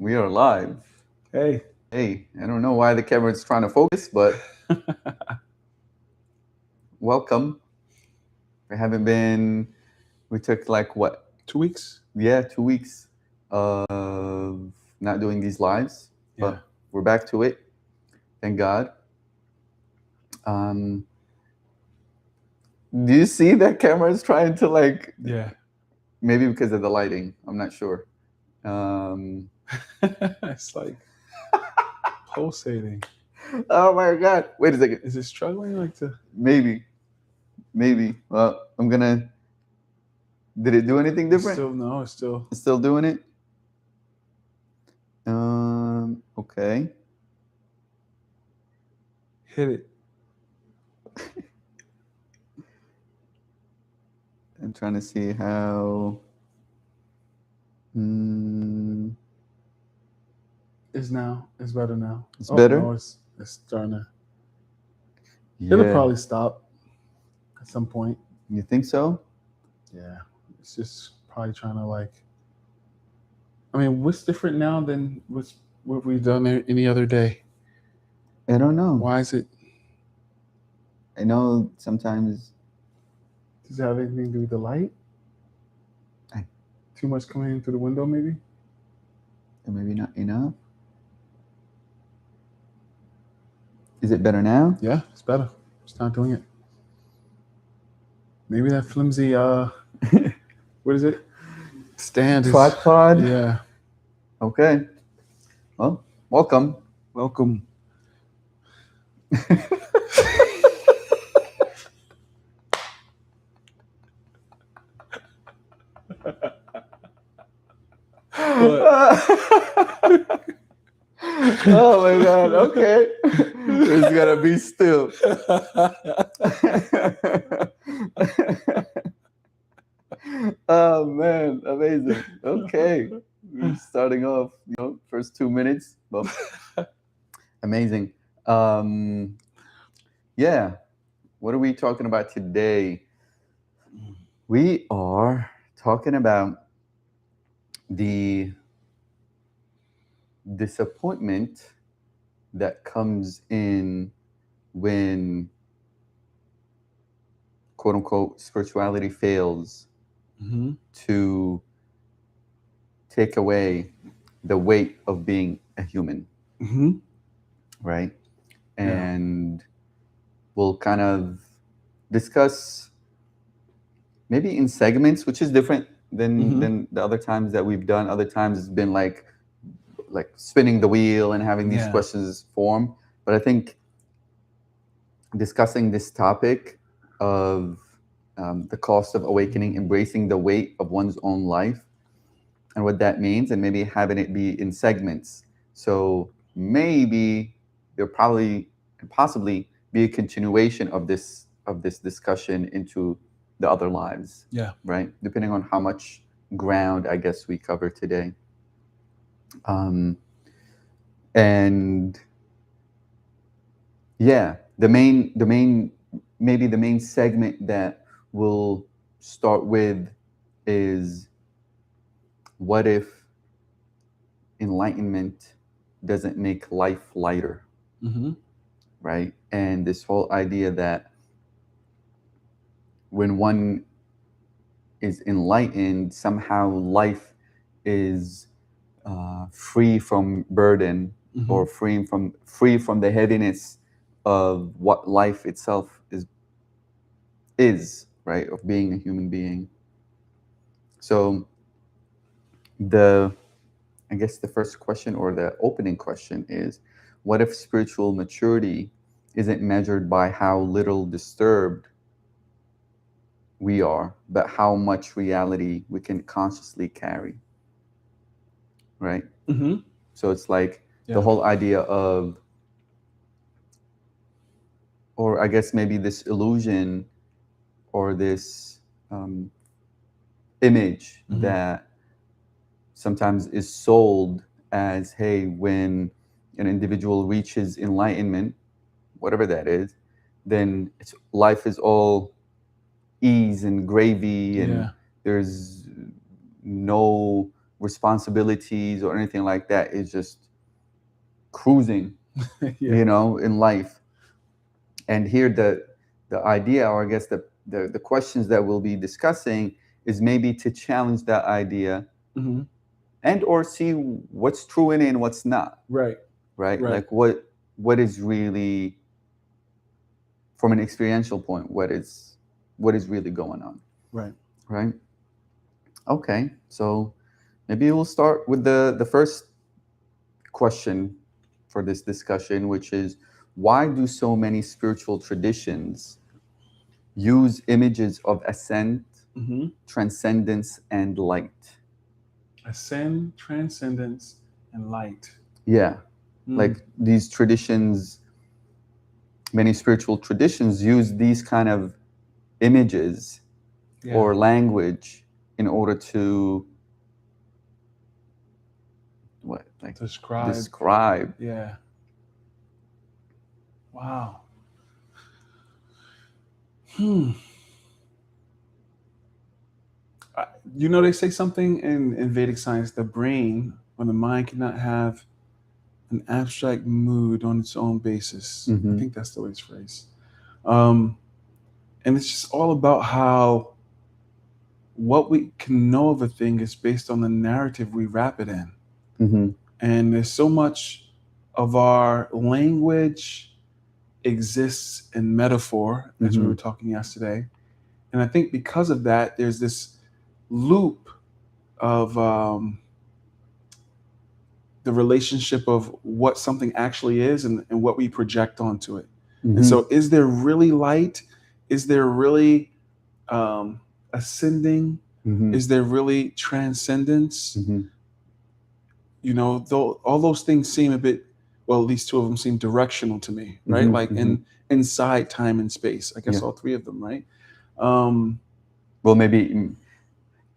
We are live. Hey. Hey, I don't know why the camera is trying to focus, but welcome. We haven't been, we took like what? 2 weeks? Yeah, 2 weeks of not doing these lives, Yeah. but we're back to it. Thank God. Um, do you see that camera is trying to like, Yeah. maybe because of the lighting? I'm not sure. Um, It's like pulsating. oh my God. Wait a second. Is it struggling like to? Maybe. Well, I'm gonna. Did it do anything different? It's still. It's still doing it. Okay. Hit it. I'm trying to see how. It's better now. It's better? No, it's starting to. Yeah. It'll probably stop at some point. You think so? Yeah. It's just probably trying to like. I mean, what's different now than what we've done any other day? I don't know. Why is it? I know sometimes. Does it have anything to do with the light? Too much coming in through the window, maybe? Or maybe not enough. Is it better now? Yeah, it's better. It's not doing it. Maybe that flimsy what is it? Stand is Tripod? Yeah. Okay. Well, welcome. Welcome. Oh my God. Okay. It's gonna be still. Oh man, amazing. Okay. We're starting off, first 2 minutes. Well, amazing. Yeah. What are we talking about today? We are talking about the disappointment that comes in when quote unquote spirituality fails to take away the weight of being a human. Right? And we'll kind of discuss maybe in segments, which is different than the other times that we've done. Other times it's been like spinning the wheel and having these questions form. But I think discussing this topic of the cost of awakening, embracing the weight of one's own life and what that means, and maybe having it be in segments. So maybe there'll probably and possibly be a continuation of this discussion into the other lives. Yeah. Right? Depending on how much ground I guess we cover today. And yeah, the main segment that we'll start with is, what if enlightenment doesn't make life lighter? Right? And this whole idea that when one is enlightened, somehow life is free from burden, or free from the heaviness of what life itself is, right, of being a human being. So I guess the first question, or the opening question, is, what if spiritual maturity isn't measured by how little disturbed we are, but how much reality we can consciously carry? Right? So it's like the whole idea of, or I guess maybe this illusion, or this image that sometimes is sold as, hey, when an individual reaches enlightenment, whatever that is, then life is all ease and gravy, and there's no responsibilities or anything like that, is just cruising, Yeah. in life. And here the idea, or I guess the questions that we'll be discussing, is maybe to challenge that idea, Mm-hmm. and or see what's true in it and what's not. Right. Right? Right. Like what is really, from an experiential point, what is really going on. Right. Right? Okay. So maybe we'll start with the first question for this discussion, which is, why do so many spiritual traditions use images of ascent, Mm-hmm. transcendence, and light? Ascend, transcendence, and light. Yeah. Mm. Like these traditions, many spiritual traditions use these kind of images Yeah. or language in order to describe. Yeah. Wow. They say something in Vedic science: the brain or the mind cannot have an abstract mood on its own basis. I think that's the way it's phrased. And it's just all about how what we can know of a thing is based on the narrative we wrap it in. Mm-hmm. And there's so much of our language exists in metaphor, as we were talking yesterday. And I think because of that, there's this loop of the relationship of what something actually is and what we project onto it. Mm-hmm. And so, is there really light? Is there really ascending? Mm-hmm. Is there really transcendence? Mm-hmm. Though all those things seem a bit, well, at least two of them seem directional to me, right? Mm-hmm. Like inside time and space. I guess all three of them, right? Well, maybe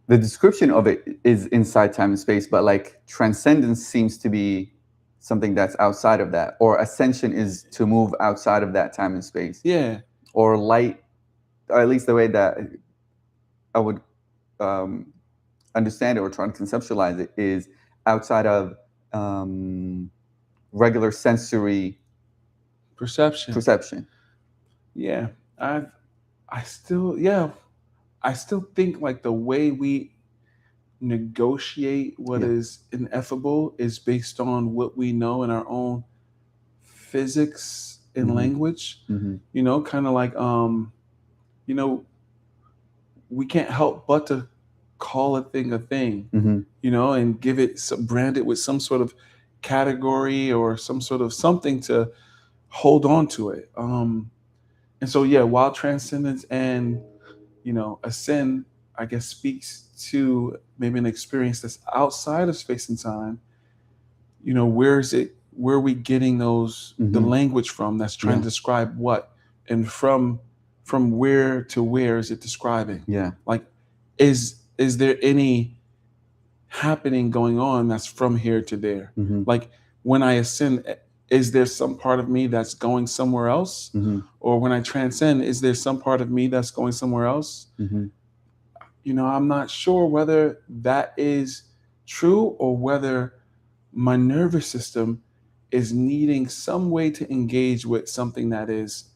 the description of it is inside time and space, but like transcendence seems to be something that's outside of that, or ascension is to move outside of that time and space. Yeah. Or light, or at least the way that I would understand it or try to conceptualize it, is outside of regular sensory perception. Yeah. I still think like the way we negotiate what is ineffable is based on what we know in our own physics and language. Kind of like we can't help but to call a thing, and give it brand it with some sort of category or some sort of something to hold on to it. And so while transcendence and ascend, I guess, speaks to maybe an experience that's outside of space and time. Where are we getting those the language from that's trying to describe what, and from where to where is it describing? Yeah. Like, is there any happening going on that's from here to there? Like, when I ascend, is there some part of me that's going somewhere else? Or when I transcend, is there some part of me that's going somewhere else? I'm not sure whether that is true or whether my nervous system is needing some way to engage with something that is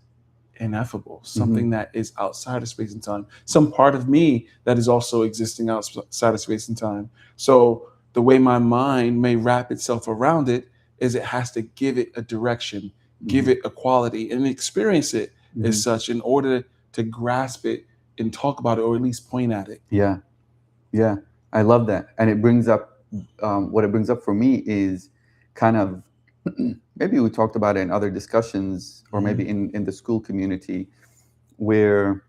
ineffable, something that is outside of space and time, some part of me that is also existing outside of space and time. So the way my mind may wrap itself around it is it has to give it a direction, give it a quality, and experience it as such in order to grasp it and talk about it, or at least point at it. Yeah. I love that. And it brings up, what it brings up for me is kind of, maybe we talked about it in other discussions, or maybe in the school community, where,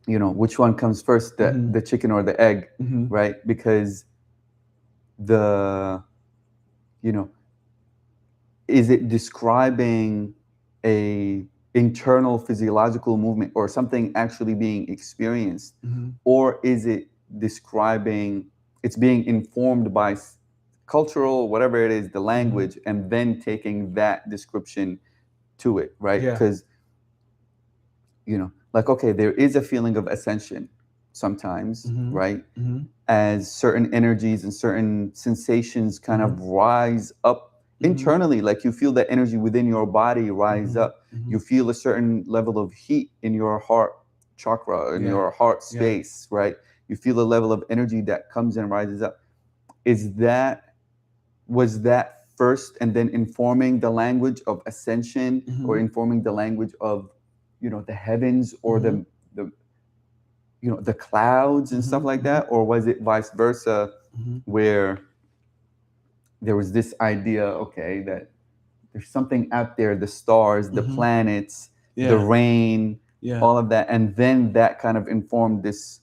which one comes first, the chicken or the egg, right? Because is it describing a internal physiological movement or something actually being experienced, or is it describing, it's being informed by cultural, whatever it is, the language, and then taking that description to it, right? Because like, okay, there is a feeling of ascension, sometimes, right? As certain energies and certain sensations kind of rise up internally, like you feel that energy within your body rise up. You feel a certain level of heat in your heart chakra, in your heart space, right? You feel a level of energy that comes and rises up. Was that first and then informing the language of ascension, or informing the language of, the heavens, or the the clouds and stuff like that? Or was it vice versa, where there was this idea, okay, that there's something out there, the stars, the planets, the rain, all of that, and then that kind of informed this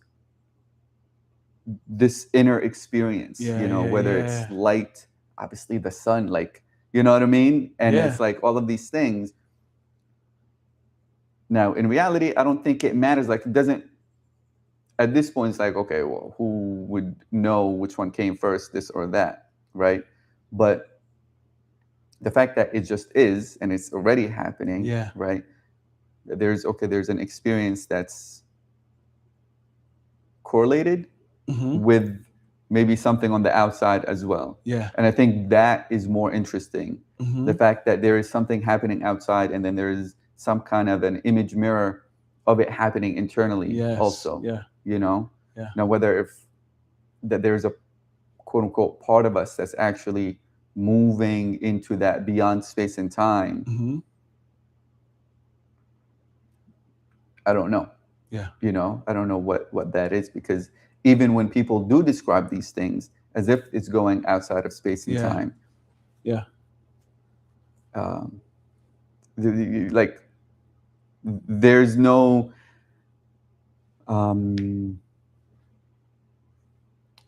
inner experience, whether it's light, obviously the sun, like, you know what I mean? And it's like all of these things. Now, in reality, I don't think it matters. Like, it doesn't, at this point, it's like, okay, well, who would know which one came first, this or that, right? But the fact that it just is, and it's already happening, right? There's an experience that's correlated with maybe something on the outside as well. And I think that is more interesting. The fact that there is something happening outside, and then there is some kind of an image mirror of it happening internally also. Now, whether if that there's a quote unquote part of us that's actually moving into that beyond space and time, I don't know. I don't know what that is, because even when people do describe these things as if it's going outside of space and time, like, there's no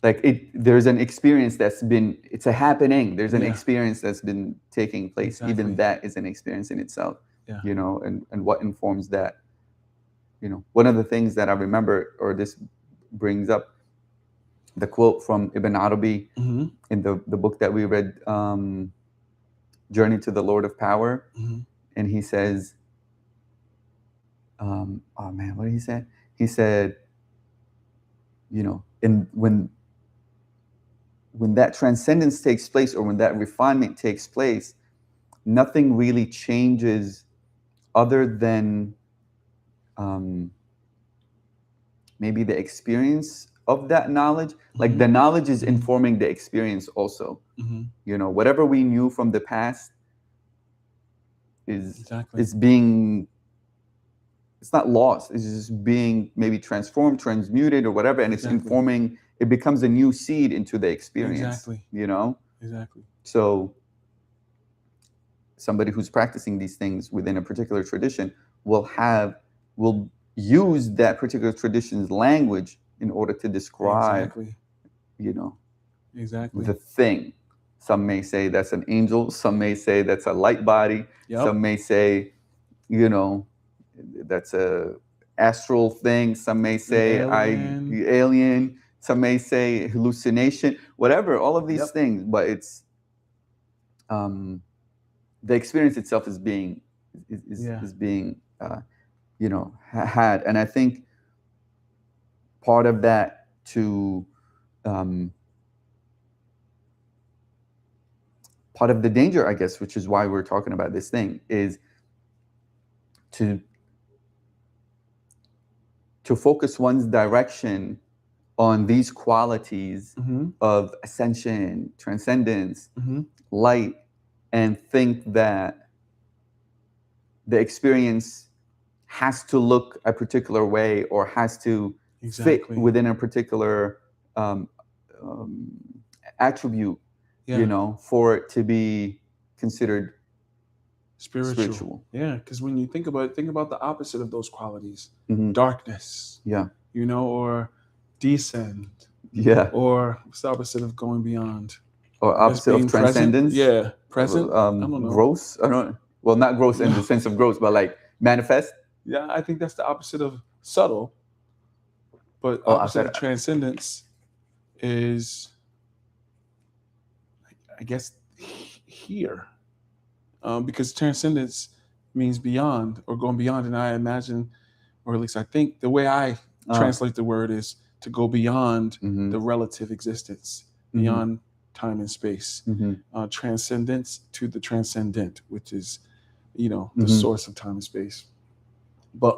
there's an experience it's a happening, there's an experience that's been taking place. Even that is an experience in itself. And what informs that. One of the things that I remember, or this brings up, the quote from Ibn Arabi in the book that we read, Journey to the Lord of Power. And he says, oh man, what did he say? He said, when that transcendence takes place, or when that refinement takes place, nothing really changes other than maybe the experience of that knowledge. Like, the knowledge is informing the experience also. Whatever we knew from the past is being, it's not lost, it's just being maybe transformed, transmuted, or whatever, and it's informing, it becomes a new seed into the experience. So somebody who's practicing these things within a particular tradition will use that particular tradition's language in order to describe, the thing. Some may say that's an angel. Some may say that's a light body. Some may say, that's a astral thing. Some may say alien. Some may say hallucination. Whatever. All of these things, but it's the experience itself is being had. And I think part of that part of the danger, I guess, which is why we're talking about this thing, is to focus one's direction on these qualities of ascension, transcendence, light, and think that the experience has to look a particular way, or has to fit within a particular attribute, for it to be considered spiritual. Yeah, because when you think about the opposite of those qualities, darkness, or descend, or what's the opposite of going beyond, or opposite of transcendence. Present. I don't know. Gross. I don't. Well, not gross in the sense of gross, but like manifest. Yeah, I think that's the opposite of subtle. But opposite of transcendence is, I guess, here, because transcendence means beyond, or going beyond, and I imagine, or at least I think, the way I translate the word is to go beyond Mm-hmm. the relative existence, Mm-hmm. beyond time and space. Mm-hmm. Transcendence to the transcendent, which is, the Mm-hmm. source of time and space. But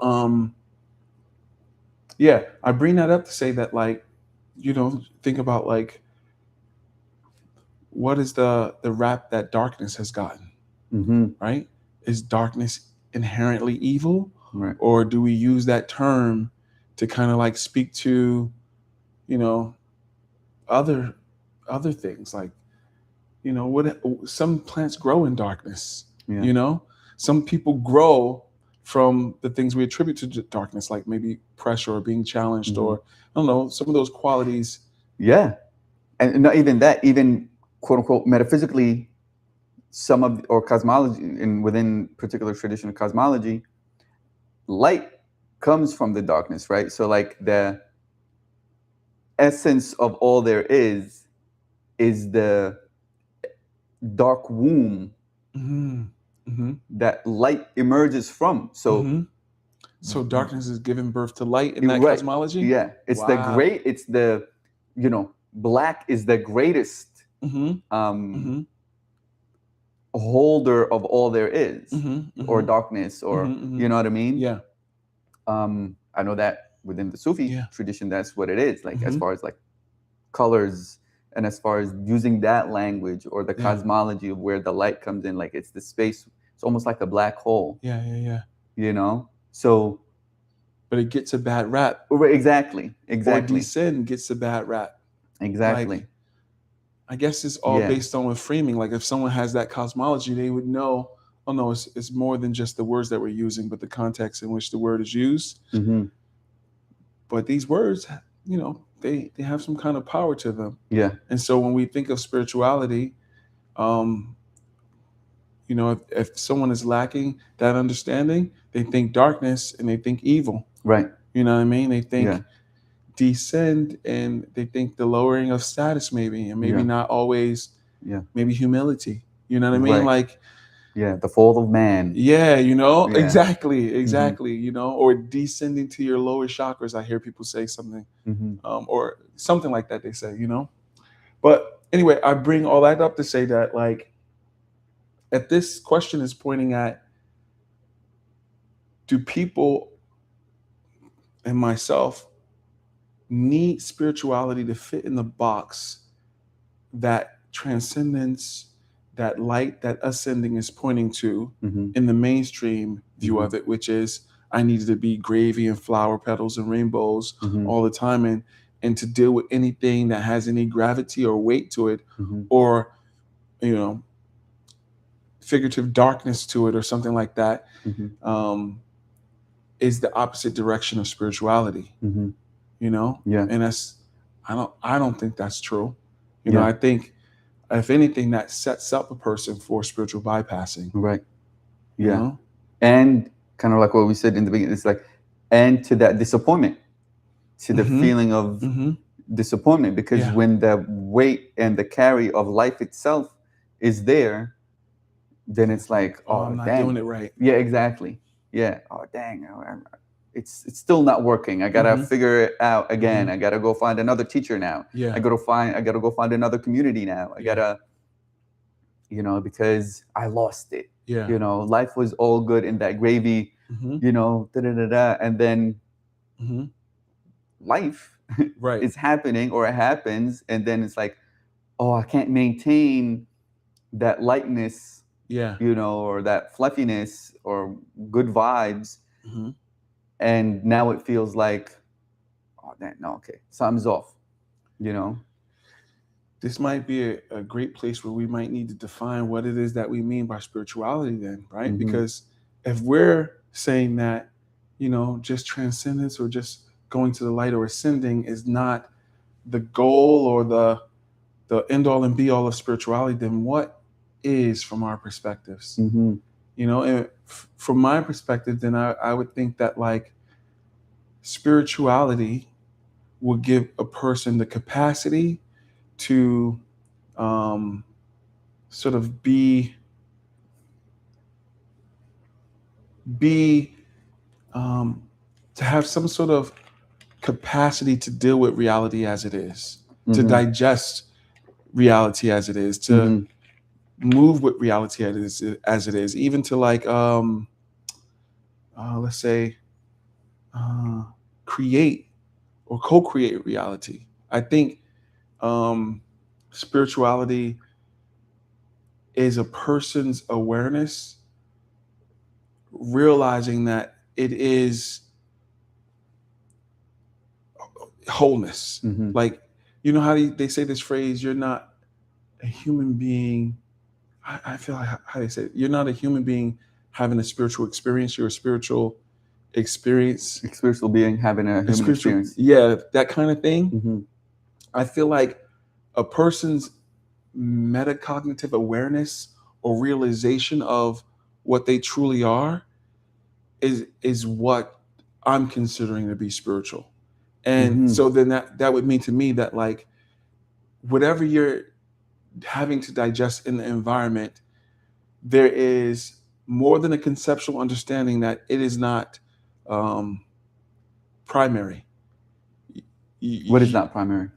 yeah, I bring that up to say that, like, think about, like, what is the rap that darkness has gotten, Mm-hmm. right? Is darkness inherently evil, Right. or do we use that term to kind of like speak to, other things, like, what some plants grow in darkness. Yeah. Some people grow from the things we attribute to darkness, like maybe pressure or being challenged, Mm-hmm. or I don't know, some of those qualities. Yeah. And not even that, even quote unquote metaphysically, some of or cosmology, and within particular tradition of cosmology, light comes from the darkness, right? So like the essence of all there is the dark womb Mm-hmm. Mm-hmm. that light emerges from. So Mm-hmm. So darkness is giving birth to light in that right, cosmology. yeah, it's Wow. it's the black is the greatest Mm-hmm. Mm-hmm. holder of all there is, Mm-hmm. or Mm-hmm. darkness, or Mm-hmm. you know what I mean? Yeah. I know that within the Sufi Yeah. tradition, that's what it is. Like as Mm-hmm. far as like colors, and as far as using that language or the Yeah. cosmology of where the light comes in, like it's the space. It's almost like a black hole. Yeah. Yeah. Yeah. So But it gets a bad rap. exactly. Or descend gets a bad rap. Exactly. Like, I guess it's all based on with framing. Like, if someone has that cosmology, they would know, oh no, it's more than just the words that we're using, but the context in which the word is used. Mm-hmm. But these words, they have some kind of power to them. Yeah. And so when we think of spirituality, if someone is lacking that understanding, they think darkness and they think evil. Right. You know what I mean? They think descend, and they think the lowering of status, maybe, and maybe not always. Yeah. Maybe humility. You know what I mean? Right. Like, yeah, the fall of man. Yeah. Yeah. Exactly. Or descending to your lower chakras. I hear people say something, or something like that. They say, But anyway, I bring all that up to say that, like, if this question is pointing at, do people and myself need spirituality to fit in the box that transcendence, that light, that ascending is pointing to in the mainstream view of it, which is I needed to be gravy and flower petals and rainbows all the time, and to deal with anything that has any gravity or weight to it, or figurative darkness to it, or something like that, is the opposite direction of spirituality. Yeah. And that's, I don't think that's true. I think, if anything, that sets up a person for spiritual bypassing. Right. Yeah. And kind of like what we said in the beginning, it's like, and to that disappointment, to the feeling of disappointment, because when the weight and the carry of life itself is there, then it's like, oh, I'm not dang. doing it right. Yeah, exactly. Yeah. Oh, dang. It's still not working. I gotta figure it out again. I gotta go find another teacher now. Yeah. I gotta go find another community now. I gotta, because I lost it. Yeah. Life was all good in that gravy, and then life Right. is happening, or it happens, and then it's like, oh, I can't maintain that lightness, or that fluffiness or good vibes. And now it feels like, oh, no, okay, something's off, This might be a great place where we might need to define what it is that we mean by spirituality then, right? Because if we're saying that, just transcendence or just going to the light or ascending is not the goal or the end all and be all of spirituality, then what is, from our perspectives? And from my perspective, then I would think that, like, spirituality will give a person the capacity to sort of be to have some sort of capacity to deal with reality as it is, to digest reality as it is, to move with reality as it is, even to like let's say create or co-create reality. I think spirituality is a person's awareness, realizing that it is wholeness. Like, you know how they say this phrase, you're not a human being. I feel like how they say it, you're not a human being having a spiritual experience, you're a spiritual experience. A spiritual being having a human experience. Yeah, that kind of thing. I feel like a person's metacognitive awareness or realization of what they truly are is what I'm considering to be spiritual. And so then that would mean to me that like whatever you're having to digest in the environment, there is more than a conceptual understanding that it is not primary. What is not primary?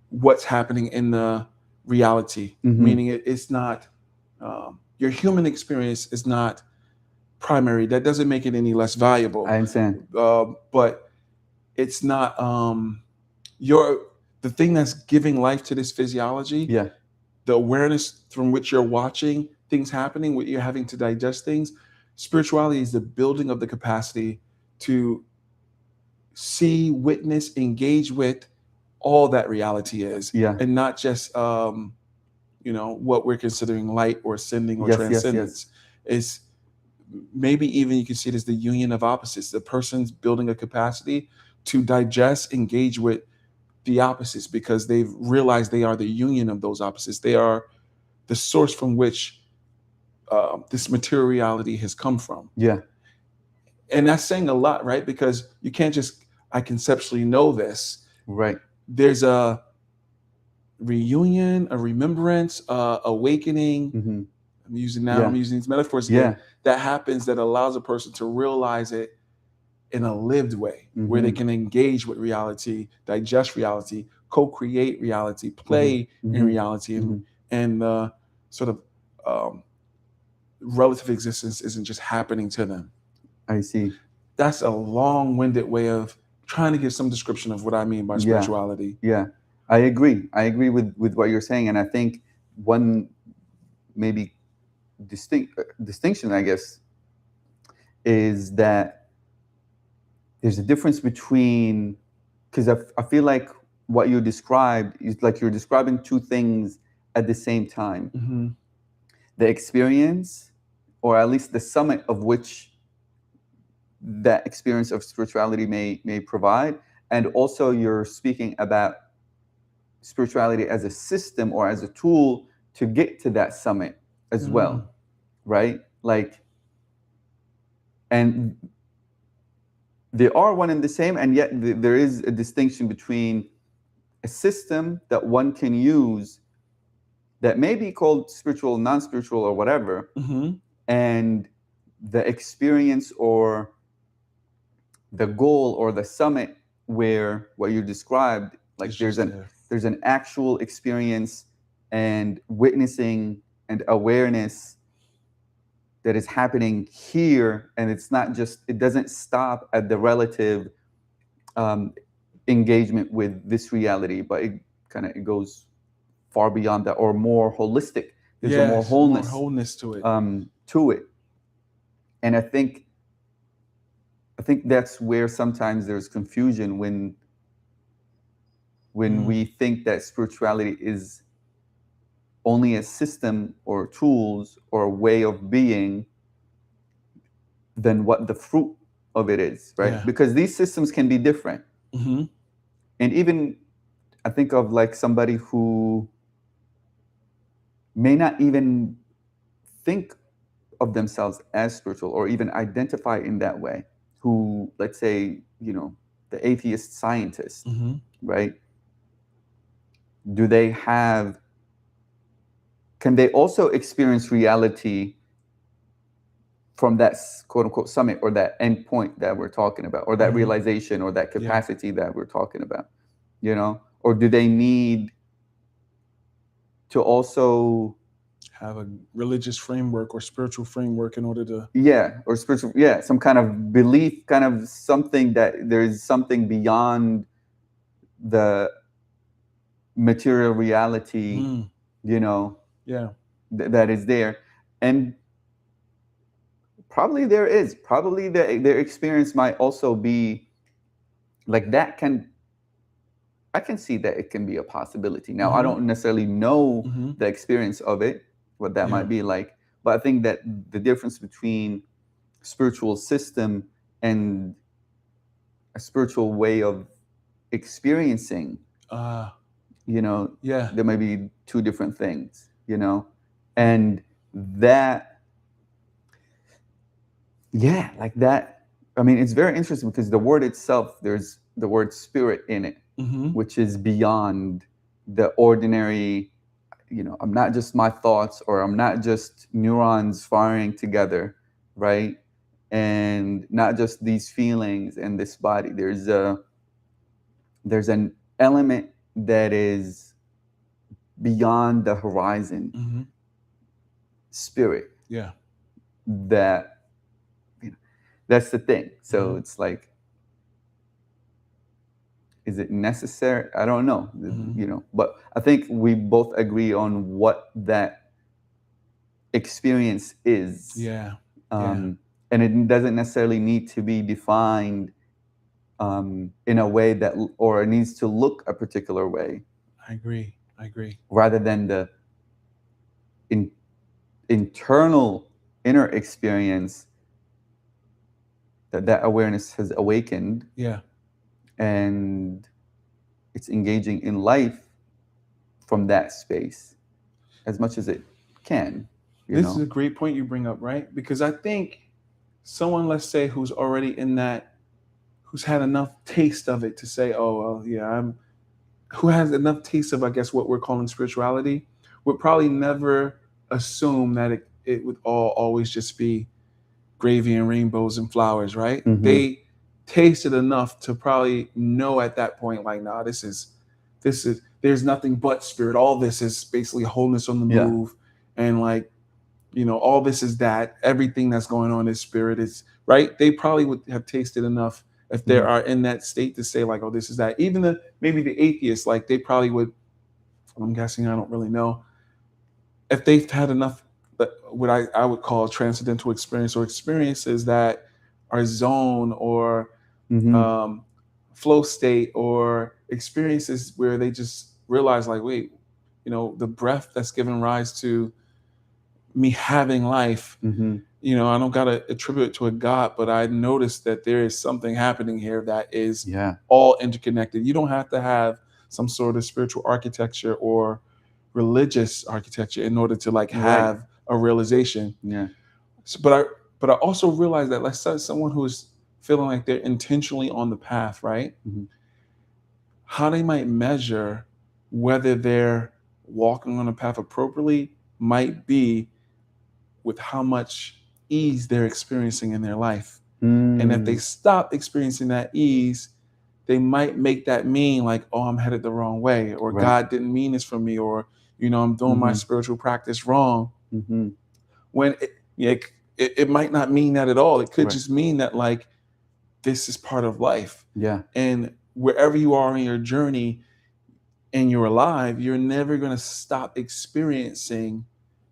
What's happening in the reality, meaning it's not your human experience is not primary. That doesn't make it any less valuable. I understand. But it's not the thing that's giving life to this physiology. Yeah. The awareness from which you're watching things happening, what you're having to digest things. Spirituality is the building of the capacity to see, witness, engage with all that reality is, and not just what we're considering light or ascending or transcendence. It's maybe even you can see it as the union of opposites. The person's building a capacity to digest, engage with the opposites because they've realized they are the union of those opposites. They are the source from which this material reality has come from. Yeah. And that's saying a lot, right? Because you can't just, I conceptually know this. Right. There's a reunion, a remembrance, awakening. I'm using these metaphors again, that happens that allows a person to realize it in a lived way, where they can engage with reality, digest reality, co-create reality, play in reality, and the sort of relative existence isn't just happening to them. I see. That's a long-winded way of trying to give some description of what I mean by spirituality. Yeah, I agree. I agree with what you're saying, and I think one maybe distinction, I guess, is that there's a difference between, because I feel like what you described is like you're describing two things at the same time. The experience, or at least the summit of which that experience of spirituality may provide, and also you're speaking about spirituality as a system or as a tool to get to that summit as well, right? Like, and they are one and the same, and yet there is a distinction between a system that one can use that may be called spiritual, non-spiritual, or whatever, and the experience or the goal or the summit where what you described, like there's an actual experience and witnessing and awareness that is happening here, and it's not just, it doesn't stop at the relative engagement with this reality, but it goes far beyond that, or more holistic. There's a more wholeness to it. And I think that's where sometimes there's confusion when we think that spirituality is only a system or tools or a way of being than what the fruit of it is, right? Because these systems can be different. And even I think of like somebody who may not even think of themselves as spiritual or even identify in that way, who, let's say, the atheist scientist, right? Can they also experience reality from that quote unquote summit or that end point that we're talking about, or that realization or that capacity that we're talking about, or do they need to also have a religious framework or spiritual framework in order to or spiritual, some kind of belief, kind of something that there's something beyond the material reality, that is there. And probably their experience might also be like that. I can see that it can be a possibility. Now, I don't necessarily know the experience of it, what that might be like, but I think that the difference between spiritual system and a spiritual way of experiencing, there may be two different things, and that, like that. I mean, it's very interesting because the word itself, there's the word spirit in it, which is beyond the ordinary. I'm not just my thoughts, or I'm not just neurons firing together, right? And not just these feelings and this body. There's an element that is beyond the horizon, spirit. That's the thing. So it's like, is it necessary? I don't know, but I think we both agree on what that experience is. And it doesn't necessarily need to be defined in a way that, or it needs to look a particular way. I agree. Rather than the internal inner experience that awareness has awakened. And it's engaging in life from that space as much as it can. This is a great point you bring up, right? Because I think someone, let's say, who's already in that, who's had enough taste of it to say, oh, well, yeah, who has enough taste of, I guess, what we're calling spirituality, would probably never assume that it would always just be gravy and rainbows and flowers, right? They tasted enough to probably know at that point, like, nah, this is there's nothing but spirit. All this is basically wholeness on the move. And like, all this is that. Everything that's going on is spirit. Is right. They probably would have tasted enough if they are in that state to say like, oh, this is that. Even maybe the atheists, like they probably would, I'm guessing, I don't really know, if they've had enough what I would call transcendental experience, or experiences that are zone or flow state, or experiences where they just realize like, wait, the breath that's given rise to me having life, I don't got to attribute it to a God, but I noticed that there is something happening here that is all interconnected. You don't have to have some sort of spiritual architecture or religious architecture in order to like have a realization. So, but I also realized that, let's say someone who's feeling like they're intentionally on the path, right? How they might measure whether they're walking on the path appropriately might be with how much ease they're experiencing in their life. And if they stop experiencing that ease, they might make that mean like, oh, I'm headed the wrong way, or God didn't mean this for me, or I'm doing my spiritual practice wrong. When it might not mean that at all. It could just mean that like, this is part of life. And wherever you are in your journey and you're alive, you're never going to stop experiencing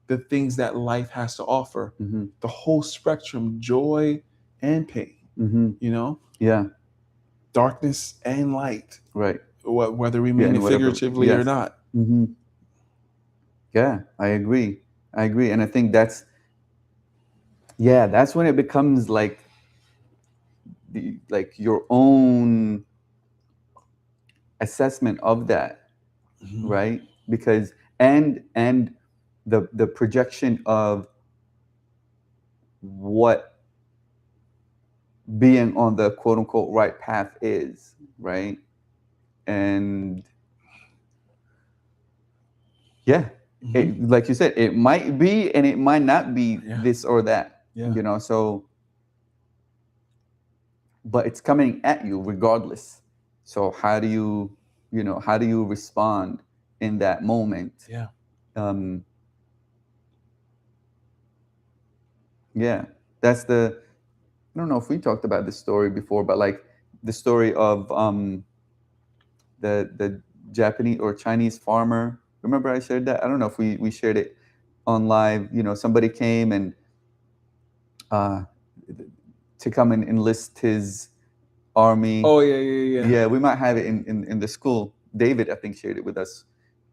the things that life has to offer. The whole spectrum, joy and pain, darkness and light, whether we mean it figuratively or not. I agree. And I think that's when it becomes like your own assessment of that, right? Because and the projection of what being on the quote unquote right path is, right? And it, like you said, it might be and it might not be this or that. Yeah. So, but it's coming at you regardless. So how do you respond in that moment? Yeah. Um, yeah, that's I don't know if we talked about this story before, but like the story of the Japanese or Chinese farmer. Remember I shared that? I don't know if we shared it on live. Somebody came and uh, to come and enlist his army. Oh yeah, yeah, yeah. Yeah, we might have it in the school. David, I think, shared it with us.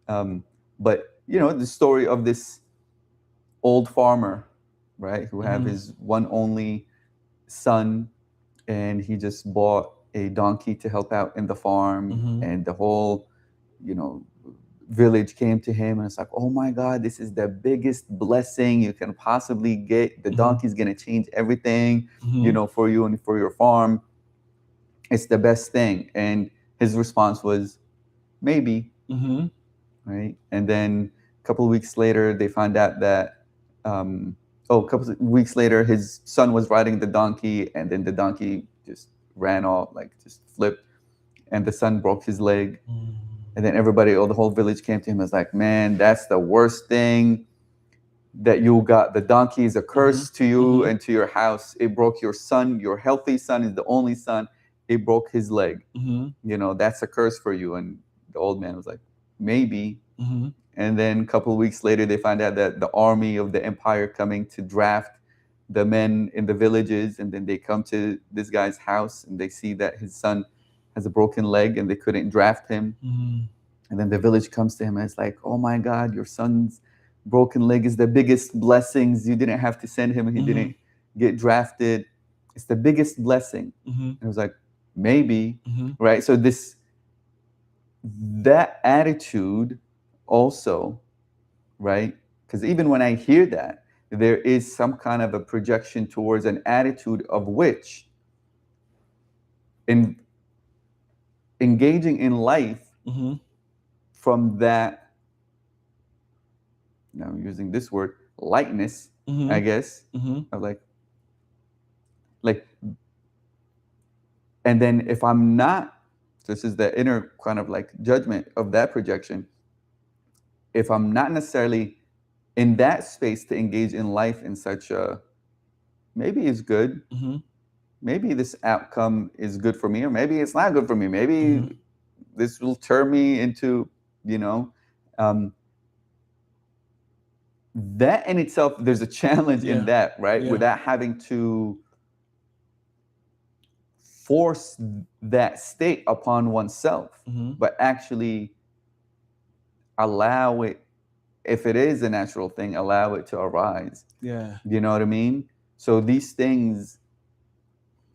But the story of this old farmer, right, who have his one only son, and he just bought a donkey to help out in the farm, and the whole, you know, village came to him, and it's like, oh my God, this is the biggest blessing you can possibly get. The donkey's gonna change everything, for you and for your farm. It's the best thing. And his response was, maybe. Right? And then a couple of weeks later, they found out that, a couple of weeks later, his son was riding the donkey, and then the donkey just ran off, like just flipped, and the son broke his leg. And then everybody, the whole village came to him and was like, man, that's the worst thing that you got. The donkey is a curse to you and to your house. It broke your son. Your healthy son is the only son. It broke his leg. That's a curse for you. And the old man was like, maybe. And then a couple of weeks later, they find out that the army of the empire coming to draft the men in the villages. And then they come to this guy's house and they see that his son has a broken leg and they couldn't draft him. And then the village comes to him and it's like, oh my God, your son's broken leg is the biggest blessings. You didn't have to send him and he didn't get drafted. It's the biggest blessing. And it was like, maybe, right? So that attitude also, right? Because even when I hear that, there is some kind of a projection towards an attitude of which in engaging in life from that, now I'm using this word, lightness, I guess, of like, and then if I'm not, this is the inner kind of like judgment of that projection. If I'm not necessarily in that space to engage in life in such a, maybe it's good, maybe this outcome is good for me, or maybe it's not good for me. Maybe this will turn me into, that in itself, there's a challenge in that, right? Without having to force that state upon oneself, but actually allow it, if it is a natural thing, allow it to arise. Yeah. You know what I mean? So these things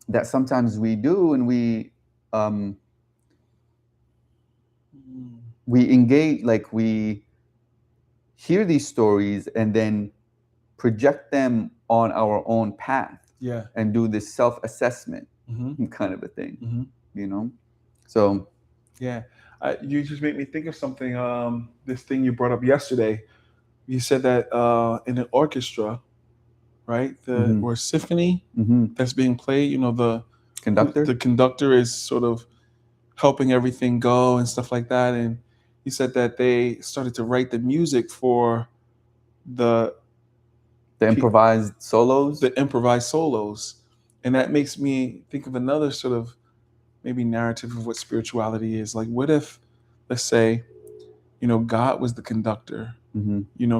that sometimes we do, and we engage, like we hear these stories and then project them on our own path, and do this self-assessment kind of a thing, So yeah, you just made me think of something. This thing you brought up yesterday. You said that in an orchestra, right? Or symphony that's being played. The conductor is sort of helping everything go and stuff like that. And he said that they started to write the music for the improvised solos. And that makes me think of another sort of maybe narrative of what spirituality is. Like, what if, let's say, God was the conductor,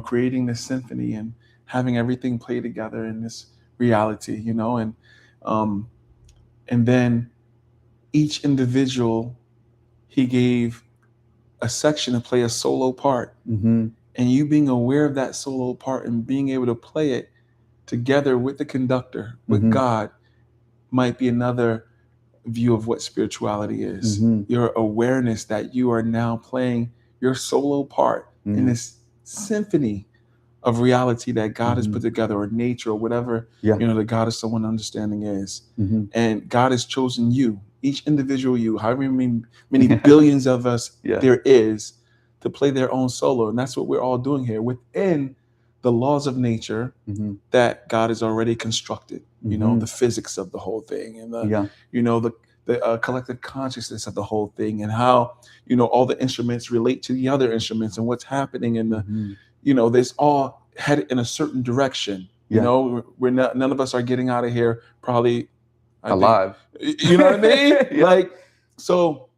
creating this symphony and having everything play together in this reality, and then each individual, he gave a section to play a solo part, and you being aware of that solo part and being able to play it together with the conductor, with God, might be another view of what spirituality is. Your awareness that you are now playing your solo part in this symphony of reality that God has put together, or nature, or whatever, the God of someone understanding is. And God has chosen you, each individual you, however many billions of us there is, to play their own solo. And that's what we're all doing here within the laws of nature that God has already constructed, you know, the physics of the whole thing, and the, you know, the collective consciousness of the whole thing, and how, you know, all the instruments relate to the other instruments, and what's happening in the, you know, there's all headed in a certain direction. You know, we're not, none of us are getting out of here probably alive. You know what I mean? Like, so,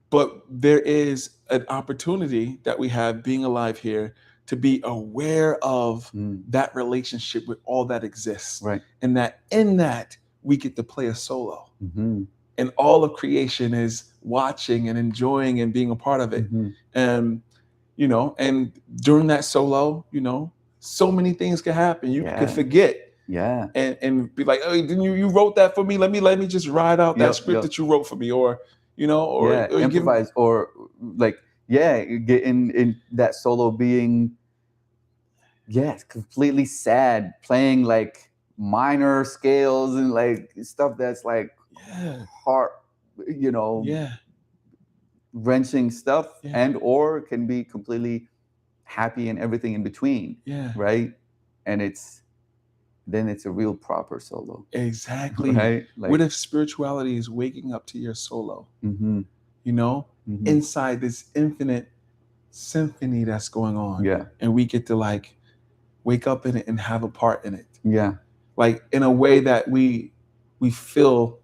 but there is an opportunity that we have being alive here to be aware of that relationship with all that exists. Right. And that in that we get to play a solo. And all of creation is watching and enjoying and being a part of it. And, you know, and during that solo, you know, so many things can happen. You could forget. And be like, oh, didn't you wrote that for me? Let me just ride out that script that you wrote for me, or, you know, or improvise, or like, get in that solo being, completely sad, playing like minor scales and like stuff that's like heart, you know, wrenching stuff, and or can be completely happy and everything in between. Right. And then it's a real proper solo. Exactly. Right. Like, what if spirituality is waking up to your solo? You know, inside this infinite symphony that's going on. And we get to like wake up in it and have a part in it. Like in a way that we feel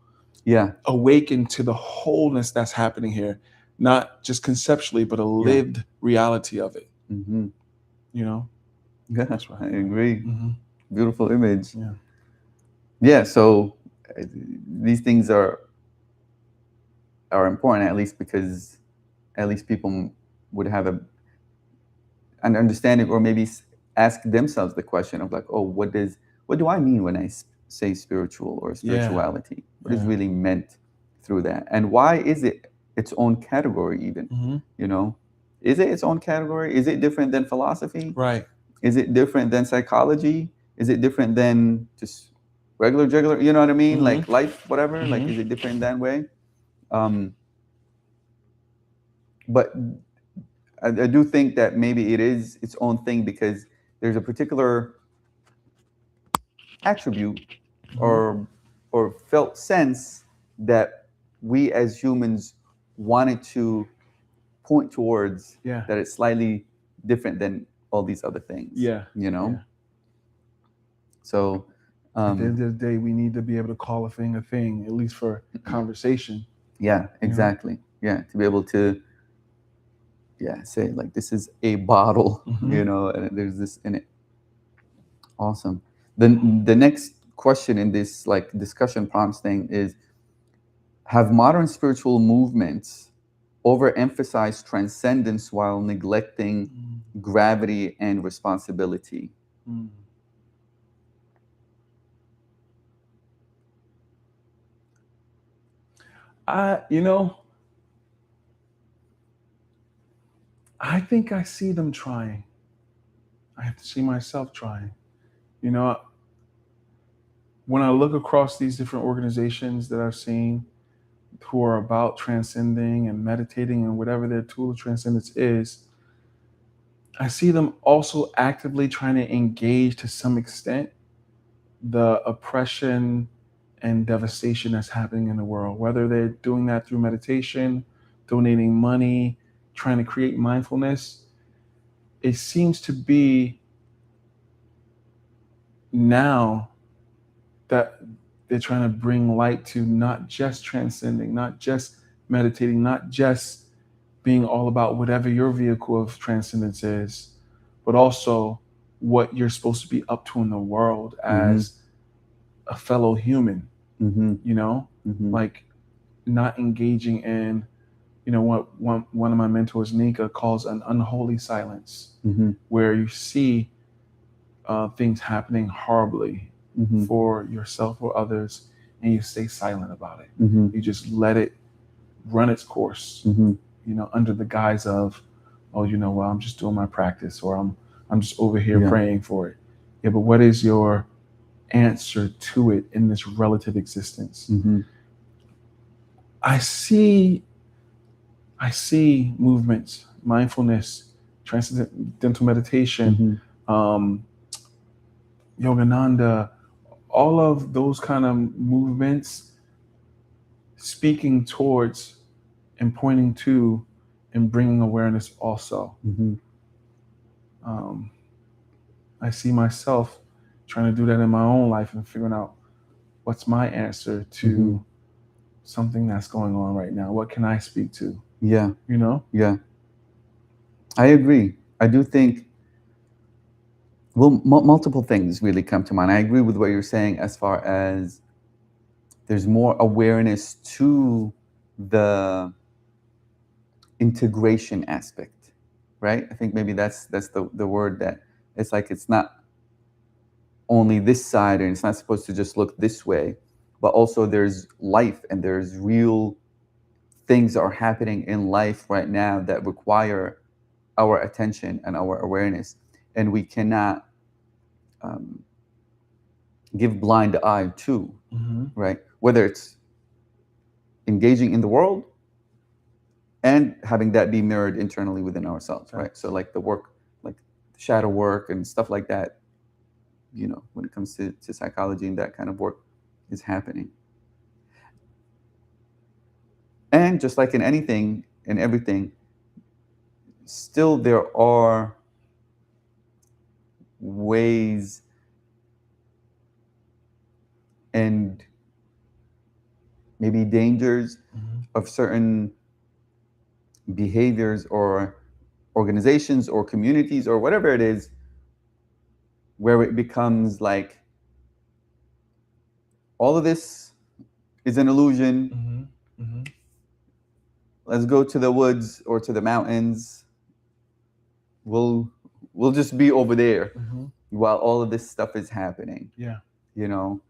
awakened to the wholeness that's happening here, not just conceptually, but a lived reality of it. You know? That's right. I agree. Beautiful image. So these things are important, at least because at least people would have an understanding, or maybe ask themselves the question of like, oh, what do I mean when I say spiritual or spirituality? What is really meant through that? And why is it its own category even? You know, is it its own category? Is it different than philosophy? Right. Is it different than psychology? Is it different than just regular juggler? You know what I mean? Like life, whatever. Like, is it different that way? But I do think that maybe it is its own thing, because there's a particular attribute or felt sense that we as humans wanted to point towards, that it's slightly different than all these other things. You know? So at the end of the day, we need to be able to call a thing, at least for conversation. Exactly. To be able to say like, this is a bottle, you know, and there's this in it. Awesome. The next question in this like discussion prompts thing is, have modern spiritual movements overemphasized transcendence while neglecting gravity and responsibility? You know, I think I see them trying. I have to see myself trying. You know, when I look across these different organizations that I've seen who are about transcending and meditating and whatever their tool of transcendence is, I see them also actively trying to engage to some extent the oppression and devastation that's happening in the world, whether they're doing that through meditation, donating money, trying to create mindfulness. It seems to be now that they're trying to bring light to not just transcending, not just meditating, not just being all about whatever your vehicle of transcendence is, but also what you're supposed to be up to in the world as a fellow human. You know, like not engaging in, you know, what one of my mentors, Nika, calls an unholy silence, where you see things happening horribly for yourself or others, and you stay silent about it. You just let it run its course, you know, under the guise of, oh, you know, well, I'm just doing my practice, or I'm just over here praying for it. Yeah, but what is your answer to it in this relative existence? I see movements, mindfulness transcendental meditation, Yogananda, all of those kind of movements speaking towards and pointing to and bringing awareness also. I see myself trying to do that in my own life and figuring out what's my answer to something that's going on right now. What can I speak to? Yeah. You know? Yeah. I agree. I do think, well, multiple things really come to mind. I agree with what you're saying as far as there's more awareness to the integration aspect, right? I think maybe that's the word, that it's like it's not only this side and it's not supposed to just look this way, but also there's life and there's real things that are happening in life right now that require our attention and our awareness, and we cannot give blind eye to, right? Whether it's engaging in the world and having that be mirrored internally within ourselves, right? So like the work, like shadow work and stuff like that, you know, when it comes to psychology and that kind of work is happening. And just like in anything and everything, still there are ways and maybe dangers of certain behaviors or organizations or communities or whatever it is, where it becomes like all of this is an illusion. Let's go to the woods or to the mountains. We'll just be over there while all of this stuff is happening. Yeah. You know,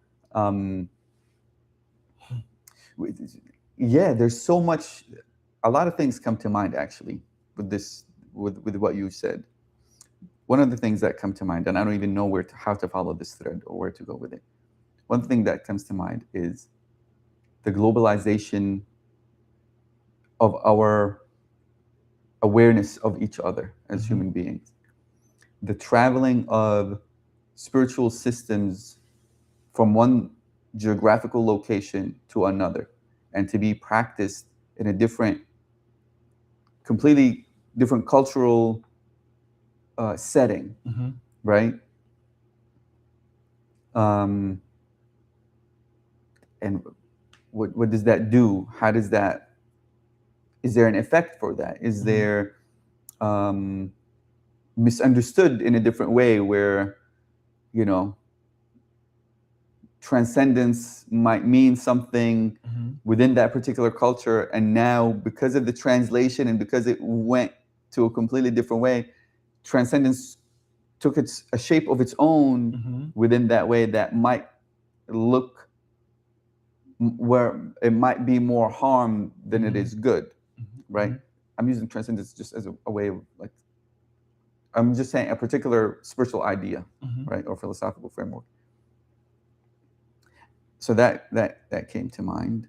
yeah, there's so much. A lot of things come to mind actually with this, with what you said. One of the things that come to mind, and I don't even know how to follow this thread or where to go with it. One thing that comes to mind is the globalization of our awareness of each other as human beings. The traveling of spiritual systems from one geographical location to another, and to be practiced in a completely different cultural setting, right? And what does that do? How does that? Is there an effect for that? Is there misunderstood in a different way, where, you know, transcendence might mean something within that particular culture, and now because of the translation and because it went to a completely different way, transcendence took a shape of its own within that way that might look where it might be more harm than it is good, right? I'm using transcendence just as a way of, like, I'm just saying a particular spiritual idea, right, or philosophical framework. So that came to mind.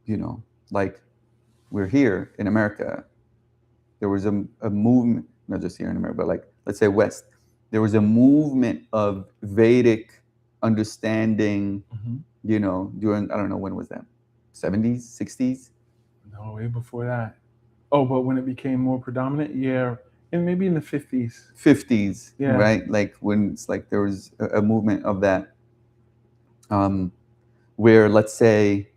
You know, like, we're here in America. There was a movement, not just here in America, but like, let's say West. There was a movement of Vedic understanding, you know, during, I don't know, when was that? 70s, 60s? No, way before that. Oh, but when it became more predominant, yeah, and maybe in the 50s. 50s, Yeah. right? Like when it's like there was a movement of that, where, let's say,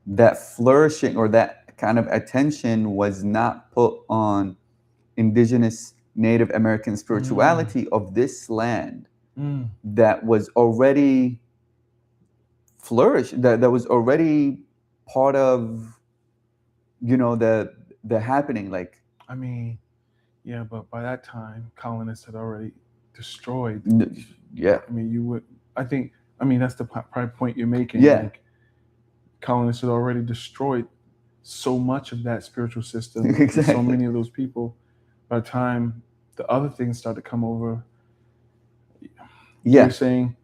that flourishing or that kind of attention was not put on indigenous Native American spirituality of this land that was already flourished, that was already part of, you know, the happening. Like, I mean, yeah, but by that time, colonists had already destroyed. Yeah. I mean, you would. I think. I mean, that's the probably point you're making. Yeah. Like, colonists had already destroyed so much of that spiritual system. Exactly. And so many of those people. By the time the other things started to come over, Yeah. you're saying,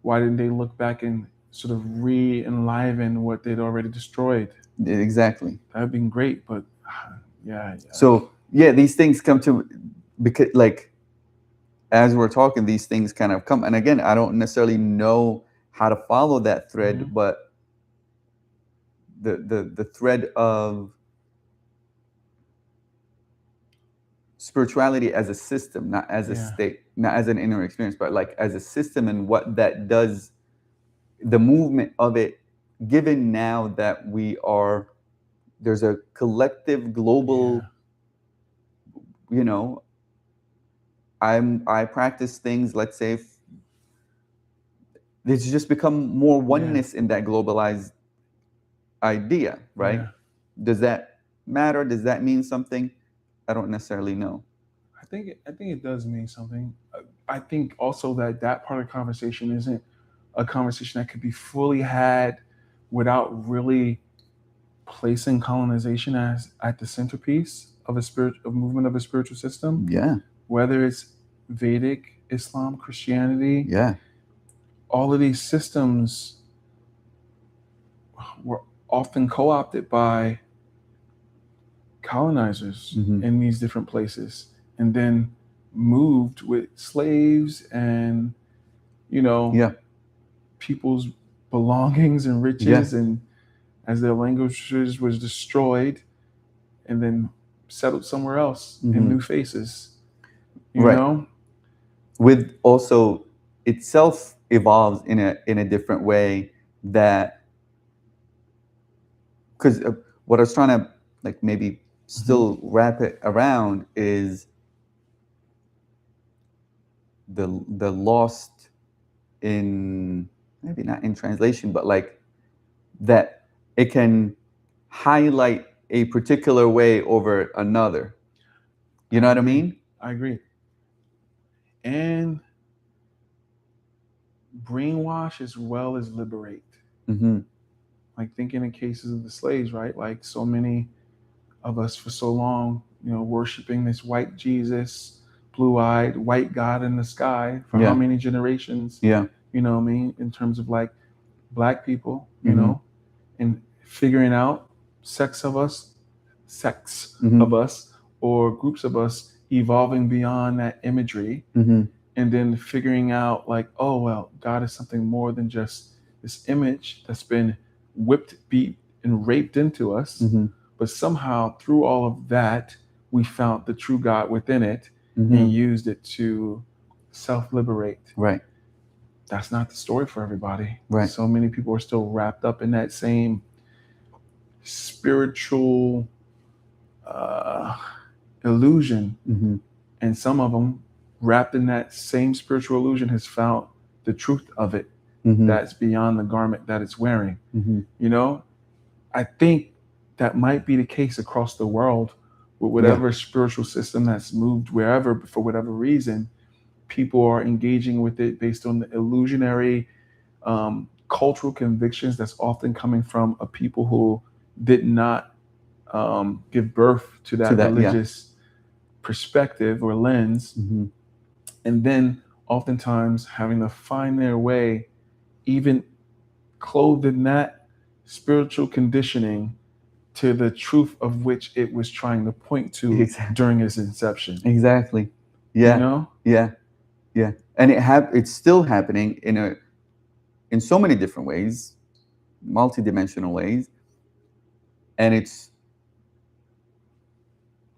why didn't they look back and sort of re-enliven what they'd already destroyed. Exactly. That'd been great, but yeah. So yeah, these things come to, because like as we're talking, these things kind of come, and again, I don't necessarily know how to follow that thread, but the thread of spirituality as a system, not as a state, not as an inner experience, but like as a system, and what that does, the movement of it, given now that there's a collective global, you know, I practice things, let's say, there's just become more oneness in that globalized idea, right? Does that matter? Does that mean something? I don't necessarily know. I think it does mean something. I think also that part of the conversation isn't a conversation that could be fully had without really placing colonization as at the centerpiece of a movement of a spiritual system. Yeah. Whether it's Vedic, Islam, Christianity. Yeah. All of these systems were often co-opted by colonizers in these different places, and then moved with slaves and people's belongings and riches, and as their languages was destroyed, and then settled somewhere else in new faces. You know, with also itself evolves in a different way, that because what I was trying to like maybe still wrap it around is the lost in, maybe not in translation, but like that it can highlight a particular way over another. You know what I mean? I agree. And brainwash as well as liberate. Like thinking in cases of the slaves, right? Like so many of us for so long, worshiping this white Jesus, blue-eyed white God in the sky for how many generations? Yeah. You know what I mean? In terms of like Black people, you know, and figuring out sects of us or groups of us evolving beyond that imagery, and then figuring out like, oh well, God is something more than just this image that's been whipped, beat, and raped into us. But somehow through all of that, we found the true God within it and used it to self-liberate. Right. That's not the story for everybody. Right. So many people are still wrapped up in that same spiritual illusion. And some of them, wrapped in that same spiritual illusion, has found the truth of it that's beyond the garment that it's wearing. You know, I think that might be the case across the world with whatever spiritual system that's moved wherever, for whatever reason, people are engaging with it based on the illusionary cultural convictions that's often coming from a people who did not give birth to that religious perspective or lens, and then oftentimes having to find their way, even clothed in that spiritual conditioning, to the truth of which it was trying to point to during its inception. Exactly. Yeah. You know? Yeah. Yeah. And it's still happening in so many different ways, multidimensional ways. And it's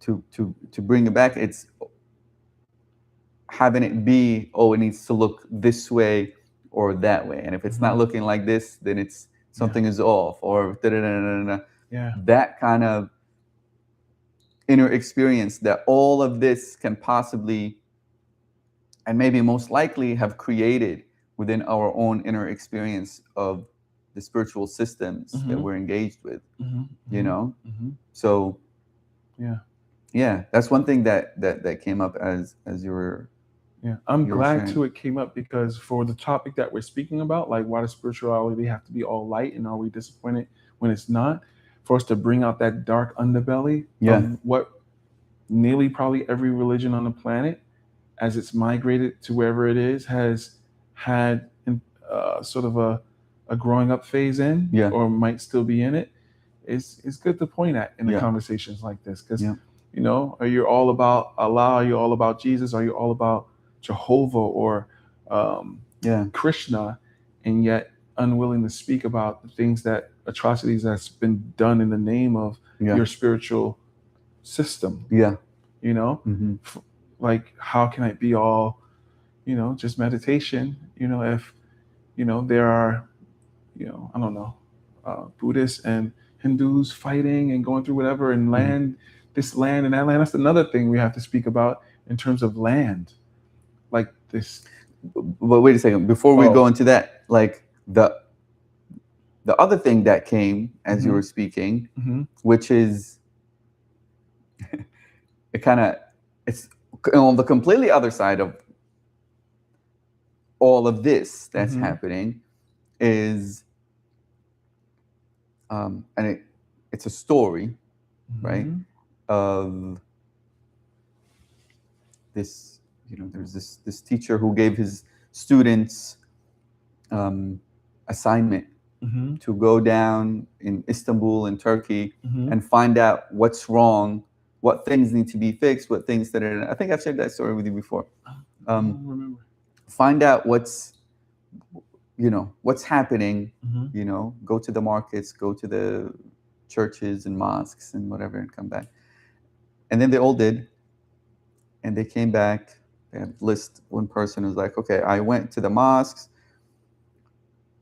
to bring it back, it's having it be, oh, it needs to look this way or that way. And if it's not looking like this, then it's something is off, or that kind of inner experience that all of this can possibly, and maybe most likely, have created within our own inner experience of the spiritual systems that we're engaged with. You know? So that's one thing that came up as you were. I'm glad too it came up, because for the topic that we're speaking about, like why does spirituality have to be all light, and are we disappointed when it's not, for us to bring out that dark underbelly of what nearly probably every religion on the planet, as it's migrated to wherever it is, has had sort of a a growing up phase in, Yeah. or might still be in it, it's good to point at in the Yeah. conversations like this, because Yeah. you know, are you all about Allah? Are you all about Jesus? Are you all about Jehovah or Yeah. Krishna, and yet unwilling to speak about the things that atrocities that's been done in the name of Yeah. your spiritual system? Yeah. You know, Mm-hmm. like how can it be all, you know, just meditation? You know, if you know there are, you know, I don't know, Buddhists and Hindus fighting and going through whatever, and land, this land and that land. That's another thing we have to speak about in terms of land, like this. But wait a second, before we go into that, like the other thing that came as you were speaking, which is it kind of, it's on the completely other side of all of this that's happening, is and it's a story, right, of this, you know, there's this teacher who gave his students assignment to go down in Istanbul in Turkey and find out what's wrong, what things need to be fixed, what things that are, I think I've shared that story with you before. Find out what's, you know, what's happening, you know, go to the markets, go to the churches and mosques and whatever, and come back. And then they all did. And they came back, they had a list. One person was like, okay, I went to the mosques,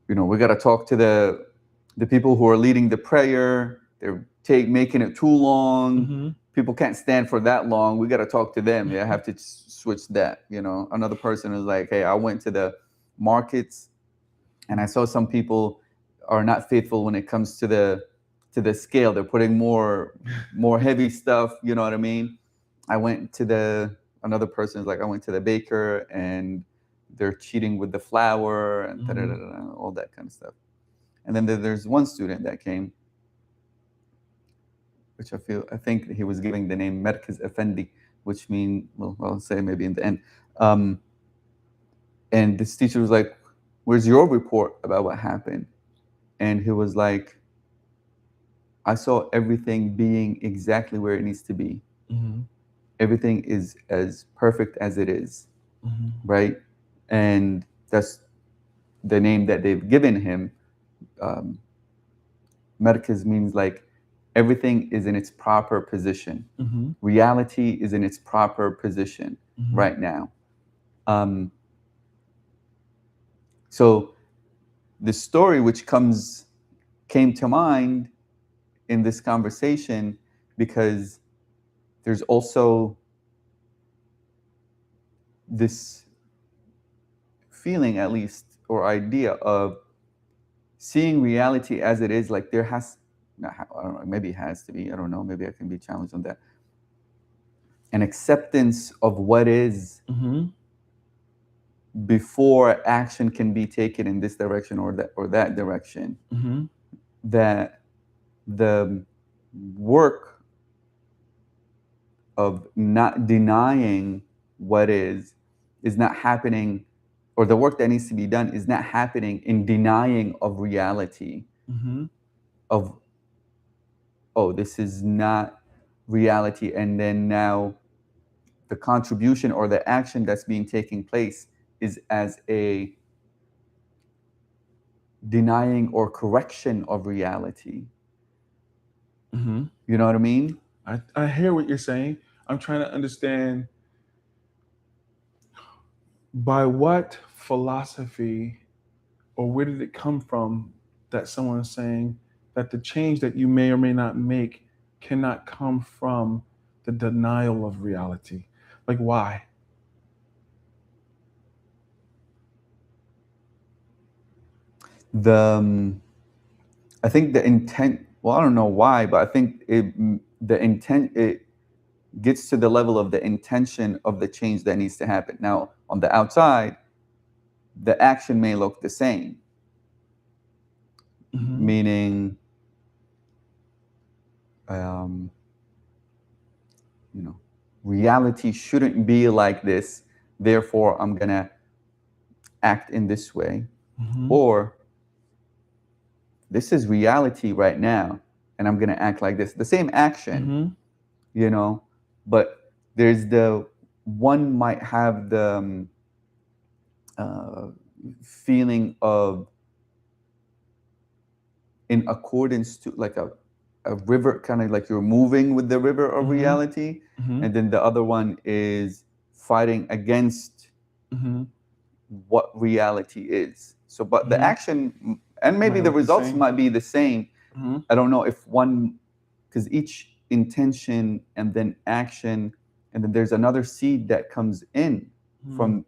you know, we got to talk to the people who are leading the prayer. They're making it too long. People can't stand for that long. We got to talk to them. Yeah, I have to switch that. You know, another person was like, hey, I went to the markets and I saw some people are not faithful when it comes to the scale. They're putting more heavy stuff. You know what I mean? I went to another person is like, I went to the baker and they're cheating with the flour and all that kind of stuff. And then there's one student that came, which I think he was giving the name Merkez Effendi, which means, well, I'll say maybe in the end. And this teacher was like, where's your report about what happened? And he was like, I saw everything being exactly where it needs to be. Everything is as perfect as it is, right? And that's the name that they've given him. Merkez means like everything is in its proper position. Reality is in its proper position right now. So the story which came to mind in this conversation, because there's also this feeling, at least, or idea of seeing reality as it is. Like there has, I don't know, maybe it has to be, I don't know, maybe I can be challenged on that. An acceptance of what is before action can be taken in this direction or that direction. That the work of not denying what is not happening, or the work that needs to be done is not happening in denying of reality, of, oh, this is not reality, and then now the contribution or the action that's being taking place is as a denying or correction of reality. You know what I mean? I hear what you're saying. I'm trying to understand, by what philosophy or where did it come from that someone is saying that the change that you may or may not make cannot come from the denial of reality? Like, why? I think the intent, well, I don't know why, but I think the intent, it gets to the level of the intention of the change that needs to happen. Now, on the outside, the action may look the same, meaning, you know, reality shouldn't be like this, therefore I'm gonna act in this way. Or this is reality right now, and I'm gonna act like this. The same action, you know, but there's the one might have the uh, feeling of in accordance to like a river, kind of like you're moving with the river of reality, and then the other one is fighting against what reality is. So, but the action and maybe the results might be the same. I don't know if one, because each intention and then action, and then there's another seed that comes in from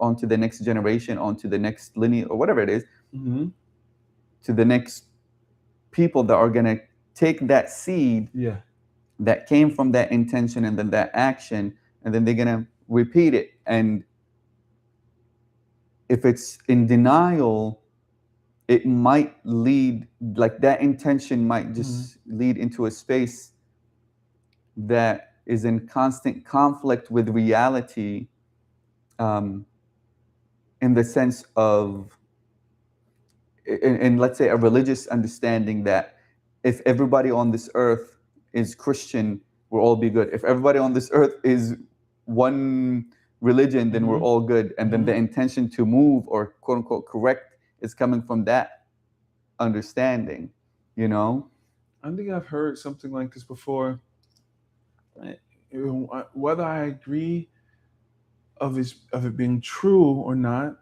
onto the next generation, onto the next lineage, or whatever it is, to the next people that are going to take that seed that came from that intention and then that action, and then they're going to repeat it. And if it's in denial, it might lead, like that intention might just lead into a space that is in constant conflict with reality, in the sense of, in let's say a religious understanding that if everybody on this earth is Christian, we'll all be good. If everybody on this earth is one religion, then we're all good. And then the intention to move or quote unquote correct is coming from that understanding, you know? I think I've heard something like this before. Whether I agree of it being true or not,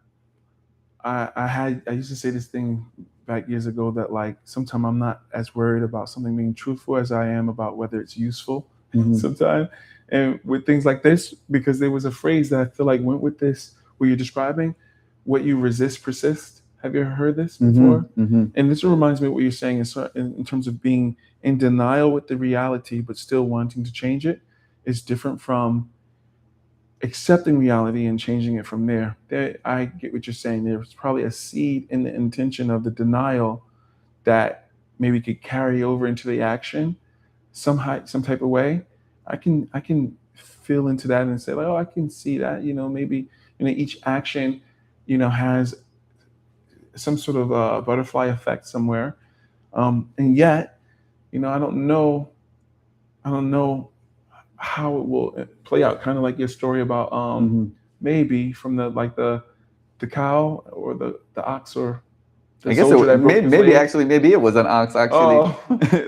I used to say this thing back years ago that like sometimes I'm not as worried about something being truthful as I am about whether it's useful sometimes. And with things like this, because there was a phrase that I feel like went with this, where you're describing what you resist persists. Have you ever heard this before? And this reminds me of what you're saying in terms of being in denial with the reality, but still wanting to change it. It's different from accepting reality and changing it from there. I get what you're saying. There's probably a seed in the intention of the denial that maybe could carry over into the action somehow, some type of way. I can feel into that and say like, oh, I can see that. Maybe each action, has some sort of butterfly effect somewhere, and yet, I don't know how it will play out. Kind of like your story about maybe from the cow or the ox or I guess maybe it was an ox actually,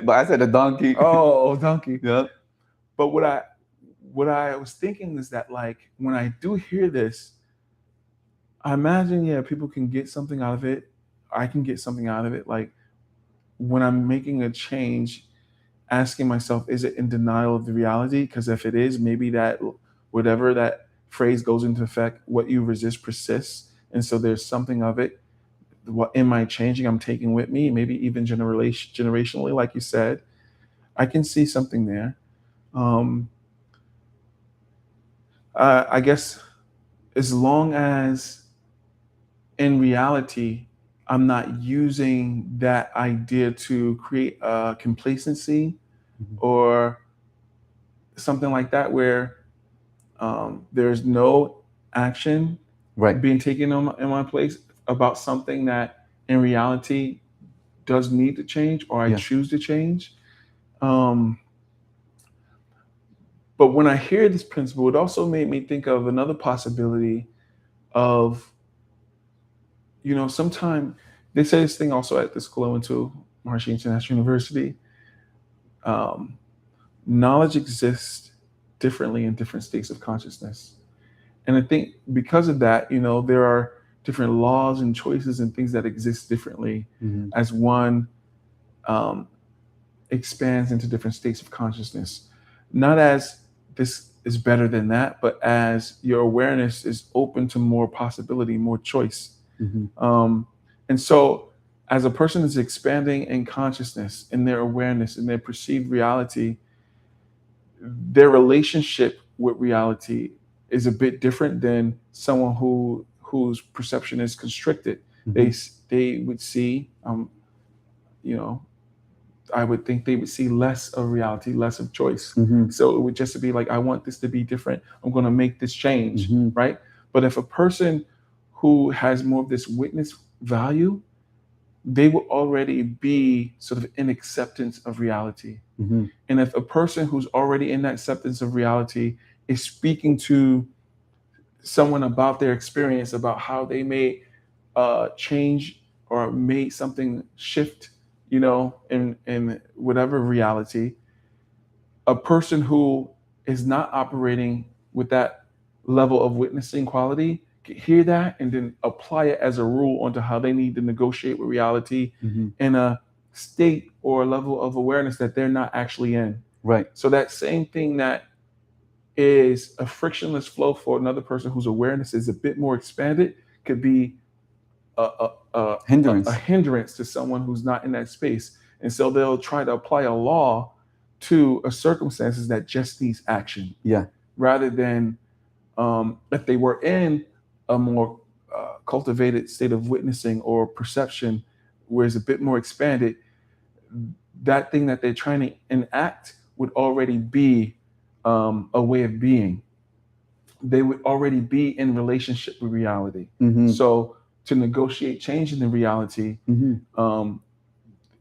but I said a donkey. Oh, donkey. Yeah. But what I was thinking is that like when I do hear this, I imagine people can get something out of it. I can get something out of it. Like when I'm making a change, asking myself, is it in denial of the reality? Because if it is, maybe that whatever that phrase goes into effect, what you resist persists. And so there's something of it. What am I changing? I'm taking with me, maybe even generationally, like you said. I can see something there. I guess as long as in reality, I'm not using that idea to create a complacency or something like that, where there's no action being taken in my place about something that in reality does need to change, or I choose to change. But when I hear this principle, it also made me think of another possibility of, sometimes they say this thing also at the school I went to, Maharishi International University. Knowledge exists differently in different states of consciousness. And I think because of that, there are different laws and choices and things that exist differently as one expands into different states of consciousness. Not as this is better than that, but as your awareness is open to more possibility, more choice. And so as a person is expanding in consciousness, in their awareness, in their perceived reality, their relationship with reality is a bit different than someone whose perception is constricted. They would see, I would think they would see less of reality, less of choice. So it would just be like, I want this to be different. I'm going to make this change, right? But if a person who has more of this witness value, they will already be sort of in acceptance of reality. And if a person who's already in that acceptance of reality is speaking to someone about their experience, about how they may change or made something shift, in whatever reality, a person who is not operating with that level of witnessing quality can hear that and then apply it as a rule onto how they need to negotiate with reality in a state or a level of awareness that they're not actually in. Right. So that same thing that is a frictionless flow for another person whose awareness is a bit more expanded could be a hindrance to someone who's not in that space. And so they'll try to apply a law to a circumstances that just needs action. Yeah. Rather than if they were in a more cultivated state of witnessing or perception, where it's a bit more expanded, that thing that they're trying to enact would already be a way of being. They would already be in relationship with reality. So to negotiate change in the reality,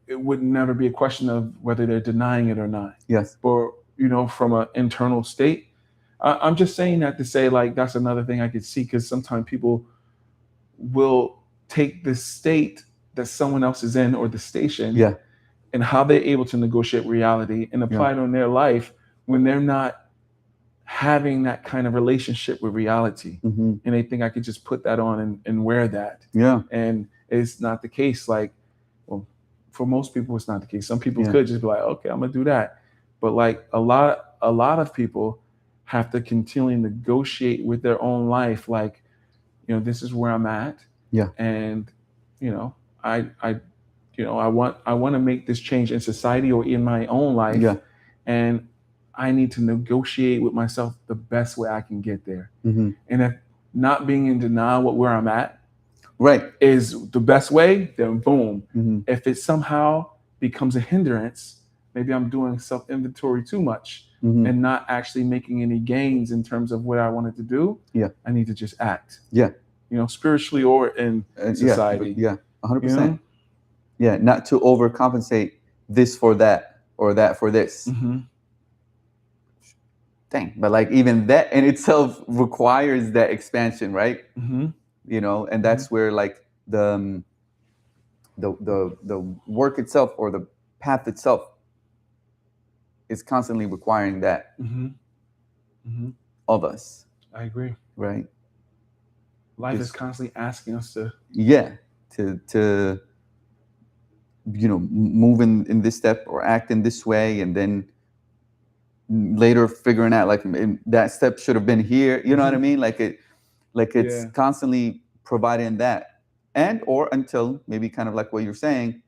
it would never be a question of whether they're denying it or not. Yes. Or, from an internal state. I'm just saying that to say, like, that's another thing I could see, because sometimes people will take the state that someone else is in, or the station, and how they're able to negotiate reality and apply it on their life when they're not having that kind of relationship with reality. And they think I could just put that on and wear that. Yeah. And it's not the case. Like, well, for most people, it's not the case. Some people could just be like, okay, I'm gonna do that. But like a lot of people have to continually negotiate with their own life. Like, this is where I'm at. Yeah. And, I want to make this change in society or in my own life. Yeah. And I need to negotiate with myself the best way I can get there. And if not being in denial with where I'm at is the best way, then boom. If it somehow becomes a hindrance, maybe I'm doing self-inventory too much and not actually making any gains in terms of what I wanted to do. I need to just act. Spiritually or in society. 100%. Not to overcompensate this for that or that for this. Dang, but like even that in itself requires that expansion, right? And that's where like the work itself or the path itself is constantly requiring that of us. I agree. Right. Life is constantly asking us to to move in this step or act in this way, and then later figuring out like that step should have been here. You know what I mean? Like it's constantly providing that, and or until maybe kind of like what you're saying,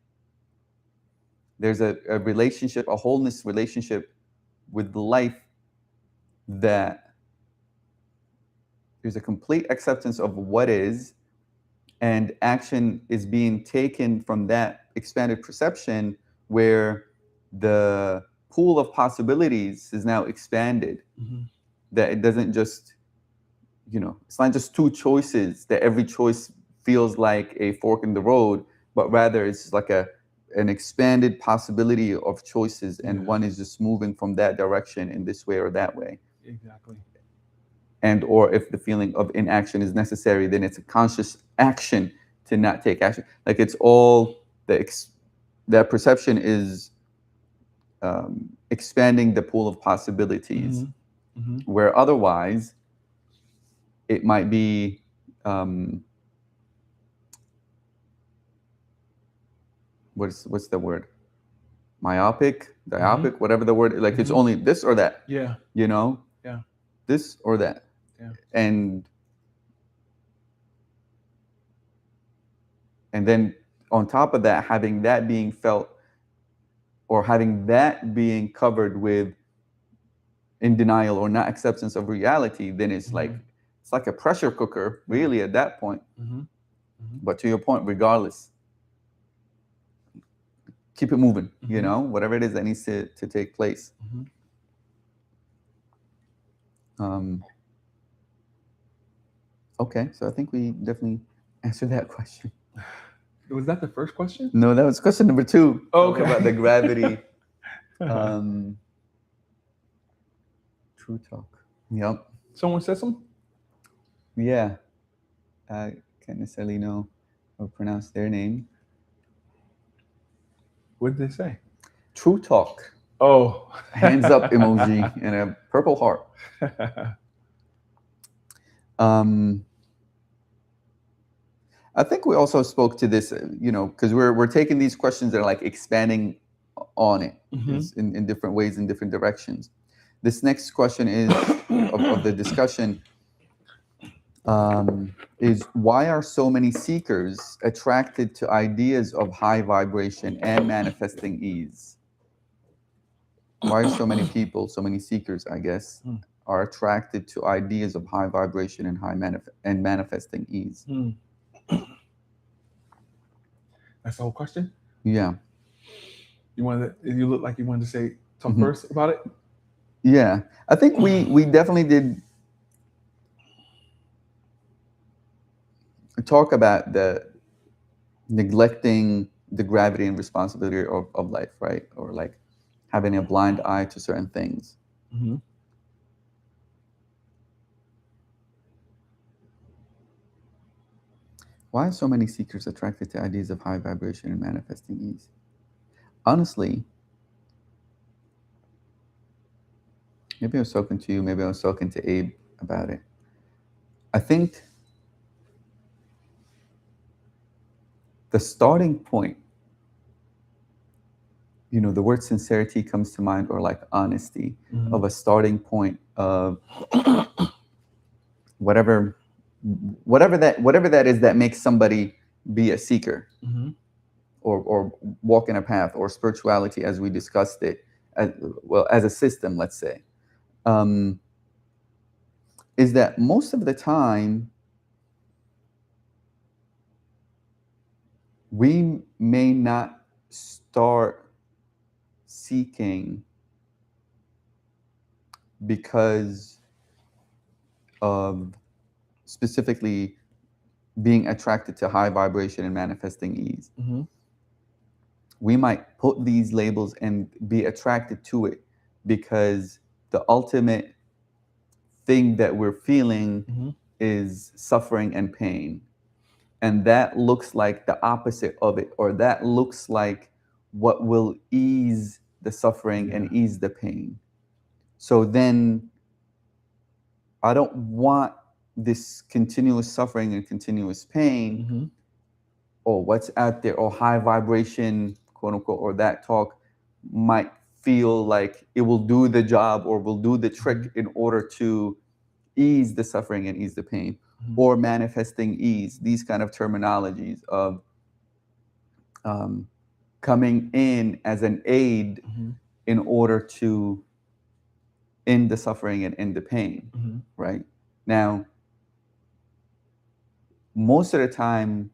there's a relationship, a wholeness relationship with life, that there's a complete acceptance of what is, and action is being taken from that expanded perception, where the pool of possibilities is now expanded. That it doesn't just, it's not just two choices, that every choice feels like a fork in the road, but rather it's like an expanded possibility of choices, and one is just moving from that direction in this way or that way. Exactly. And or if the feeling of inaction is necessary, then it's a conscious action to not take action. Like it's all that perception is expanding the pool of possibilities, where otherwise it might be what's the word? Myopic, diopic, whatever the word. Like it's only this or that. Yeah. This or that. And then on top of that, having that being felt, or having that being covered with in denial or not acceptance of reality, then it's like a pressure cooker, really, at that point. But to your point, regardless, keep it moving, whatever it is that needs to take place. Okay, so I think we definitely answered that question. Was that the first question? No, that was question number 2. Oh, okay. About the gravity. True talk. Yep. Someone said something? Yeah. I can't necessarily know or pronounce their name. What did they say? True talk. Oh. Hands up emoji and a purple heart. I think we also spoke to this, because we're taking these questions and like expanding on it in different ways, in different directions. This next question is of the discussion is, why are so many seekers attracted to ideas of high vibration and manifesting ease? Why are so many people, so many seekers, I guess, are attracted to ideas of high vibration and manifesting ease? That's the whole question? Yeah. You look like you wanted to talk first about it? Yeah. I think we definitely did talk about the neglecting the gravity and responsibility of life, right? Or like having a blind eye to certain things. Why are so many seekers attracted to ideas of high vibration and manifesting ease? Honestly, maybe I was talking to you, maybe I was talking to Abe about it. I think the starting point, the word sincerity comes to mind, or like honesty, of a starting point of whatever that is that makes somebody be a seeker, or walk in a path, or spirituality as we discussed it, as a system, let's say, is that most of the time we may not start seeking because of specifically being attracted to high vibration and manifesting ease. We might put these labels and be attracted to it because the ultimate thing that we're feeling is suffering and pain. And that looks like the opposite of it, or that looks like what will ease the suffering and ease the pain. So then I don't want this continuous suffering and continuous pain, or what's out there, or high vibration, quote unquote, or that talk might feel like it will do the job or will do the trick in order to ease the suffering and ease the pain, or manifesting ease, these kind of terminologies of coming in as an aid in order to end the suffering and end the pain, right? Now, most of the time,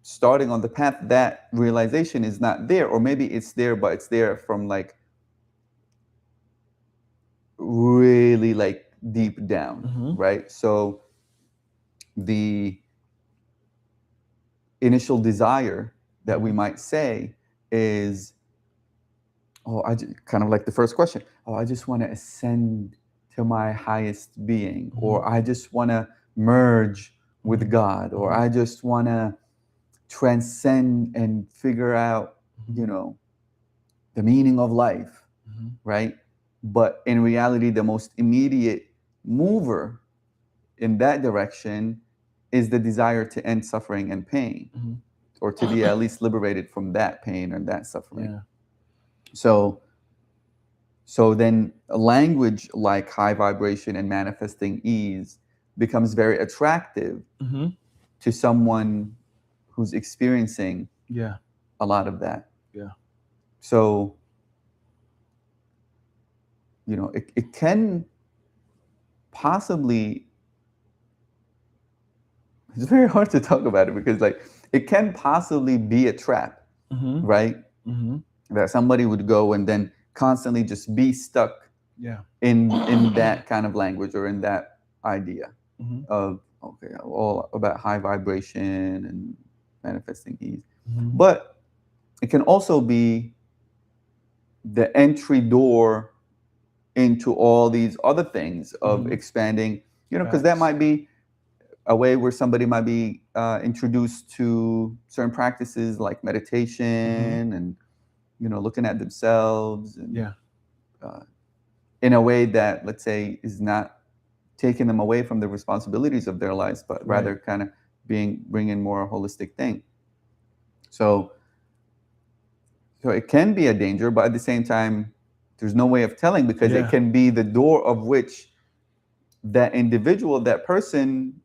starting on the path, that realization is not there, or maybe it's there, but it's there from like really like deep down, right? So the initial desire that we might say is, kind of like the first question, I just want to ascend to my highest being, or I just want to merge with God, or I just want to transcend and figure out, the meaning of life, right? But in reality, the most immediate mover in that direction is the desire to end suffering and pain, or to be at least liberated from that pain or that suffering. Yeah. So then a language like high vibration and manifesting ease becomes very attractive to someone who's experiencing a lot of that. Yeah. So, it can possibly, it's very hard to talk about it because like it can possibly be a trap, right? That somebody would go and then constantly just be stuck in that kind of language or in that idea of okay, all about high vibration and manifesting ease. Mm-hmm. But it can also be the entry door into all these other things of Mm-hmm. expanding, because that Facts. might be a way where somebody might be introduced to certain practices like Mm-hmm. meditation and, looking at themselves and Yeah. uh, in a way that, let's say, is not taking them away from the responsibilities of their lives, but Right. rather kind of bringing more a holistic thing. So, so it can be a danger, but at the same time, there's no way of telling because it Yeah. can be the door of which that individual, that person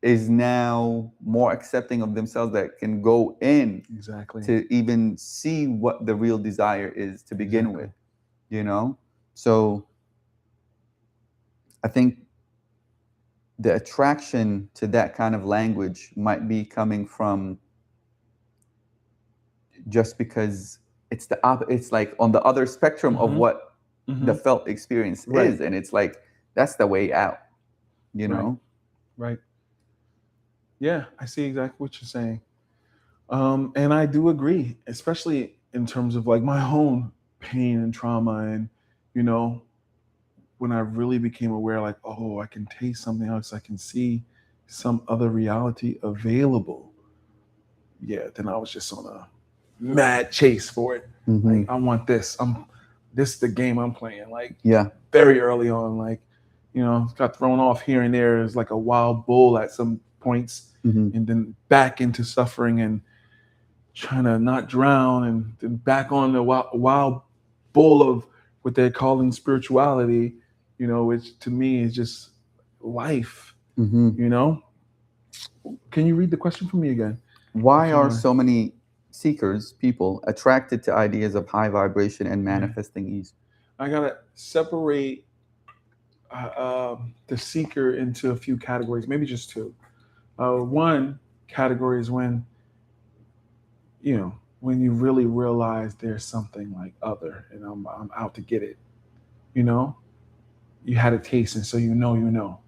is now more accepting of themselves, that can go in Exactly. to even see what the real desire is to begin with, Exactly. So I think the attraction to that kind of language might be coming from just because it's like on the other spectrum of Mm-hmm. what the Mm-hmm. felt experience Right. is, and it's like that's the way out you Right. know Right. Yeah, I see exactly what you're saying. And I do agree, especially in terms of like my own pain and trauma, and you know, when I really became aware, like, oh, I can taste something else, I can see some other reality available. Yeah, then I was just on a mad chase for it. mm-hmm. Like, I want this. This is the game I'm playing. Like Yeah. very early on, like, got thrown off here and there as like a wild bull at some points, Mm-hmm. and then back into suffering and trying to not drown, and then back on the wild bull of what they're calling spirituality, which to me is just life, Mm-hmm. you know? Can you read the question for me again, if Why you don't are mind? so many people attracted to ideas of high vibration and Yeah. manifesting ease? I got to separate the seeker into a few categories, maybe just two. One category is when you really realize there's something like other, and I'm out to get it, you know? You had a taste, and so you know.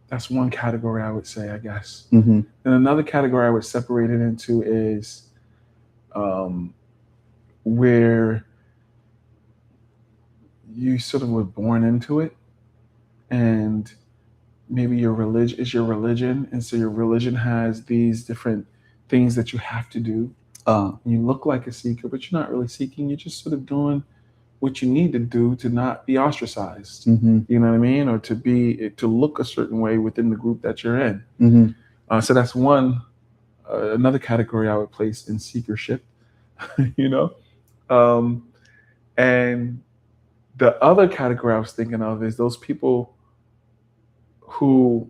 That's one category I would say, I guess. Mm-hmm. And another category I would separate it into is um, where you sort of were born into it, and maybe your religion is your religion, and so your religion has these different things that you have to do. You look like a seeker, but you're not really seeking. You're just sort of doing what you need to do to not be ostracized. Mm-hmm. You know what I mean, or to look a certain way within the group that you're in. Mm-hmm. So that's another category I would place in seekership. you know, um, and the other category I was thinking of is those people who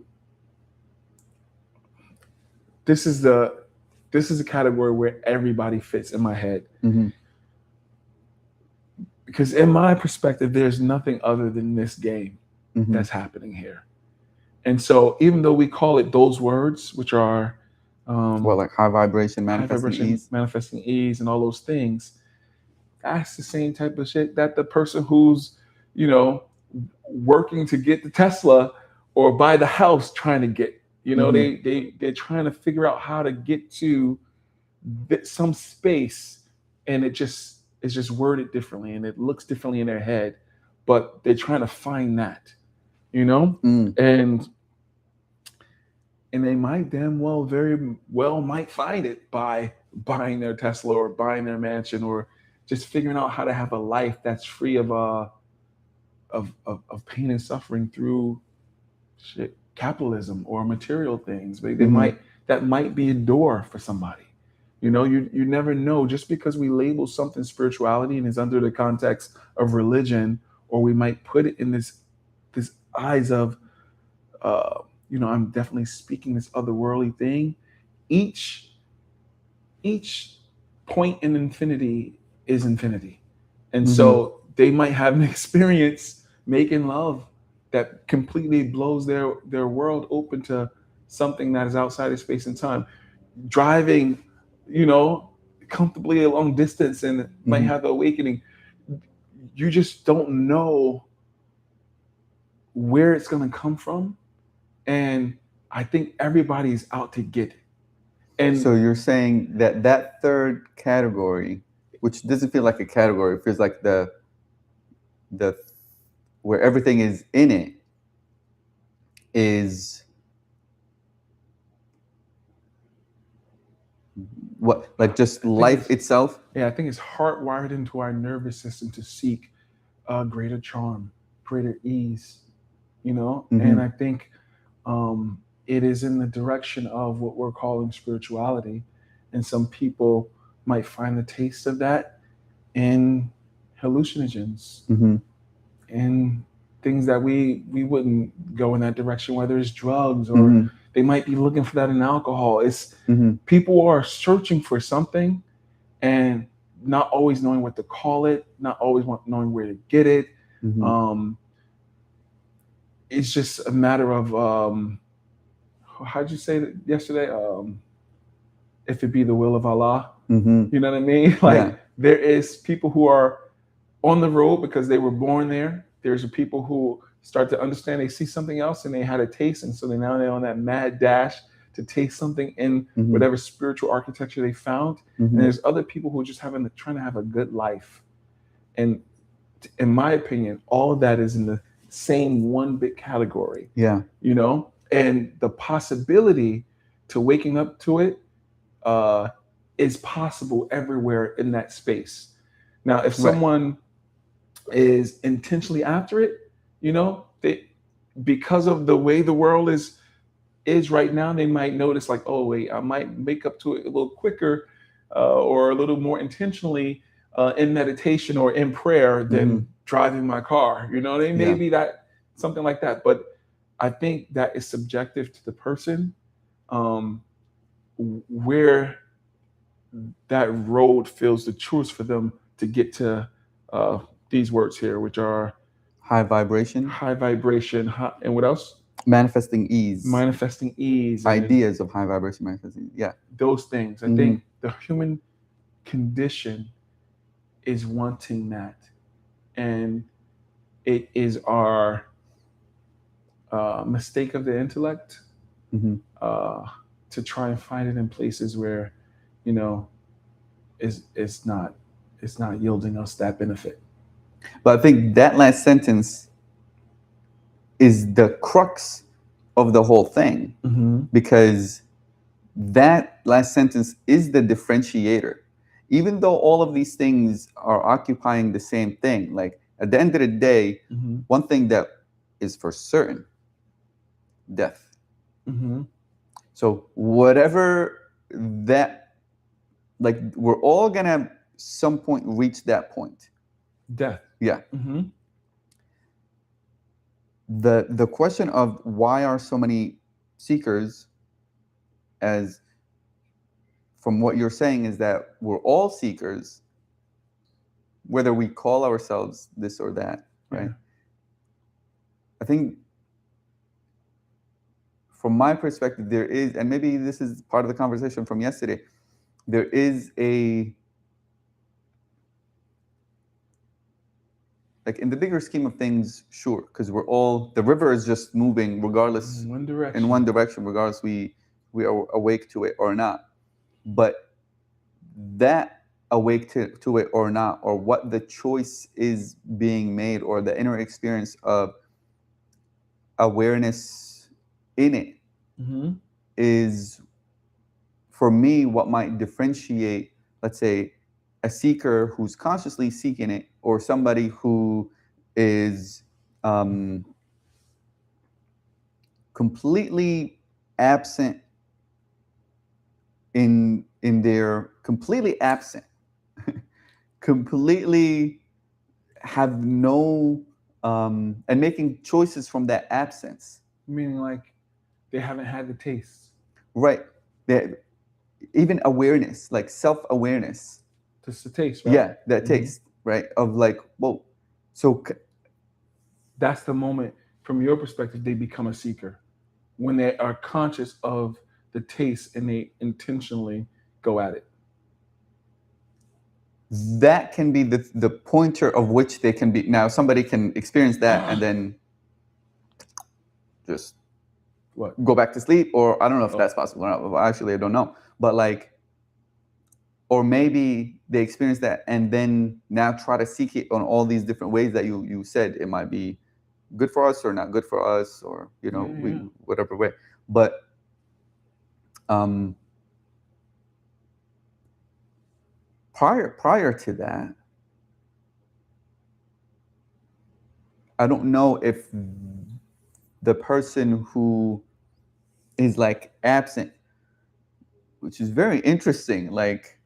this is the this is a category where everybody fits in my head. Mm-hmm. Because in my perspective, there's nothing other than this game Mm-hmm. that's happening here. And so even though we call it those words, which are like high vibration, high manifesting vibration, ease? manifesting ease, and all those things, that's the same type of shit that the person who's, you know, working to get the Tesla or buy the house trying to get. Mm-hmm. They're trying to figure out how to get to some space, and it's just worded differently, and it looks differently in their head, but they're trying to find that, Mm. and they might damn well very well might find it by buying their Tesla or buying their mansion, or just figuring out how to have a life that's free of pain and suffering through capitalism or material things. But Mm-hmm. that might be a door for somebody. You never know. Just because we label something spirituality and is under the context of religion, or we might put it in this eyes of I'm definitely speaking this otherworldly thing. Each each point in infinity is infinity, and Mm-hmm. so they might have an experience making love that completely blows their world open to something that is outside of space and time. Driving, you know, comfortably a long distance, and might Mm-hmm. have the awakening. You just don't know where it's going to come from, And I think everybody's out to get it. And so you're saying that that third category, which doesn't feel like a category, it feels like the where everything is in it, is what, like just life itself? Yeah, I think it's hardwired into our nervous system to seek greater charm, greater ease, And I think it is in the direction of what we're calling spirituality, and some people might find the taste of that in hallucinogens and things that we wouldn't go in that direction, whether it's drugs or they might be looking for that in alcohol. It's people are searching for something and not always knowing what to call it, not always knowing where to get it. It's just a matter of how'd you say that yesterday? If it be the will of Allah, you know what I mean? Like there is people who are on the road because they were born there. There's people who start to understand, they see something else and they had a taste, and so they're on that mad dash to taste something in whatever spiritual architecture they found. And there's other people who are just trying to have a good life. And in my opinion, all of that is in the same one big category. Yeah. And the possibility to waking up to it is possible everywhere in that space. Now, if someone is intentionally after it, because of the way the world is right now, they might notice like, oh wait, I might make up to it a little quicker or a little more intentionally in meditation or in prayer than driving my car. Maybe that something like that. But I think that is subjective to the person, where that road feels the truest for them to get to these words here, which are high vibration, and what else? Manifesting ease. Ideas of high vibration, manifesting. Yeah. Those things. I think the human condition is wanting that. And it is our mistake of the intellect to try and find it in places where, it's not yielding us that benefit. But I think that last sentence is the crux of the whole thing, because that last sentence is the differentiator. Even though all of these things are occupying the same thing, like at the end of the day, one thing that is for certain, death. So whatever that, like, we're all gonna some point reach that point. Death. Yeah. The question of why are so many seekers, as from what you're saying, is that we're all seekers, whether we call ourselves this or that, right? I think from my perspective, there is, and maybe this is part of the conversation from yesterday, there is a, like in the bigger scheme of things, sure, because we're all, the river is just moving regardless, in one direction, regardless we are awake to it or not. But that awake to it or not, or what the choice is being made, or the inner experience of awareness in it, is, for me, what might differentiate, let's say, a seeker who's consciously seeking it, or somebody who is completely absent in their, completely absent, completely have no, and making choices from that absence. Meaning like they haven't had the taste. Right. Even awareness, like self-awareness. Just the taste, right? Yeah, that taste, right? Of like, whoa. So that's the moment, from your perspective, they become a seeker. When they are conscious of the taste and they intentionally go at it. That can be the pointer of which they can be. Now, somebody can experience that and then just What? Go back to sleep, or I don't know if that's possible or not. Actually, I don't know. But like, or maybe they experience that and then now try to seek it on all these different ways that you said it might be good for us or not good for us, or whatever way. But prior to that, I don't know if the person who is like absent, which is very interesting, like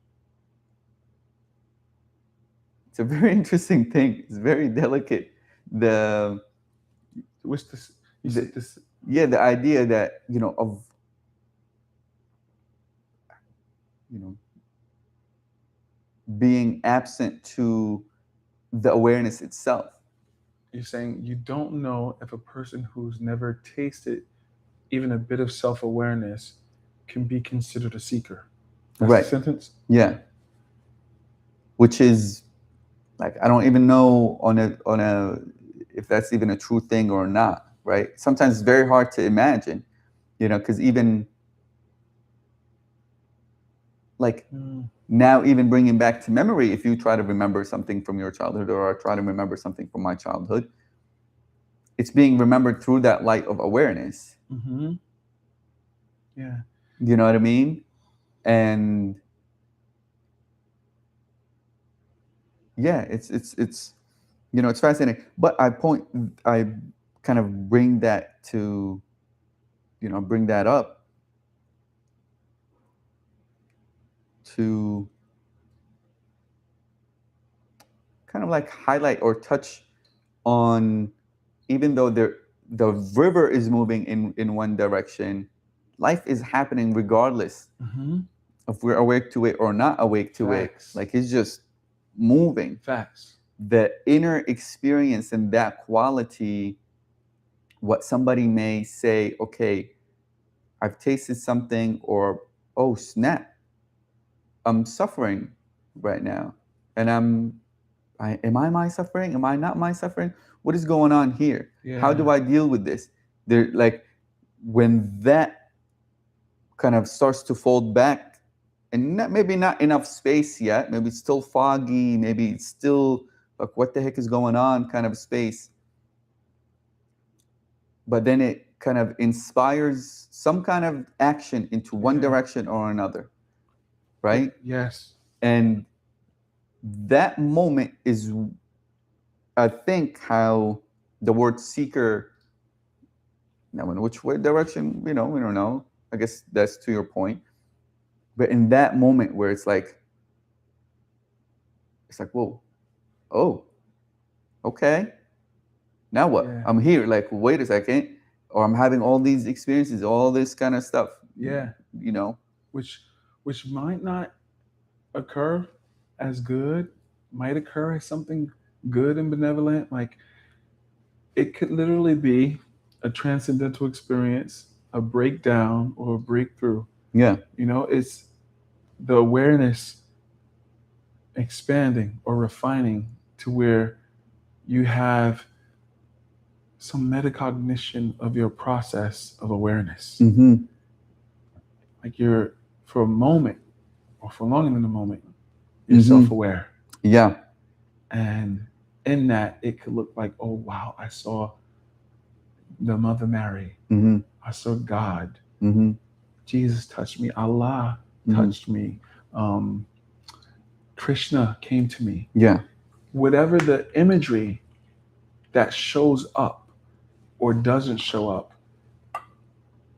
it's a very interesting thing. It's very delicate. What's this? You said this. Yeah, the idea that of being absent to the awareness itself. You're saying you don't know if a person who's never tasted even a bit of self-awareness can be considered a seeker. That's right. The sentence? Yeah. Which is like, I don't even know on a if that's even a true thing or not, right? Sometimes it's very hard to imagine, because even like now, even bringing back to memory, if you try to remember something from your childhood, or I try to remember something from my childhood, it's being remembered through that light of awareness. Yeah. You know what I mean? And yeah, it's it's fascinating. But I kind of bring that to, bring that up to kind of like highlight or touch on, even though the river is moving in one direction, life is happening regardless if we're awake to it or not awake to Facts. it. Like, it's just moving. Facts. The inner experience and that quality, what somebody may say, okay, I've tasted something, or oh snap, I'm suffering right now, and am I my suffering? Am I not my suffering? What is going on here? Yeah. How do I deal with this? There, like, when that kind of starts to fold back, and maybe not enough space yet, maybe it's still foggy, maybe it's still like, what the heck is going on kind of space, but then it kind of inspires some kind of action into one direction or another, right? Yes. And that moment is, I think, how the word seeker, now in which way direction, we don't know. I guess that's to your point. But in that moment where it's like, whoa, oh, okay, now what? Yeah. I'm here. Like, wait a second, or I'm having all these experiences, all this kind of stuff. Yeah. Which might not occur as good, might occur as something good and benevolent. Like, it could literally be a transcendental experience, a breakdown or a breakthrough. Yeah. It's the awareness expanding or refining to where you have some metacognition of your process of awareness. Like, you're, for a moment or for longer than a moment, you're self-aware. Yeah. And in that, it could look like, oh wow, I saw the Mother Mary. I saw God. Jesus touched me. Allah touched me. Krishna came to me. Yeah. Whatever the imagery that shows up or doesn't show up,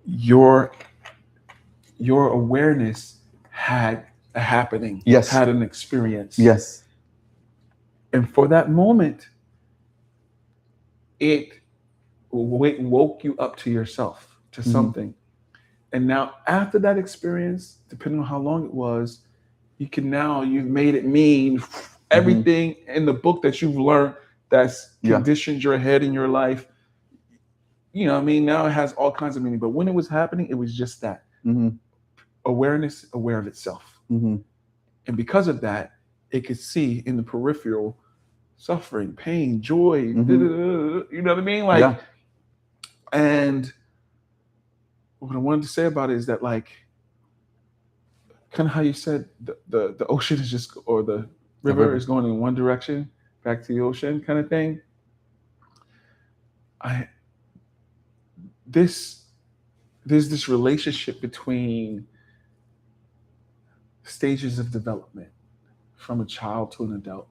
your awareness had a happening. Yes. Had an experience. Yes. And for that moment, it woke you up to yourself, to something. And now, after that experience, depending on how long it was, you've made it mean everything in the book that you've learned that's conditioned your head in your life. Now it has all kinds of meaning. But when it was happening, it was just that. Awareness, aware of itself. And because of that, it could see in the peripheral suffering, pain, joy, you know what I mean? Like, and what I wanted to say about it is that, like, kind of how you said the ocean is just, or the river is going in one direction back to the ocean, kind of thing. I this There's this relationship between stages of development from a child to an adult.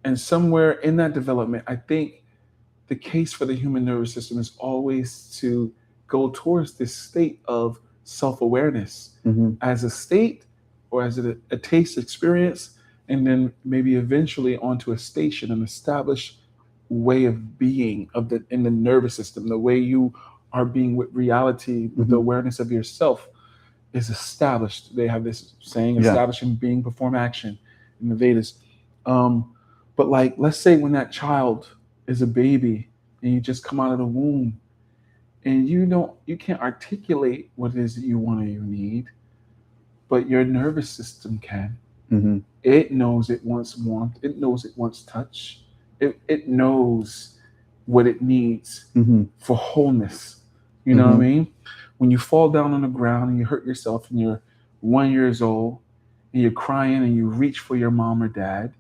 And somewhere in that development, I think the case for the human nervous system is always to go towards this state of self-awareness as a state, or as a taste experience, and then maybe eventually onto a station, an established way of being in the nervous system. The way you are being with reality, with the awareness of yourself, is established. They have this saying, establishing being before action in the Vedas. But like, let's say when that child is a baby and you just come out of the womb, and you can't articulate what it is that you want or you need, but your nervous system can. It knows it wants warmth. It knows it wants touch. It knows what it needs for wholeness. You know what I mean? When you fall down on the ground and you hurt yourself and you're 1 year old and you're crying and you reach for your mom or dad,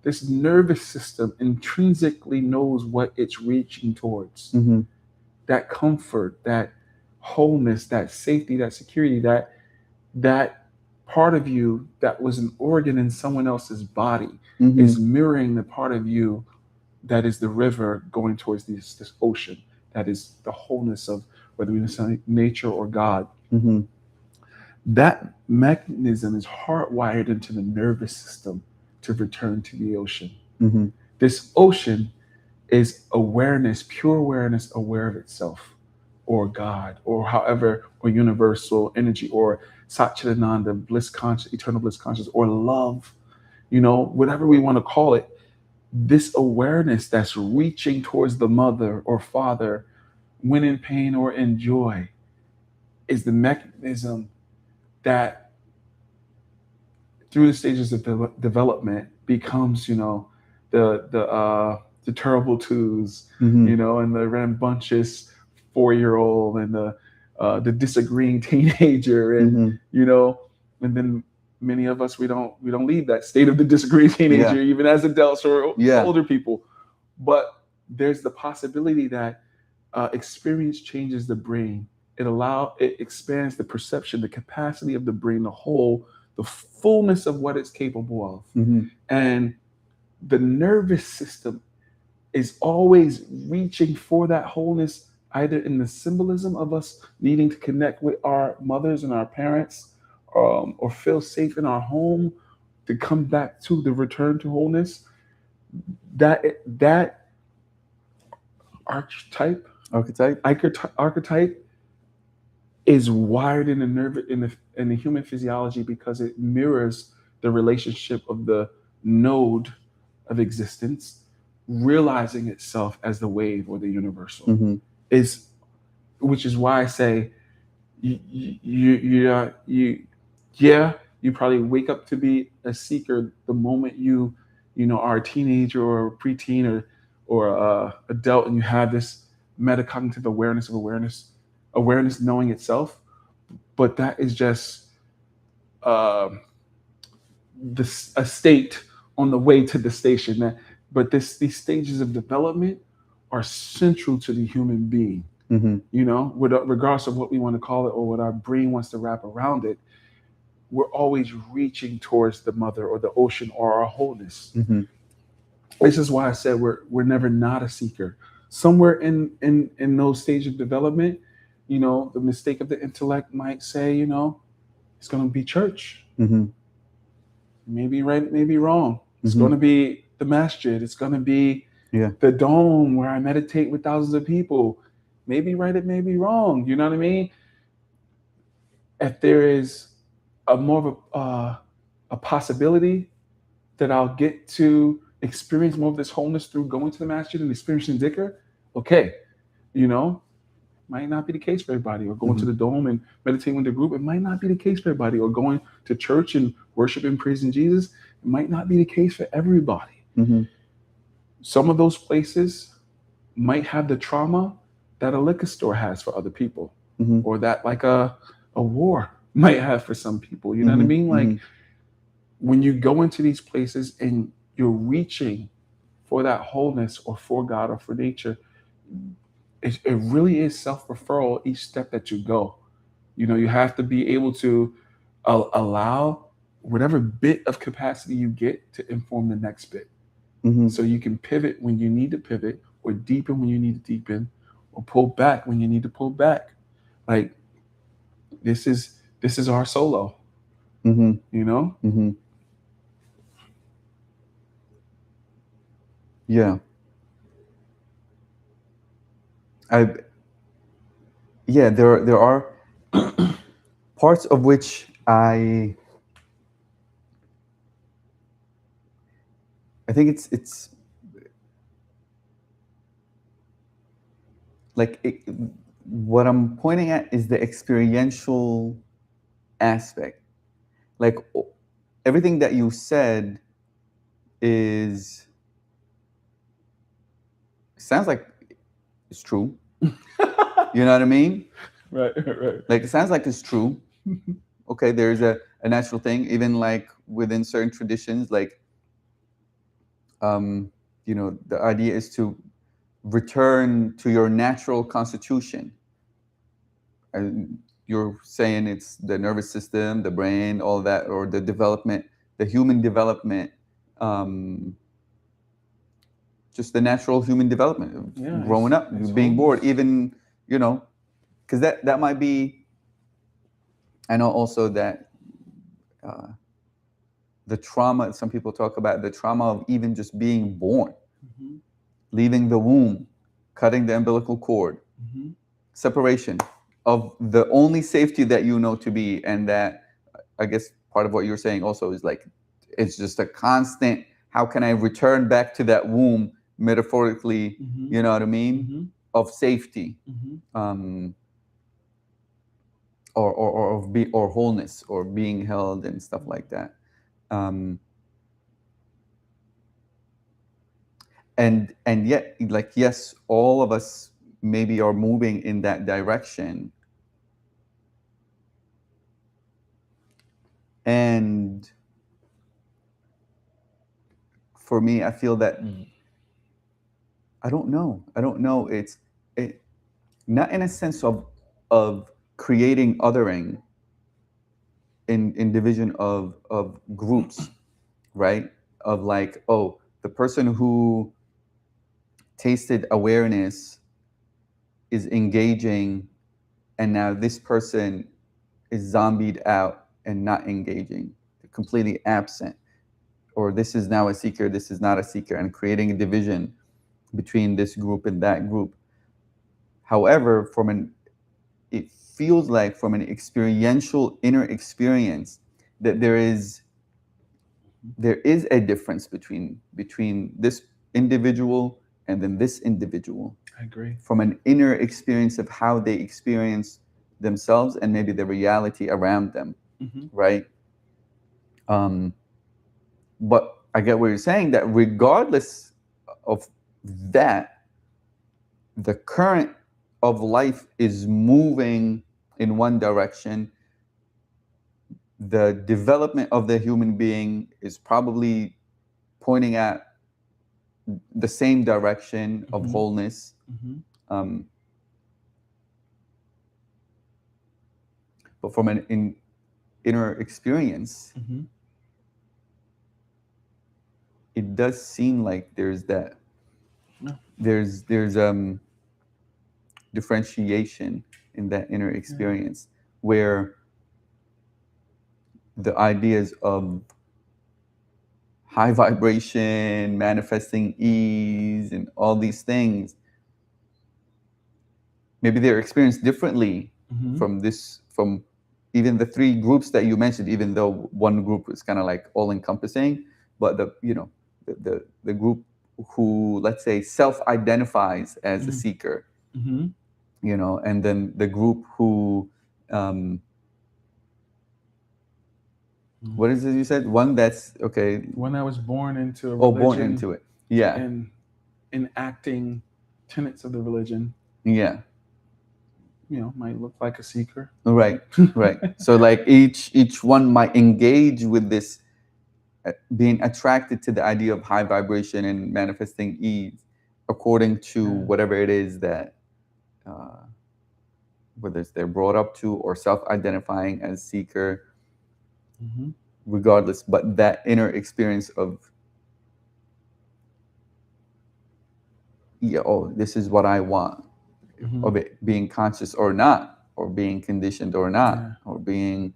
this nervous system intrinsically knows what it's reaching towards. That comfort, that wholeness, that safety, that security, that part of you that was an organ in someone else's body is mirroring the part of you that is the river going towards this ocean, that is the wholeness of, whether we say nature or God. That mechanism is hardwired into the nervous system to return to the ocean. This ocean is awareness, pure awareness, aware of itself, or God, or however, or universal energy, or Satchidananda, bliss conscious, eternal bliss conscious, or love, whatever we want to call it. This awareness that's reaching towards the mother or father, when in pain or in joy, is the mechanism that, through the stages of development, becomes, the terrible twos, and the rambunctious 4-year-old, and the disagreeing teenager, and and then many of us, we don't leave that state of the disagreeing teenager, even as adults or older people. But there's the possibility that experience changes the brain. It expands the perception, the capacity of the brain, the fullness of what it's capable of. And the nervous system is always reaching for that wholeness, either in the symbolism of us needing to connect with our mothers and our parents, or feel safe in our home, to come back to the return to wholeness. That archetype is wired in the human physiology, because it mirrors the relationship of the node of existence realizing itself as the wave or the universal. Which is why I say you probably wake up to be a seeker the moment you are a teenager or a preteen or adult, and you have this metacognitive awareness knowing itself. But that is just a state on the way to the station. But these stages of development are central to the human being. Regardless of what we want to call it or what our brain wants to wrap around it, we're always reaching towards the mother or the ocean or our wholeness. This is why I said we're never not a seeker. Somewhere in those stages of development, the mistake of the intellect might say, it's going to be church. Maybe right, maybe wrong. It's going to be the masjid. It's going to be the dome where I meditate with thousands of people. Maybe right, it may be wrong. You know what I mean? If there is a more of a possibility that I'll get to experience more of this wholeness through going to the masjid and experiencing dhikr, okay, might not be the case for everybody. Or going to the dome and meditating with the group, it might not be the case for everybody. Or going to church and worshiping, praising Jesus, it might not be the case for everybody. Some of those places might have the trauma that a liquor store has for other people. or that like a war might have for some people. You know what I mean? Like when you go into these places and you're reaching for that wholeness or for God or for nature, it really is self-referral each step that you go. You know, you have to be able to allow whatever bit of capacity you get to inform the next bit. So you can pivot when you need to pivot, or deepen when you need to deepen, or pull back when you need to pull back. Like this is our solo. You know? Yeah. There are parts of which I think it's like what I'm pointing at is the experiential aspect. Like everything that you said is sounds like it's true. You know what I mean? Right. Like it sounds like it's true. Okay, there's a natural thing, even like within certain traditions, like you know, the idea is to return to your natural constitution. And you're saying it's the nervous system, the brain, all that, or the development, the human development, just the natural human development of growing up, being bored, even, you know, because that might be. I know also that the trauma. Some people talk about the trauma of even just being born, leaving the womb, cutting the umbilical cord, separation of the only safety that you know to be, and that I guess part of what you're saying also is like it's just a constant. How can I return back to that womb metaphorically? You know what I mean? Of safety, or wholeness, or being held and stuff like that. And yet, like, yes, all of us maybe are moving in that direction. And for me, I feel that I don't know. It's not in a sense of creating othering in division of groups, right? Of like, oh, the person who tasted awareness is engaging, and now this person is zombied out and not engaging, completely absent. Or this is now a seeker, this is not a seeker, and creating a division between this group and that group. However, it feels like from an experiential inner experience that there is a difference between this individual and then this individual. I agree. From an inner experience of how they experience themselves and maybe the reality around them, right? But I get what you're saying, that regardless of that, the current of life is moving in one direction. The development of the human being is probably pointing at the same direction of wholeness. But from an inner experience, it does seem like there's that. No. There's differentiation in that inner experience where the ideas of high vibration, manifesting ease, and all these things, maybe they're experienced differently from even the three groups that you mentioned, even though one group is kind of like all encompassing, but the group who, let's say, self-identifies as a seeker, you know, and then the group who what is it you said? One that's okay. One that was born into a religion. Oh, born into it. Yeah. And enacting tenets of the religion. Yeah. might look like a seeker. Right, right. So like each one might engage with this, being attracted to the idea of high vibration and manifesting ease according to whatever it is that, whether it's they're brought up to or self-identifying as seeker, regardless. But that inner experience of, yeah, oh, this is what I want, of it being conscious or not, or being conditioned or not, or being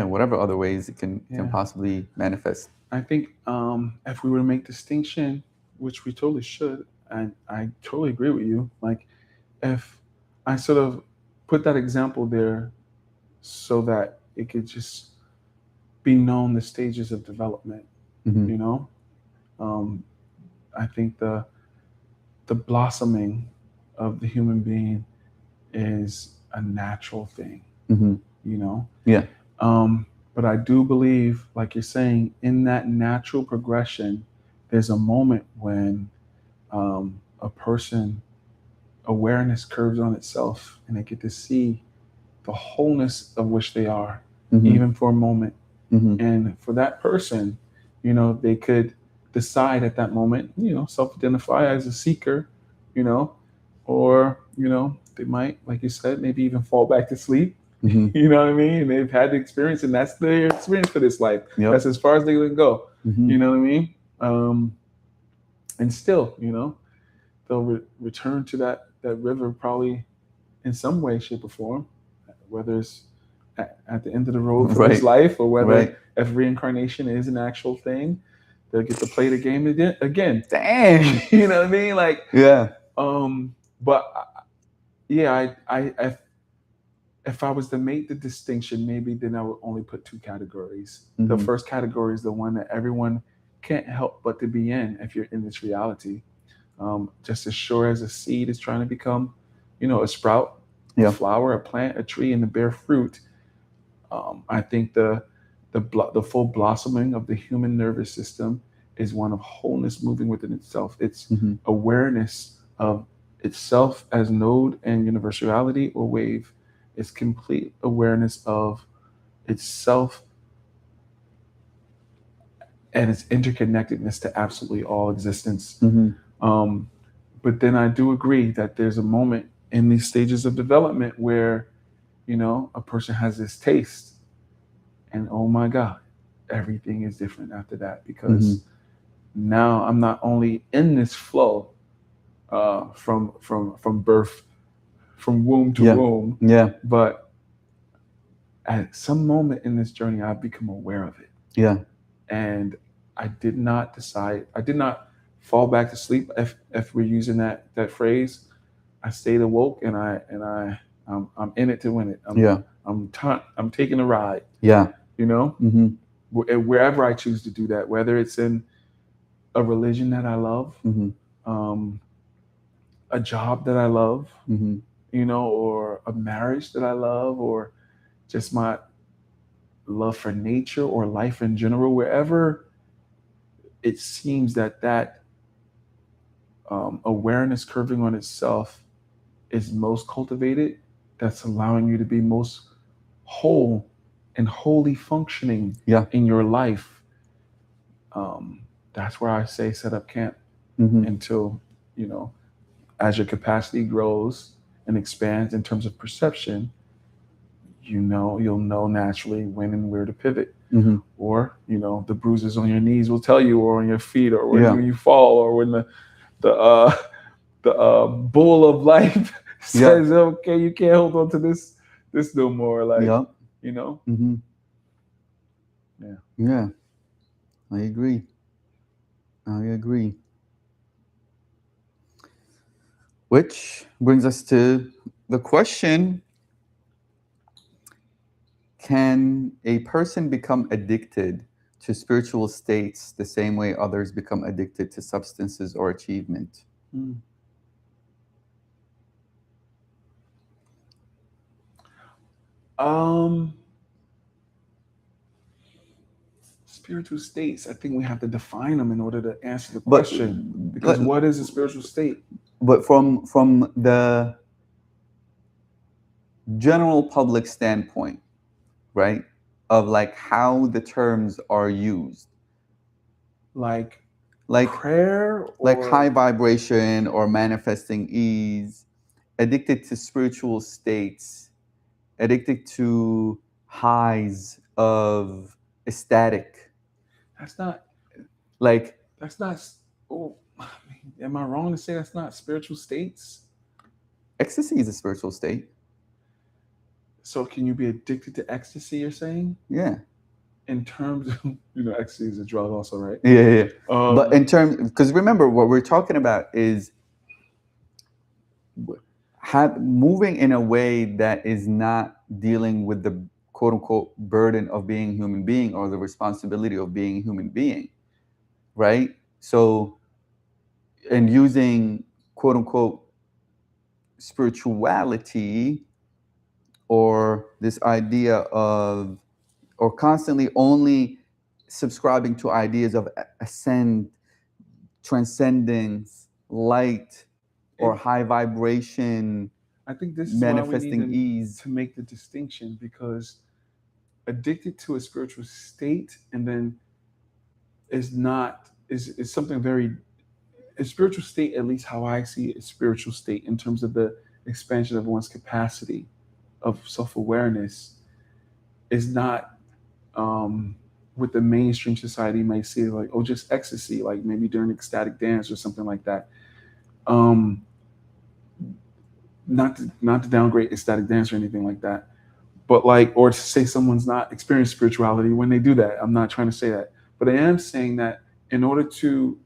whatever other ways it can possibly manifest. I think if we were to make distinction, which we totally should, and I totally agree with you, like if I sort of put that example there so that it could just be known the stages of development, I think the blossoming of the human being is a natural thing, Yeah. But I do believe, like you're saying, in that natural progression, there's a moment when a person awareness curves on itself and they get to see the wholeness of which they are, even for a moment. And for that person, they could decide at that moment, self-identify as a seeker, or, they might, like you said, maybe even fall back to sleep. You know what I mean? They've had the experience, and that's their experience for this life. Yep. That's as far as they can go. You know what I mean? And still, they'll return to that river probably in some way, shape, or form, whether it's at the end of the road for this life, or whether if reincarnation is an actual thing, they'll get to play the game again. Dang, you know what I mean? Like, but if I was to make the distinction, maybe then I would only put two categories. The first category is the one that everyone can't help but to be in if you're in this reality. Just as sure as a seed is trying to become, a sprout, a flower, a plant, a tree, and to bear fruit. I think the full blossoming of the human nervous system is one of wholeness moving within itself. It's awareness of itself as node and universality or wave. It's complete awareness of itself and its interconnectedness to absolutely all existence. But then I do agree that there's a moment in these stages of development where, a person has this taste, and oh my God, everything is different after that, because now I'm not only in this flow from birth, from womb to womb, but at some moment in this journey, I've become aware of it. Yeah. And I did not fall back to sleep. If we're using that phrase, I stayed awoke, and I'm in it to win it. I'm taking a ride. Yeah. Wherever I choose to do that, whether it's in a religion that I love, a job that I love, or a marriage that I love, or just my love for nature or life in general, wherever it seems that awareness curving on itself is most cultivated, that's allowing you to be most whole and wholly functioning in your life. That's where I say set up camp until, as your capacity grows and expands in terms of perception, you'll know naturally when and where to pivot. Or, the bruises on your knees will tell you, or on your feet, or when you fall, or when the bull of life says, okay, you can't hold on to this no more. Like, Yeah. I agree. Which brings us to the question: can a person become addicted to spiritual states the same way others become addicted to substances or achievement? spiritual states, I think we have to define them in order to answer the But question. Because but what is a spiritual state? but from the general public standpoint, right, of like how the terms are used, Like like prayer like high or vibration or manifesting ease, addicted to spiritual states, addicted to highs of ecstatic, that's not like that's not oh I mean, am I wrong to say that's not spiritual states? ecstasy is a spiritual state. So can you be addicted to ecstasy, you're saying? Yeah. In terms of ecstasy is a drug also, right? Yeah. But Um in terms, because remember what we're talking about is moving in a way that is not dealing with the quote unquote burden of being a human being or the responsibility of being a human being, right? So, and using quote unquote spirituality or this idea of, or constantly only subscribing to ideas of ascend, transcendence, light, or high vibration, I think this is why we need manifesting ease. to make the distinction, because addicted to a spiritual state and then is something very a spiritual state, at least how I see it, a spiritual state in terms of the expansion of one's capacity of self-awareness is not what the mainstream society may see like, oh, just ecstasy, like maybe during ecstatic dance or something like that. Um, not to downgrade ecstatic dance or anything like that, but like, or to say someone's not experiencing spirituality when they do that. I'm not trying to say that, but I am saying that in order to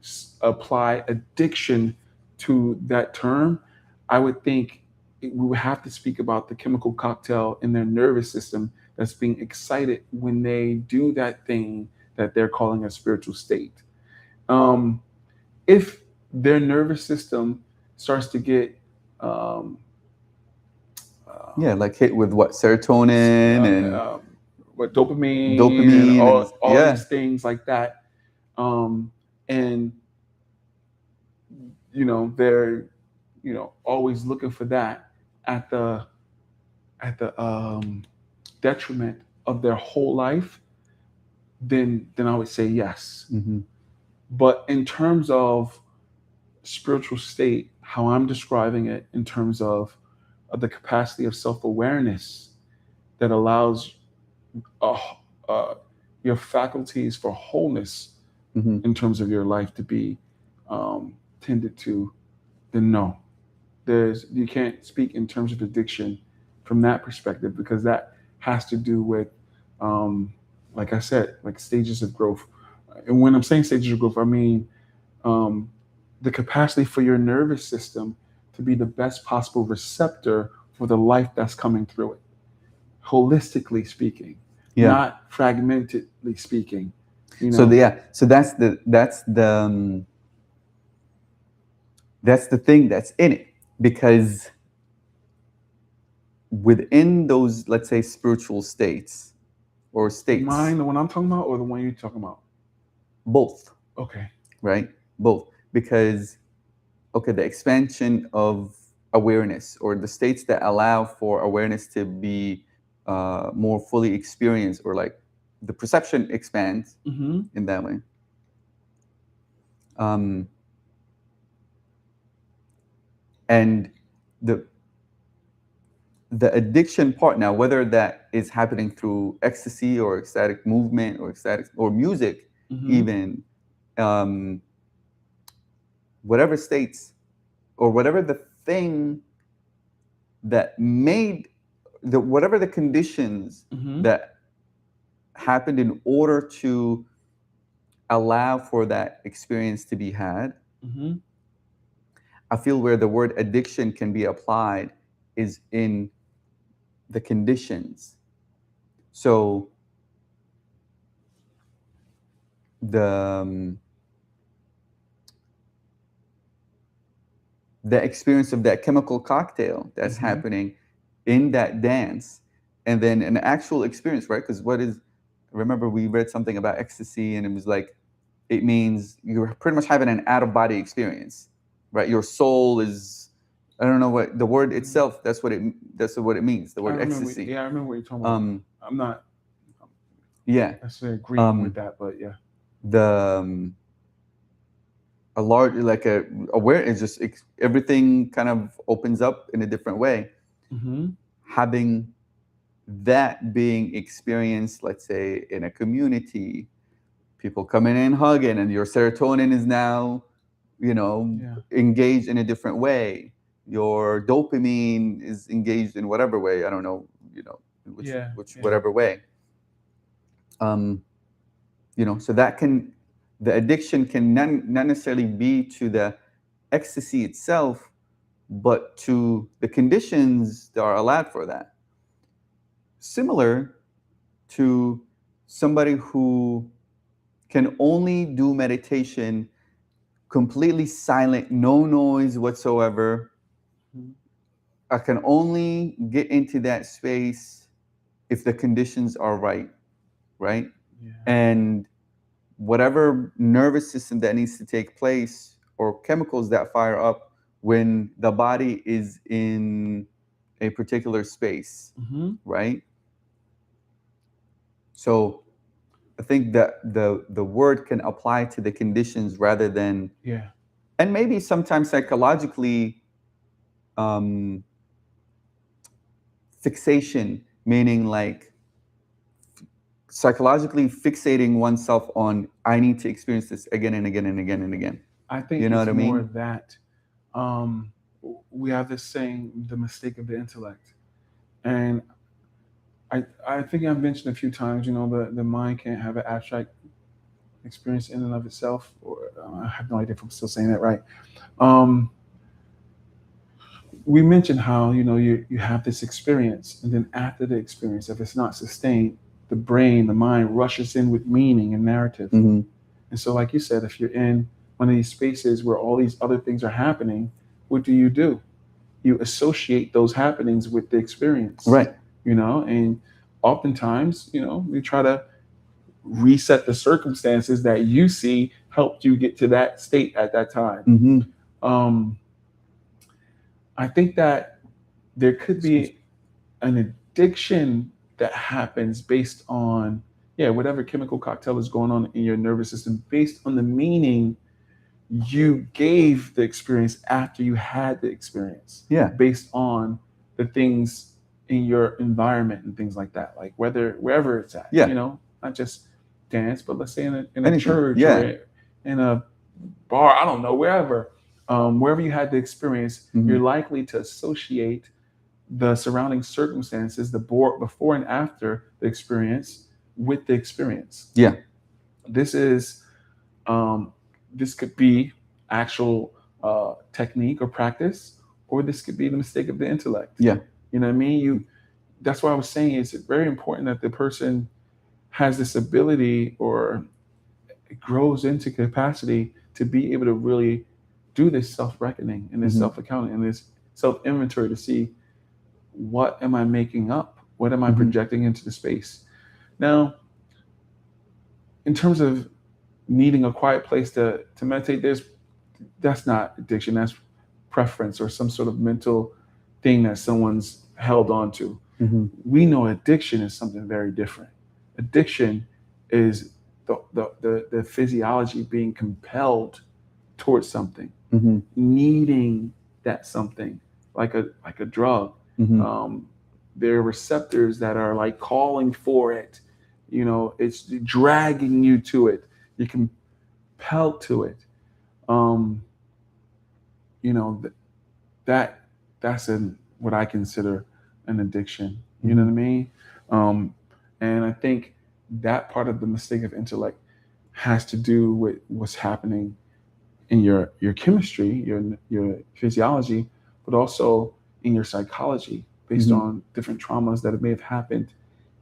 apply addiction to that term, I would think we would have to speak about the chemical cocktail in their nervous system that's being excited when they do that thing that they're calling a spiritual state. Um, if their nervous system starts to get um, Yeah, like hit with what, serotonin and uh, what dopamine and dopamine and all yeah. these things like that, and they're always looking for that at the detriment of their whole life, then I would say yes. Mm-hmm. But in terms of spiritual state, how I'm describing it in terms of the capacity of self-awareness that allows uh, uh, your faculties for wholeness Mm-hmm. in terms of your life to be tended to, then no, you can't speak in terms of addiction from that perspective, because that has to do with, um, like I said, like stages of growth. And when I'm saying stages of growth, I mean um, the capacity for your nervous system to be the best possible receptor for the life that's coming through it, holistically speaking, Yeah. not fragmentedly speaking. So that's the thing that's in it, because within those, let's say, spiritual states or states, Mine, the one I'm talking about, or the one you're talking about? both, Okay. right? Both, because okay, the expansion of awareness or the states that allow for awareness to be more fully experienced, or like the perception expands Mm-hmm. in that way. Um, and the addiction part now, whether that is happening through ecstasy or ecstatic movement or ecstatic or music, Mm-hmm. even whatever states or whatever the thing that made whatever the conditions Mm-hmm. that happened in order to allow for that experience to be had. Mm-hmm. I feel where the word addiction can be applied is in the conditions. So the experience of that chemical cocktail that's happening in that dance, and then an actual experience, right? Because what is remember we read something about ecstasy, and it was like, it means you're pretty much having an out of body experience, right? Your soul is, I don't know what the word itself. That's what it means. The word ecstasy. I remember what you're talking about. I'm not Yeah. necessarily agreeing with that, but yeah. The a large, like a aware, is just everything kind of opens up in a different way. Having that being experienced, let's say in a community, people coming in hugging, and your serotonin is now, engaged in a different way. Your dopamine is engaged in whatever way. I don't know, whatever way. So the addiction can not necessarily be to the ecstasy itself, but to the conditions that are allowed for that. Similar to somebody who can only do meditation completely silent, no noise whatsoever. I can only get into that space if the conditions are right? Yeah. And whatever nervous system that needs to take place, or chemicals that fire up when the body is in a particular space, right? So I think that the word can apply to the conditions rather than, and maybe sometimes psychologically, fixation, meaning like psychologically fixating oneself on, I need to experience this again and again and again and again. I think it's what I mean? More that we have this saying, the mistake of the intellect. And I think I've mentioned a few times, the mind can't have an abstract experience in and of itself, or I have no idea if I'm still saying that right. We mentioned how, you have this experience, and then after the experience, if it's not sustained, the brain, the mind rushes in with meaning and narrative. And so, like you said, if you're in one of these spaces where all these other things are happening, what do? You associate those happenings with the experience. Right. And oftentimes, we try to reset the circumstances that you see helped you get to that state at that time. I think that there could be an addiction that happens based on, whatever chemical cocktail is going on in your nervous system, based on the meaning you gave the experience after you had the experience. Yeah. Based on the things in your environment and things like that, like wherever it's at. Not just dance, but let's say in a church, or in a bar, I don't know, wherever you had the experience, you're likely to associate the surrounding circumstances, the before and after the experience, with the experience. Yeah. This is this could be actual technique or practice, or this could be the mistake of the intellect. Yeah. You know what I mean? That's why I was saying it's very important that the person has this ability, or grows into capacity to be able to really do this self-reckoning and this self-accounting and this self-inventory to see, what am I making up? What am I projecting into the space? Now, in terms of needing a quiet place to meditate, that's not addiction. That's preference, or some sort of mental thing that someone's held on to. We know addiction is something very different. Addiction is the physiology being compelled towards something, needing that something, like a drug. There are receptors that are like calling for it. It's dragging you to it. You can compelled to it. That's what I consider an addiction. You know what I mean? And I think that part of the mistake of intellect has to do with what's happening in your chemistry, your physiology, but also in your psychology, based on different traumas that may have happened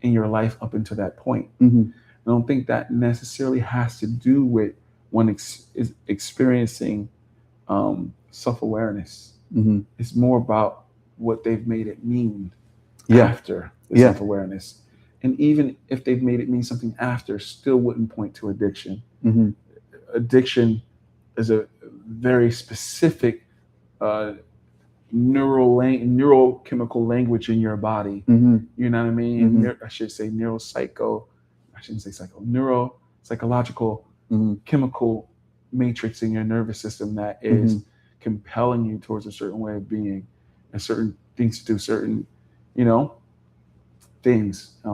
in your life up until that point. I don't think that necessarily has to do with one is experiencing self-awareness. It's more about what they've made it mean after the self-awareness. and even if they've made it mean something after, still wouldn't point to addiction. Mm-hmm. Addiction is a very specific uh, neurochemical language in your body. Mm-hmm. You know what I mean? Mm-hmm. I should say neuropsycho. I shouldn't say psycho. Neuropsychological Mm-hmm. chemical matrix in your nervous system that is compelling you towards a certain way of being, and certain things to do, certain, you know, things. I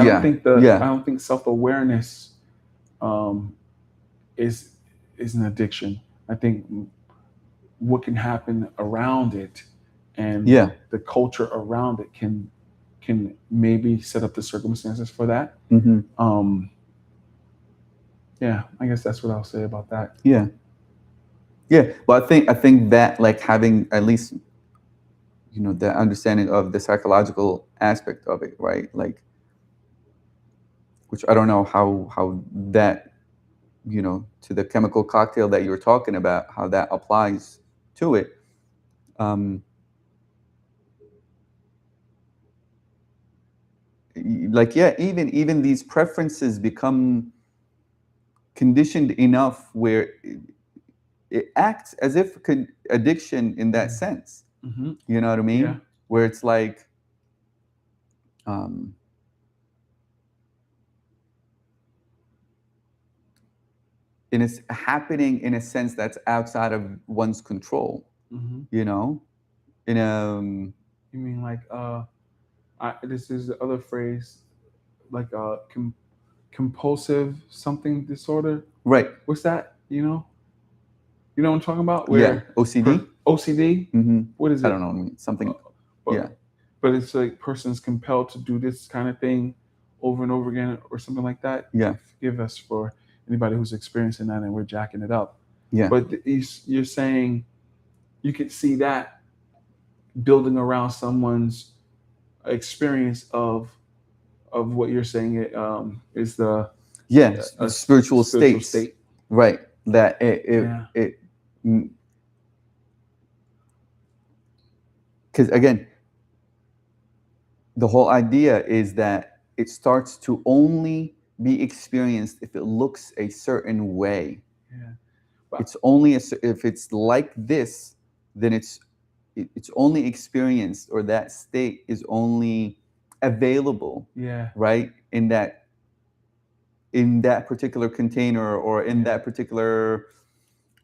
don't think I don't think self-awareness is an addiction. I think what can happen around it, and the culture around it can maybe set up the circumstances for that. Yeah, I guess that's what I'll say about that. Yeah. Well, I think that, like, having at least, you know, the understanding of the psychological aspect of it, right? Like, which I don't know how that, you know, to the chemical cocktail that you were talking about, how that applies to it. Like, yeah, even these preferences become conditioned enough where it acts as if addiction in that sense. You know what I mean? Yeah. Where it's like, and it's happening in a sense that's outside of one's control. You know, in a. You mean like this is the other phrase, like compulsive something disorder, right? What's that? You know what I'm talking about? Where OCD. OCD. What is it? I don't know, something. But it's like person's compelled to do this kind of thing over and over again, or something like that. Yeah. Forgive us for anybody who's experiencing that, and we're jacking it up. Yeah. But you're saying you could see that building around someone's experience of what you're saying is the spiritual state, right? That it because again, the whole idea is that it starts to only be experienced if it looks a certain way. Wow. It's only if it's like this, then it's only experienced, or that state is only available. Right, in that particular container, or in that particular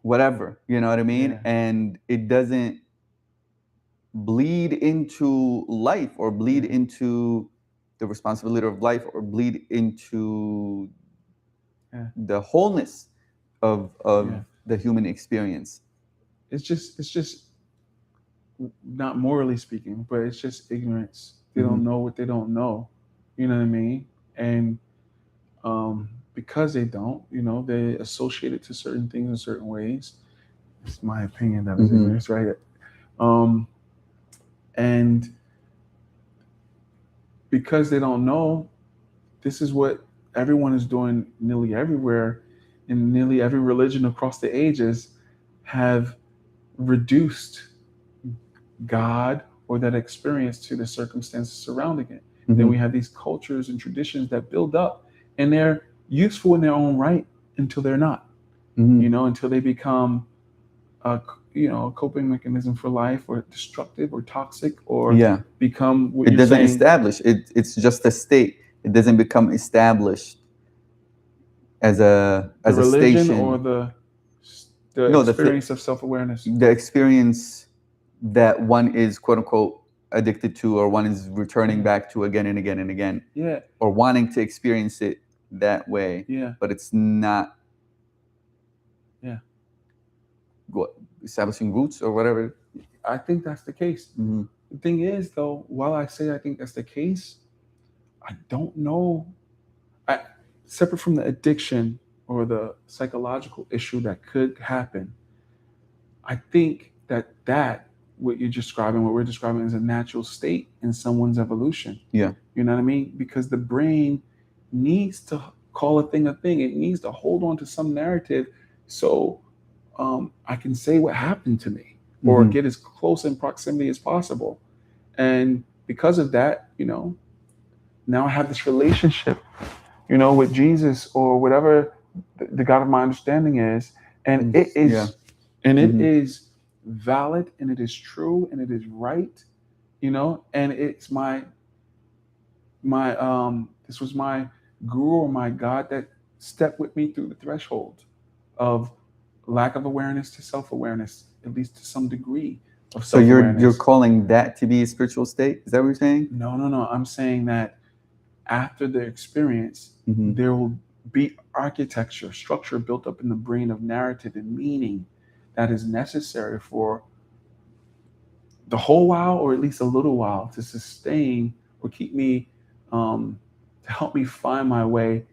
whatever, you know what I mean? And it doesn't bleed into life, or bleed into the responsibility of life, or bleed into the wholeness of the human experience. It's just not morally speaking, but it's just ignorance. They don't know what they don't know. You know what I mean? And because they don't, they associate it to certain things in certain ways. It's my opinion that is ignorance, right? And because they don't know, this is what everyone is doing nearly everywhere, in nearly every religion across the ages, have reduced God or that experience to the circumstances surrounding it. Then we have these cultures and traditions that build up, and they're useful in their own right until they're not. Until they become a coping mechanism for life, or destructive, or toxic, or become what it doesn't establish it's just a state. It doesn't become established as a religion, station, or the experience of self-awareness, the experience that one is, quote unquote, addicted to, or one is returning back to again and again and again, or wanting to experience it that way, but it's not establishing roots or whatever. I think that's the case. The thing is, though, while I say I think that's the case, I don't know. Separate from the addiction or the psychological issue that could happen, I think that what you're describing, what we're describing, is a natural state in someone's evolution. Yeah. You know what I mean? Because the brain needs to call a thing a thing. It needs to hold on to some narrative, so I can say what happened to me, or get as close in proximity as possible. And because of that, now I have this relationship, with Jesus or whatever the God of my understanding is, and it is, Yeah. and it Mhm. is valid, and it is true, and it is right, and it's my this was my guru or my God that stepped with me through the threshold of lack of awareness to self-awareness, at least to some degree of So you're self-awareness. calling that to be a spiritual state? Is that what you're saying? No. I'm saying that after the experience, Mhm. there will be architecture, structure built up in the brain of narrative and meaning that is necessary for the whole while, or at least a little while, to sustain or keep me, to help me find my way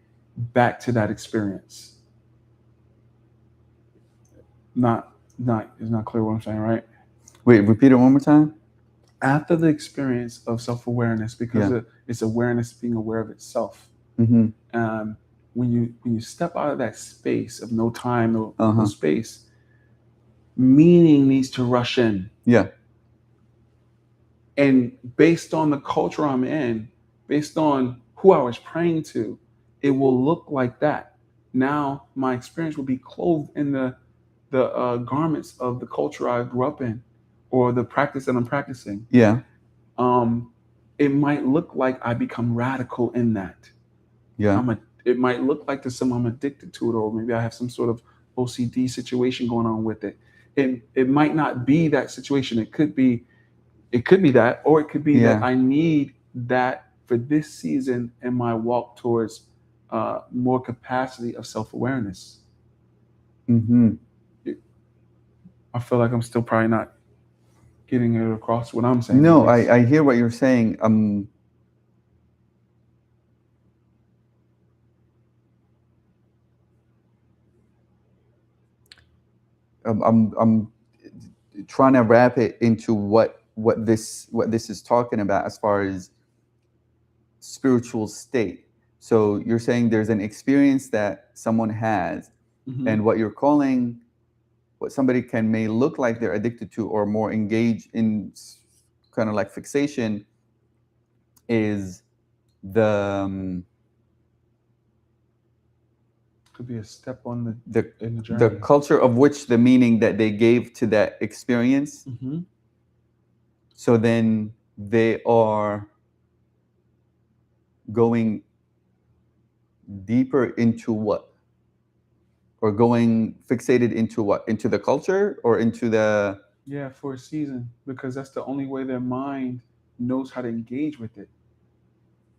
back to that experience. Not, it's not clear what I'm saying, right? Wait, repeat it one more time. After the experience of self-awareness, because Yeah. it's awareness being aware of itself. Mm-hmm. Um, when you step out of that space of no time, no Uh-huh. space, meaning needs to rush in. Yeah. And based on the culture I'm in, based on who I was praying to, it will look like that. Now my experience will be clothed in the garments of the culture I grew up in, or the practice that I'm practicing. Yeah. Um, it might look like I become radical in that. Yeah. It might look like to some I'm addicted to it, or maybe I have some sort of OCD situation going on with it. It might not be that situation. It could be that, or it could be that Yeah. I need that for this season in my walk towards more capacity of self-awareness. Mm-hmm. I feel like I'm still probably not getting it across what I'm saying. No, I hear what you're saying. I'm trying to wrap it into what this is talking about as far as spiritual state. So you're saying there's an experience that someone has, Mm-hmm. and what you're calling what somebody may look like they're addicted to or more engaged in kind of like fixation is the could be a step on in the journey. the culture of which the meaning that they gave to that experience. Mm-hmm. So then they are going deeper into what? Or going fixated into what? Into the culture or into the... Yeah, for a season, because that's the only way their mind knows how to engage with it.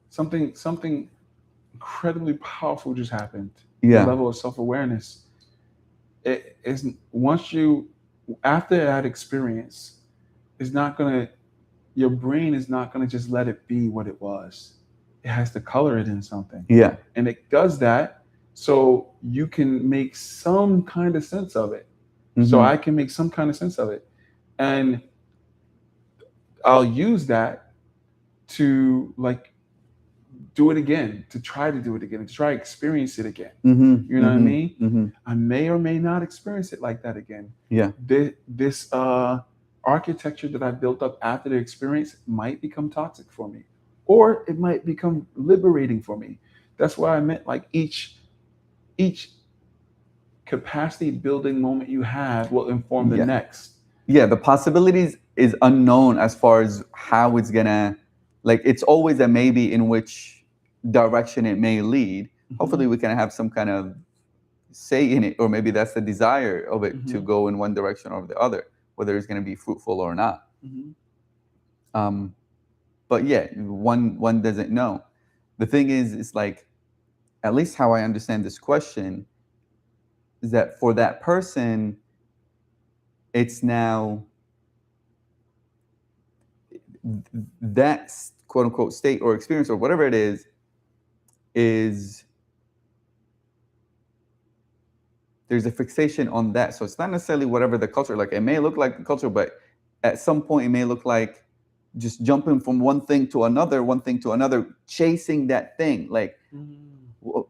Something incredibly powerful just happened. The Yeah. level of self-awareness. It is once you after that experience, it's not gonna your brain is not gonna just let it be what it was. It has to color it in something. Yeah. And it does that so you can make some kind of sense of it. Mm-hmm. So I can make some kind of sense of it. And I'll use that to do it again, to try to do it again, to try to experience it again. Mm-hmm. You know what I mean? Mm-hmm. I may or may not experience it like that again. Yeah. This architecture that I built up after the experience might become toxic for me, or it might become liberating for me. That's why I meant like each capacity building moment you have will inform the next. Yeah, the possibilities is unknown as far as how it's gonna, like, it's always a maybe in which direction it may lead. Mm-hmm. Hopefully we can have some kind of say in it, or maybe that's the desire of it, mm-hmm. to go in one direction or the other, whether it's going to be fruitful or not. Mm-hmm. But yeah, one doesn't know. The thing is, it's like, at least how I understand this question is that for that person, it's now that quote unquote state or experience or whatever it is there's a fixation on that. So it's not necessarily whatever the culture, like it may look like the culture, but at some point it may look like just jumping from one thing to another, chasing that thing. Like,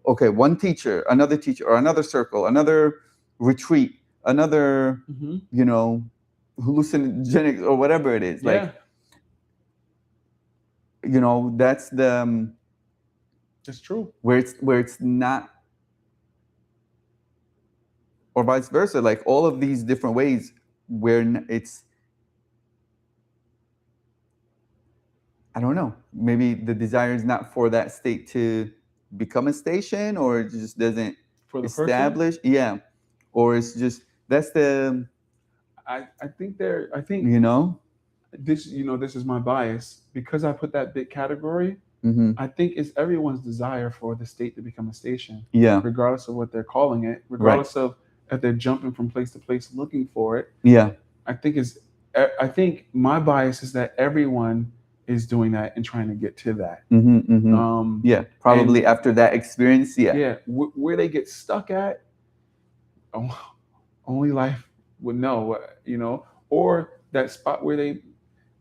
okay, one teacher, or another circle, another retreat, another, mm-hmm. Hallucinogenic or whatever it is. Yeah. Like, that's the It's true. where it's not, or vice versa, like all of these different ways where it's, I don't know, maybe the desire is not for that state to become a station, or it just doesn't For the person, establish, yeah, or it's just that's the, I think you know this is my bias because I put that big category. mm-hmm. I think it's everyone's desire for the state to become a station, Yeah, regardless of what they're calling it, right, regardless of if they're jumping from place to place looking for it. yeah, I think is I think my bias is that everyone is doing that and trying to get to that. mm-hmm, mm-hmm. Yeah, probably And after that experience, yeah. yeah, where they get stuck at, oh, only life would know, or that spot where they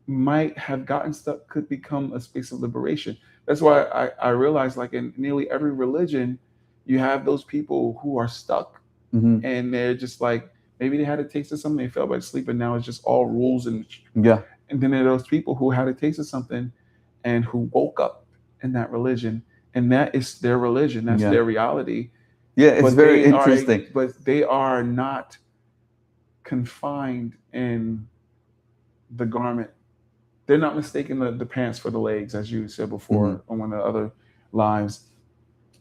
might have gotten stuck could become a space of liberation. That's why I realized, like in nearly every religion, you have those people who are stuck, Mm-hmm. and they're just like, maybe they had a taste of something, they fell by sleep, and now it's just all rules. Yeah. And then there are those people who had a taste of something and who woke up in that religion, and that is their religion, that's Yeah. their reality. Yeah, it's But very interesting. they are not confined in the garment. They're not mistaking the pants for the legs, as you said before on one of the other lives.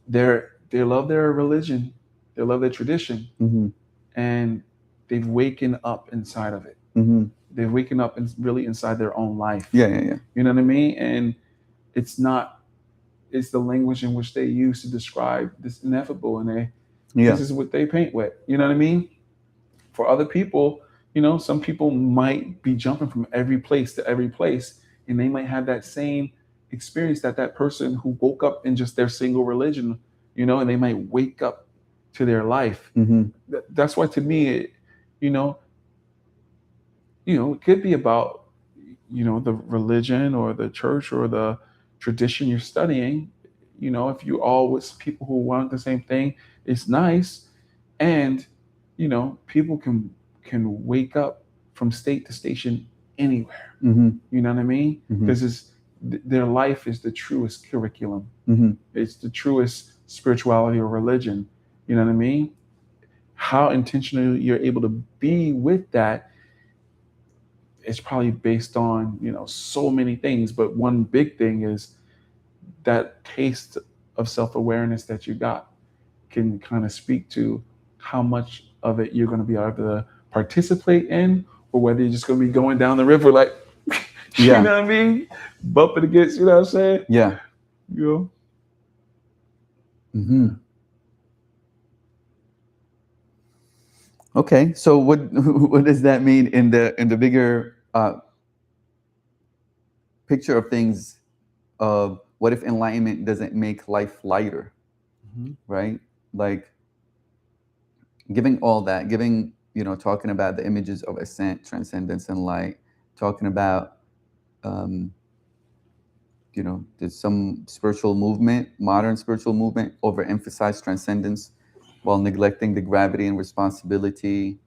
They love their religion, they love their tradition, Mm-hmm. and they've waken up inside of it. Mm-hmm. They've waken up and really inside their own life. Yeah, yeah, yeah. You know what I mean? And it's not. It's the language in which they use to describe this ineffable, and this is what they paint with. You know what I mean? For other people, some people might be jumping from every place to every place, and they might have that same experience that person who woke up in just their single religion, and they might wake up to their life. Mm-hmm. That's why, to me, you know, it could be about, the religion or the church or the tradition you're studying. If you all with people who want the same thing, it's nice. And people can wake up from state to station anywhere. Mm-hmm. You know what I mean? Mm-hmm. Because their life is the truest curriculum. Mm-hmm. It's the truest spirituality or religion. You know what I mean? How intentional you're able to be with that is probably based on so many things, but one big thing is that taste of self-awareness that you got can kind of speak to how much of it you're going to be able to participate in, or whether you're just going to be going down the river like you know what I mean, bumping against, you know what I'm saying? Yeah. You know. Mm-hmm. Okay, so what does that mean in the bigger picture of things? Of what if enlightenment doesn't make life lighter, right? Like giving all that, talking about the images of ascent, transcendence, and light, talking about there's some spiritual movement, modern spiritual movement, overemphasize transcendence while neglecting the gravity and responsibility.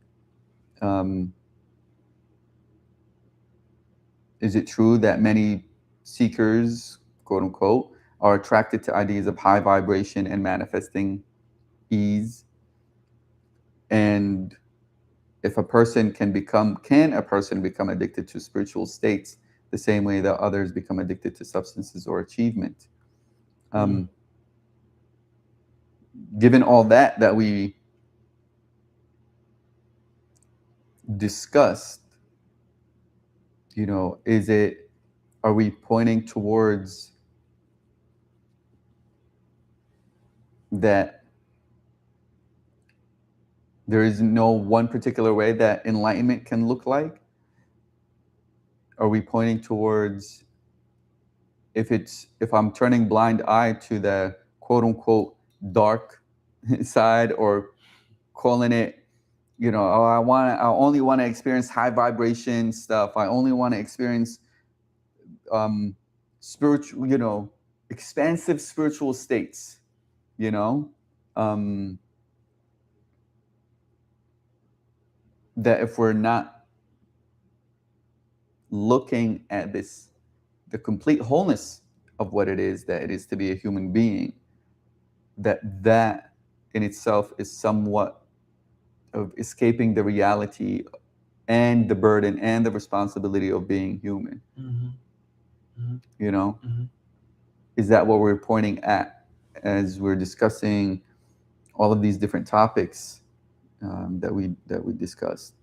Is it true that many seekers, quote unquote, are attracted to ideas of high vibration and manifesting ease? And if a person can a person become addicted to spiritual states the same way that others become addicted to substances or achievement? Given all that we discussed, are we pointing towards that there is no one particular way that enlightenment can look like? Are we pointing towards if I'm turning blind eye to the quote unquote dark side, or calling it, I only want to experience high vibration stuff. I only want to experience spiritual, expansive spiritual states, that if we're not looking at the complete wholeness of what it is to be a human being, that in itself is somewhat of escaping the reality and the burden and the responsibility of being human. You know, is that what we're pointing at as we're discussing all of these different topics that we discussed?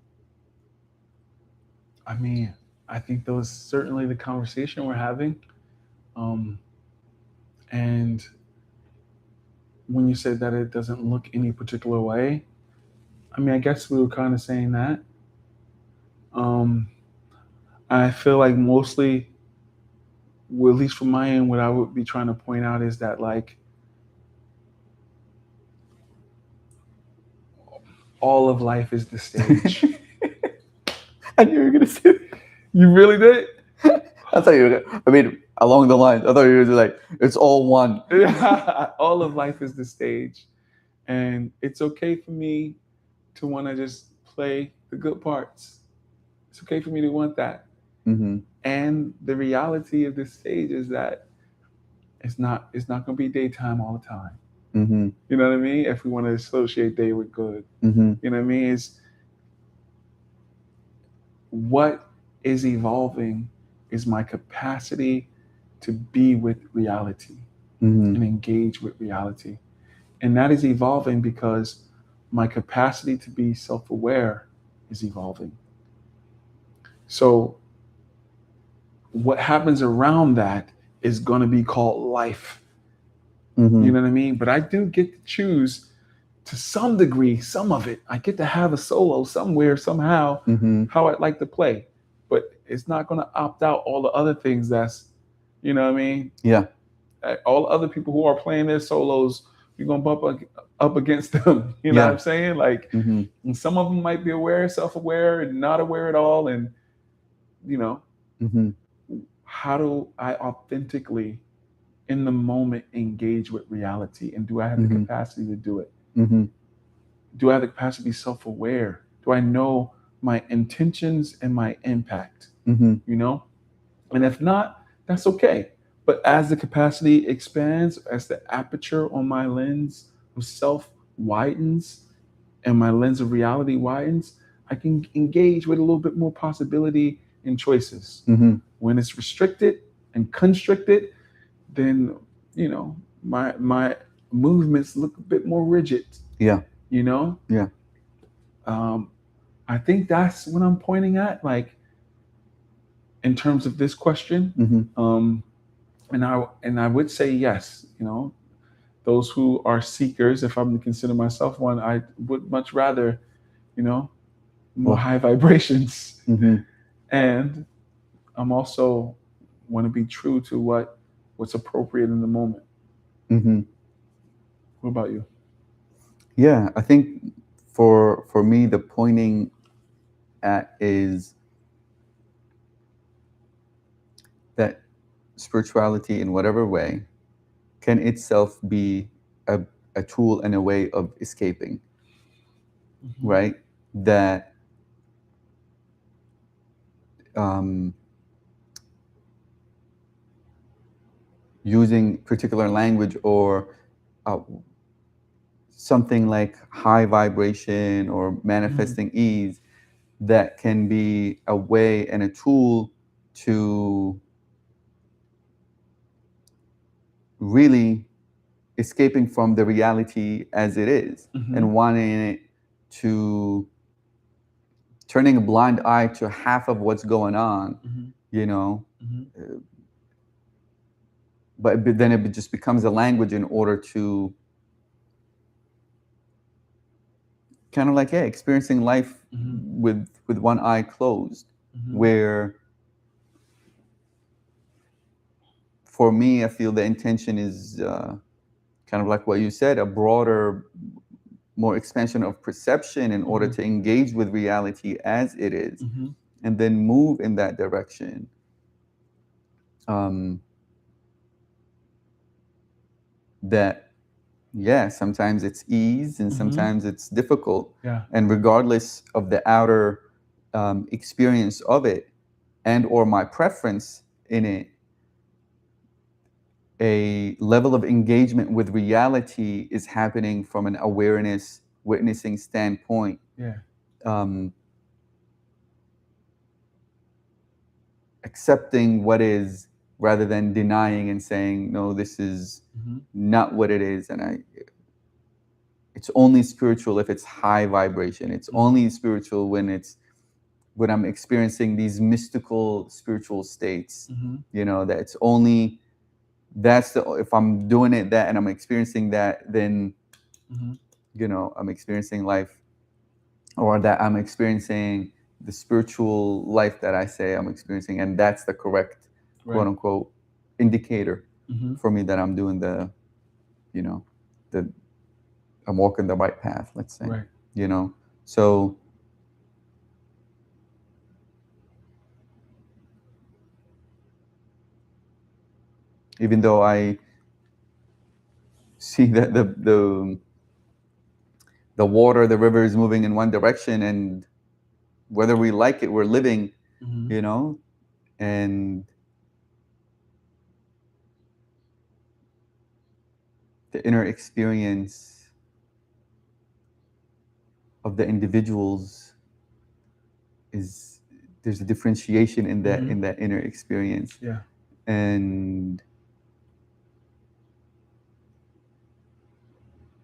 I mean, I think that was certainly the conversation we're having. And when you said that it doesn't look any particular way, I mean, I guess we were kind of saying that. I feel like mostly, well, at least from my end, what I would be trying to point out is that, like, all of life is the stage. I knew you were gonna say that. You really did? I thought you were gonna, I mean, along the lines, I thought you were like, it's all one. All of life is the stage. And it's okay for me to want to just play the good parts. It's okay for me to want that. And the reality of this stage is that it's not going to be daytime all the time. You know what I mean? If we want to associate day with good, you know what I mean? It's what is evolving is my capacity to be with reality and engage with reality. And that is evolving because my capacity to be self-aware is evolving. So what happens around that is going to be called life. You know what I mean? But I do get to choose, to some degree, some of it. I get to have a solo somewhere, somehow, how I'd like to play. But it's not going to opt out all the other things that's, you know what I mean? Yeah. All the other people who are playing their solos, you're going to bump up against them. You know what I'm saying? Like, and some of them might be aware, self-aware, and not aware at all. And, you know, how do I authentically, in the moment, engage with reality? And do I have the capacity to do it? Do I have the capacity to be self-aware? Do I know my intentions and my impact? You know? And if not, that's okay. But as the capacity expands, as the aperture on my lens of self widens and my lens of reality widens, I can engage with a little bit more possibility and choices. When it's restricted and constricted, then, you know, my movements look a bit more rigid. Yeah. You know? Yeah. I think that's what I'm pointing at, like, in terms of this question. And I would say yes, you know, those who are seekers, if I'm to consider myself one, I would much rather, you know, more high vibrations. And I'm also want to be true to what's appropriate in the moment. What about you? Yeah, I think for me, the pointing at is that spirituality, in whatever way, can itself be a tool and a way of escaping, right? That using particular language or something like high vibration or manifesting ease, that can be a way and a tool to really escaping from the reality as it is, and wanting it to turning a blind eye to half of what's going on, you know. But then it just becomes a language in order to kind of like, yeah, experiencing life with one eye closed, where for me, I feel the intention is kind of like what you said, a broader, more expansion of perception in order to engage with reality as it is, and then move in that direction. That, yeah, sometimes it's ease and sometimes it's difficult. And regardless of the outer experience of it and or my preference in it, a level of engagement with reality is happening from an awareness, witnessing standpoint. Yeah. Accepting what is rather than denying and saying, no, this is not what it is. And it's only spiritual if it's high vibration. It's only spiritual when I'm experiencing these mystical spiritual states. You know, that it's only if I'm doing it that and I'm experiencing that, then you know, I'm experiencing life, or that I'm experiencing the spiritual life that I say I'm experiencing, and that's the correct quote unquote indicator for me that I'm doing you know, I'm walking the right path, let's say. Right. You know, so even though I see that the water, the river is moving in one direction, and whether we like it, we're living, you know, and the inner experience of the individuals there's a differentiation in that inner experience. Yeah. And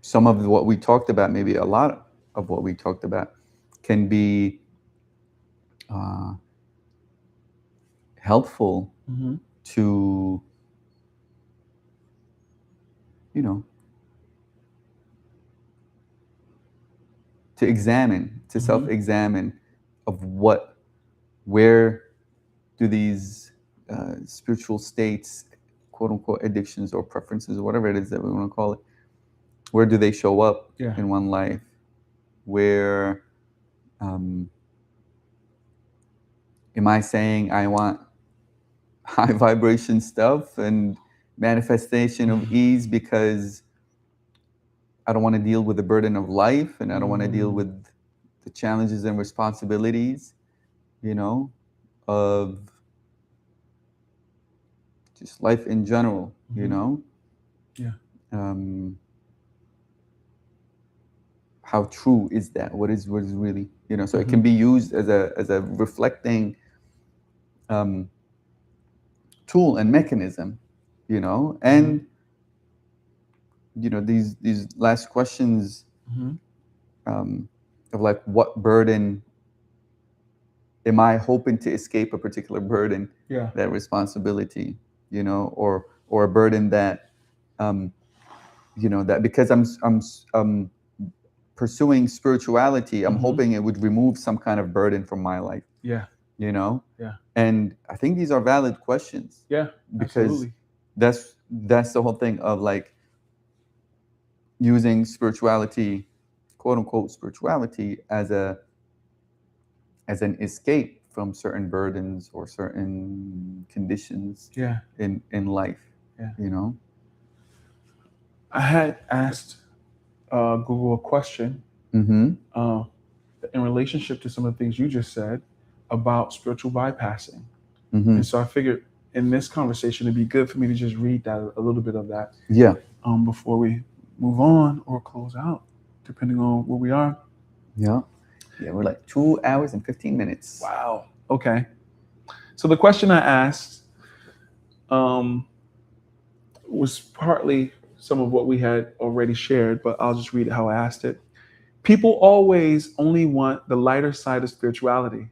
some of what we talked about, maybe a lot of what we talked about, can be helpful to, you know, to examine, to self-examine of where do these spiritual states, quote unquote, addictions or preferences or whatever it is that we want to call it, where do they show up in one life? Where am I saying I want high vibration stuff and manifestation of ease because I don't want to deal with the burden of life, and I don't want to deal with the challenges and responsibilities, you know, of just life in general, you know? Yeah. How true is that? What is really, you know? So it can be used as a reflecting tool and mechanism, you know? And you know, these last questions of like, what burden am I hoping to escape? A particular burden, that responsibility, you know, or a burden that you know, that because I'm pursuing spirituality, I'm hoping it would remove some kind of burden from my life. Yeah. You know? Yeah. And I think these are valid questions. Yeah. Because absolutely. that's the whole thing of like using spirituality, quote unquote spirituality, as an escape from certain burdens or certain conditions in life. You know? I had asked Google a question in relationship to some of the things you just said about spiritual bypassing. And so I figured in this conversation, it'd be good for me to just read that, a little bit of that. Yeah. Before we move on or close out, depending on where we are. Yeah. Yeah, we're like 2 hours and 15 minutes. Wow. Okay. So the question I asked was partly some of what we had already shared, but I'll just read it how I asked it. People always only want the lighter side of spirituality.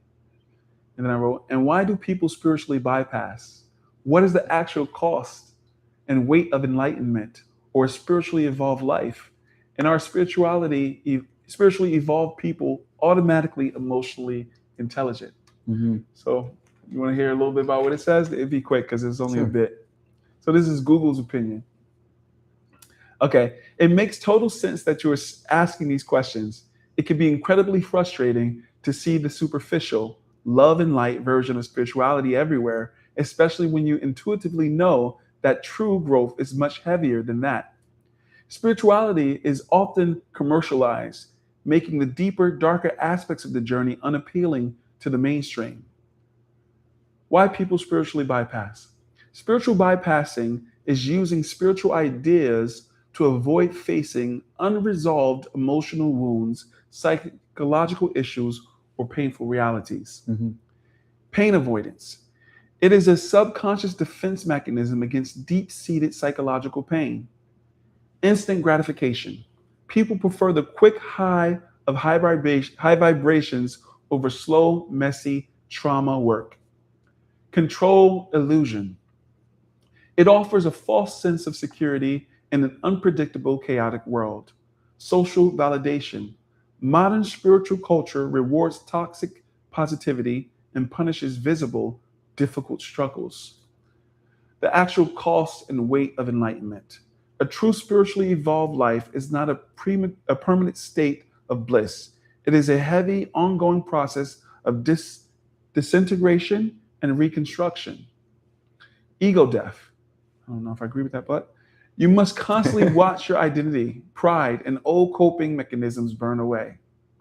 And then I wrote, and why do people spiritually bypass? What is the actual cost and weight of enlightenment or spiritually evolved life? And are spiritually evolved people automatically emotionally intelligent? So you want to hear a little bit about what it says? It'd be quick because it's only a bit. So this is Google's opinion. Okay, it makes total sense that you're asking these questions. It can be incredibly frustrating to see the superficial, love and light version of spirituality everywhere, especially when you intuitively know that true growth is much heavier than that. Spirituality is often commercialized, making the deeper, darker aspects of the journey unappealing to the mainstream. Why people spiritually bypass? Spiritual bypassing is using spiritual ideas to avoid facing unresolved emotional wounds, psychological issues, or painful realities. Mm-hmm. Pain avoidance. It is a subconscious defense mechanism against deep seated psychological pain. Instant gratification. People prefer the quick high of high vibrations over slow, messy trauma work. Control illusion. It offers a false sense of security in an unpredictable, chaotic world. Social validation. Modern spiritual culture rewards toxic positivity and punishes visible, difficult struggles. The actual cost and weight of enlightenment. A true spiritually evolved life is not a permanent state of bliss. It is a heavy, ongoing process of disintegration and reconstruction. Ego death. I don't know if I agree with that, but you must constantly watch your identity, pride, and old coping mechanisms burn away.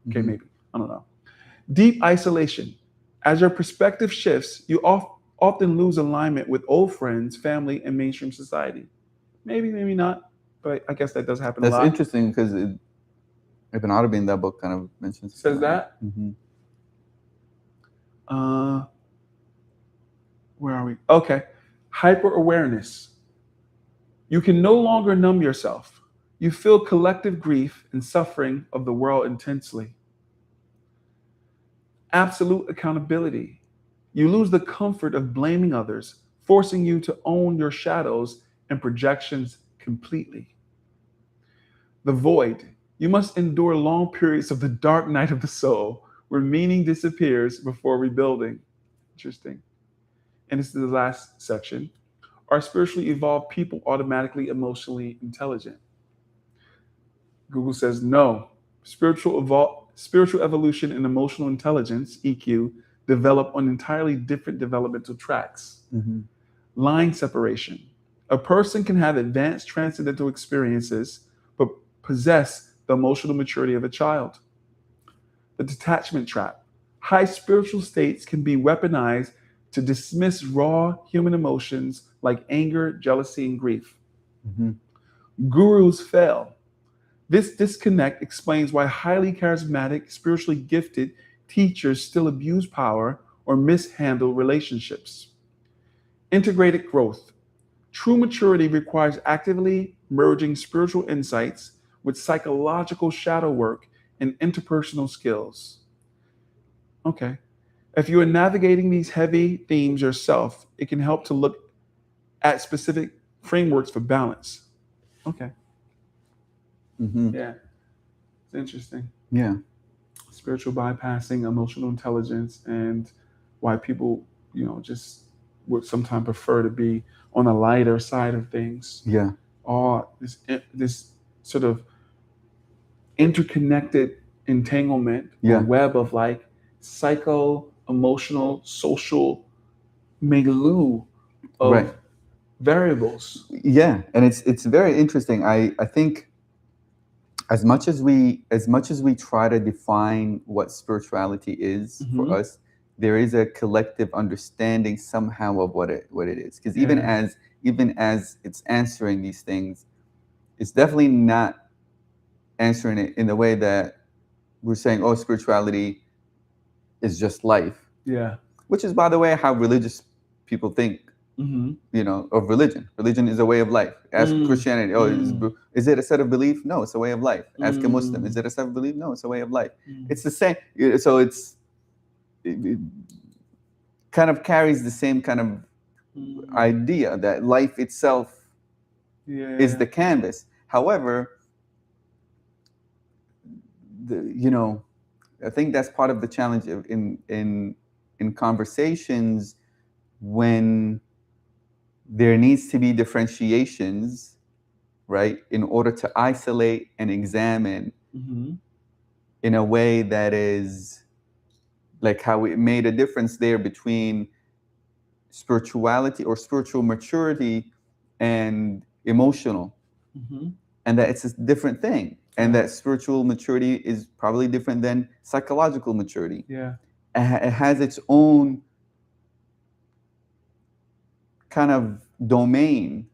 Okay, Mm-hmm. maybe. I don't know. Deep isolation. As your perspective shifts, you often lose alignment with old friends, family, and mainstream society. Maybe, maybe not, but I guess that does happen That's a lot. interesting because Ibn Arabi in that book kind of mentions Says that. Mm-hmm. Where are we? Okay. Hyper awareness. You can no longer numb yourself. You feel collective grief and suffering of the world intensely. Absolute accountability. You lose the comfort of blaming others, forcing you to own your shadows and projections completely. The void. You must endure long periods of the dark night of the soul where meaning disappears before rebuilding. Interesting. And this is the last section. Are spiritually evolved people automatically emotionally intelligent? Google says no. Spiritual evolution and emotional intelligence, EQ, develop on entirely different developmental tracks. Mm-hmm. Line separation. A person can have advanced transcendental experiences, but possess the emotional maturity of a child. The detachment trap. High spiritual states can be weaponized to dismiss raw human emotions like anger, jealousy, and grief. Mm-hmm. Gurus fail. This disconnect explains why highly charismatic, spiritually gifted teachers still abuse power or mishandle relationships. Integrated growth. True maturity requires actively merging spiritual insights with psychological shadow work and interpersonal skills. Okay. If you are navigating these heavy themes yourself, it can help to look at specific frameworks for balance. Okay. Mm-hmm. Yeah. It's interesting. Yeah. Spiritual bypassing, emotional intelligence, and why people, just would sometimes prefer to be on the lighter side of things. Yeah. Or this sort of interconnected entanglement or web of like psycho, emotional, social milieu of variables. Yeah, and it's very interesting. I think as much as we try to define what spirituality is for us, there is a collective understanding somehow of what it is. Because even as it's answering these things, it's definitely not answering it in the way that we're saying, oh, spirituality is just life. Yeah. Which is, by the way, how religious people think. Of religion. Religion is a way of life. Ask Christianity, is it a set of belief? No, it's a way of life. Ask a Muslim, is it a set of belief? No, it's a way of life. It's the same. So it kind of carries the same kind of idea that life itself is the canvas. However, I think that's part of the challenge in conversations when there needs to be differentiations, right, in order to isolate and examine in a way that is like how it made a difference there between spirituality or spiritual maturity and emotional, and that it's a different thing, and that spiritual maturity is probably different than psychological maturity. Yeah, it has its own kind of domain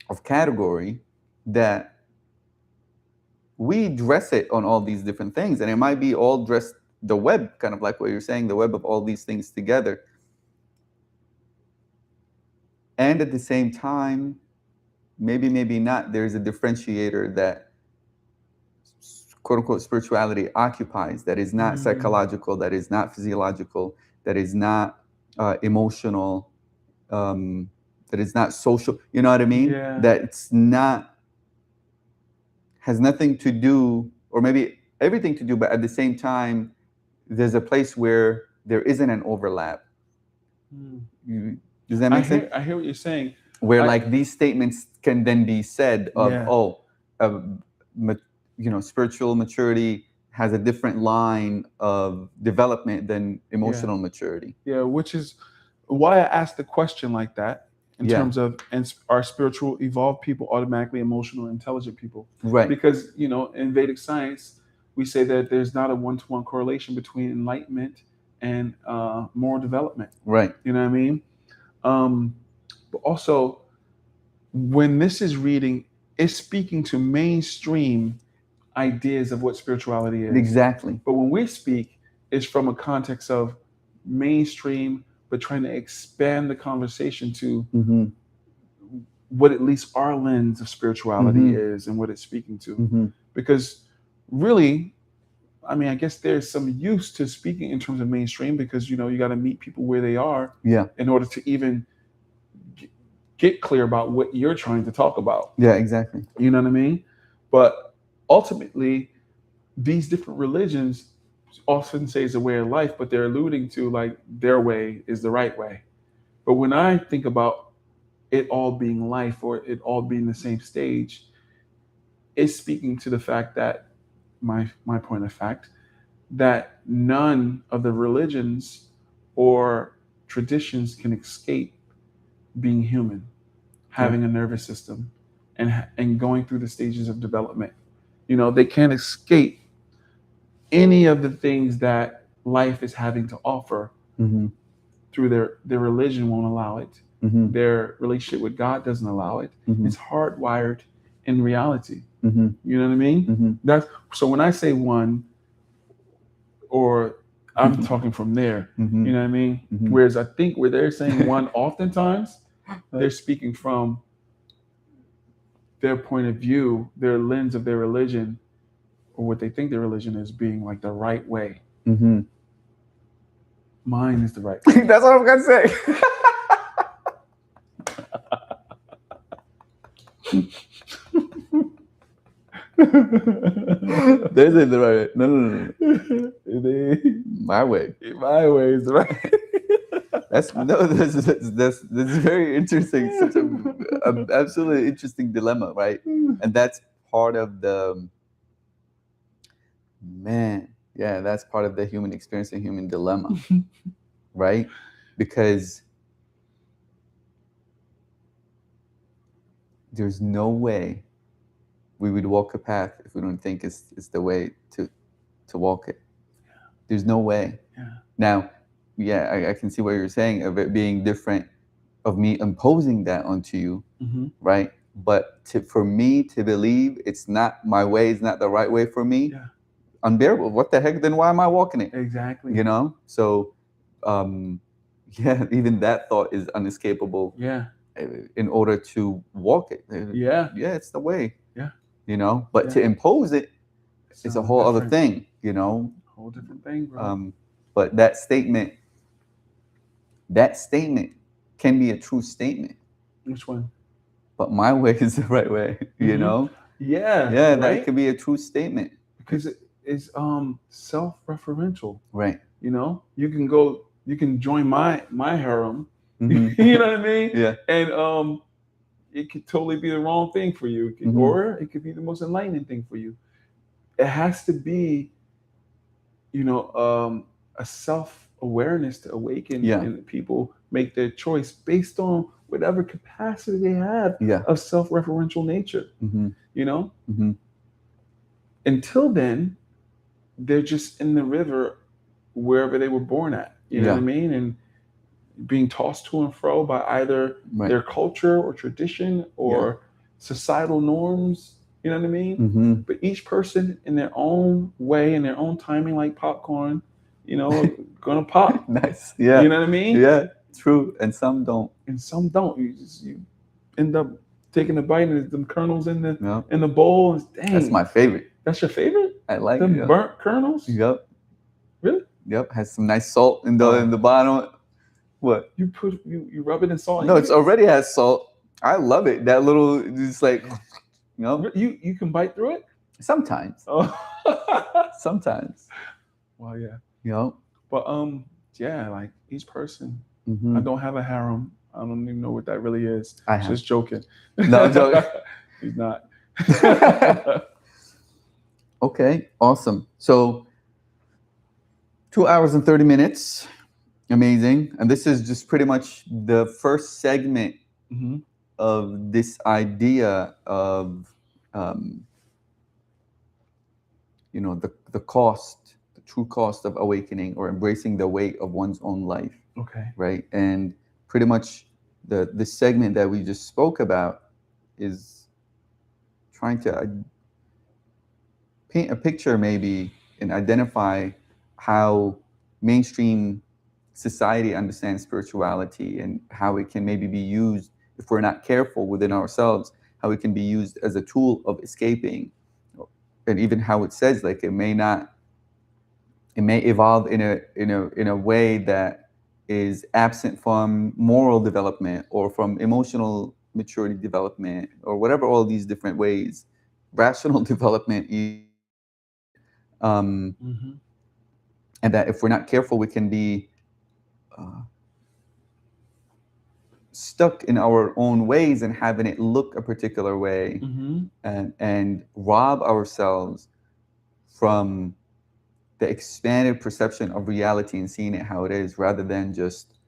of category that we dress it on all these different things, and it might be all dressed the web, kind of like what you're saying, the web of all these things together. And at the same time, maybe not, there's a differentiator that quote unquote spirituality occupies, that is not psychological, that is not physiological, that is not emotional, that is not social, you know what I mean? Yeah. That's not, has nothing to do, or maybe everything to do, but at the same time, there's a place where there isn't an overlap. Does that make sense? I hear what you're saying. Where like these statements can then be said of, spiritual maturity has a different line of development than emotional maturity. Yeah, which is why I asked the question like that, in terms of, and are spiritual evolved people automatically emotional intelligent people? Right. Because, in Vedic science, we say that there's not a one-to-one correlation between enlightenment and moral development. Right. You know what I mean? But also, when this is reading, it's speaking to mainstream ideas of what spirituality is. Exactly. But when we speak, it's from a context of mainstream, but trying to expand the conversation to what at least our lens of spirituality is and what it's speaking to. Because really, I mean, I guess there's some use to speaking in terms of mainstream, because, you got to meet people where they are in order to even get clear about what you're trying to talk about. Yeah, exactly. You know what I mean? But ultimately, these different religions often say it's a way of life, but they're alluding to like their way is the right way. But when I think about it all being life, or it all being the same stage, it's speaking to the fact that my point of fact that none of the religions or traditions can escape being human, having a nervous system, and going through the stages of development. They can't escape any of the things that life is having to offer. Through their religion won't allow it. Their relationship with God doesn't allow it. It's hardwired in reality. You know what I mean? That's so when I say one, or I'm talking from there. You know what I mean? Whereas I think where they're saying one, oftentimes they're speaking from their point of view, their lens of their religion, or what they think their religion is, being like the right way. Mine is the right way. That's what I'm gonna say. This is the right way. No. My way. My way is the right. That's very interesting. Such an absolutely interesting dilemma, right? And that's part of the that's part of the human experience and human dilemma, right? Because there's no way we would walk a path if we don't think it's the way to walk it. There's no way. Now, I can see what you're saying of it being different, of me imposing that onto you, right? But for me to believe it's not my way, is not the right way for me, unbearable. What the heck? Then why am I walking it? Exactly. So, even that thought is unescapable. In order to walk it. It's the way. But to impose it, it's a whole other thing. Whole different thing, bro. But that statement can be a true statement. Which one? But my way is the right way. Yeah. Right? That could be a true statement because it is self-referential. Right. You can join my harem. You know what I mean? Yeah. And it could totally be the wrong thing for you, or it could be the most enlightening thing for you. It has to be, a self-awareness to awaken, and people make their choice based on whatever capacity they have of self-referential nature. Until then, they're just in the river wherever they were born at. You know what I mean? And being tossed to and fro by either Right. their culture or tradition or societal norms. You know what I mean? Mm-hmm. But each person in their own way, in their own timing, like popcorn, gonna pop. Nice. Yeah. You know what I mean? Yeah. True. And some don't. And some don't. You end up taking a bite and there's them kernels in the No. in the bowl. And dang, That's my favorite. That's your favorite? I like them it. burnt kernels. Yep. Really? Yep. Has some nice salt in the bottom. What? You rub it in salt? No, it's already has salt. I love it. That little, just like, You can bite through it? Sometimes. Oh. Sometimes. Well, yeah. But yeah, like each person. Mm-hmm. I don't have a harem. I don't even know what that really is. I have. Just joking. No, I'm joking. He's not. Okay, awesome. So 2 hours and 30 minutes. Amazing. And this is just pretty much the first segment of this idea of, the cost, the true cost of awakening or embracing the weight of one's own life. Okay. Right. And pretty much the segment that we just spoke about is trying to paint a picture maybe and identify how mainstream society understands spirituality and how it can maybe be used, if we're not careful within ourselves, how it can be used as a tool of escaping. And even how it says, like, it may evolve in a way that is absent from moral development or from emotional maturity development or whatever, all these different ways, rational development. And that if we're not careful, we can be stuck in our own ways and having it look a particular way, and rob ourselves from the expanded perception of reality and seeing it how it is, rather than just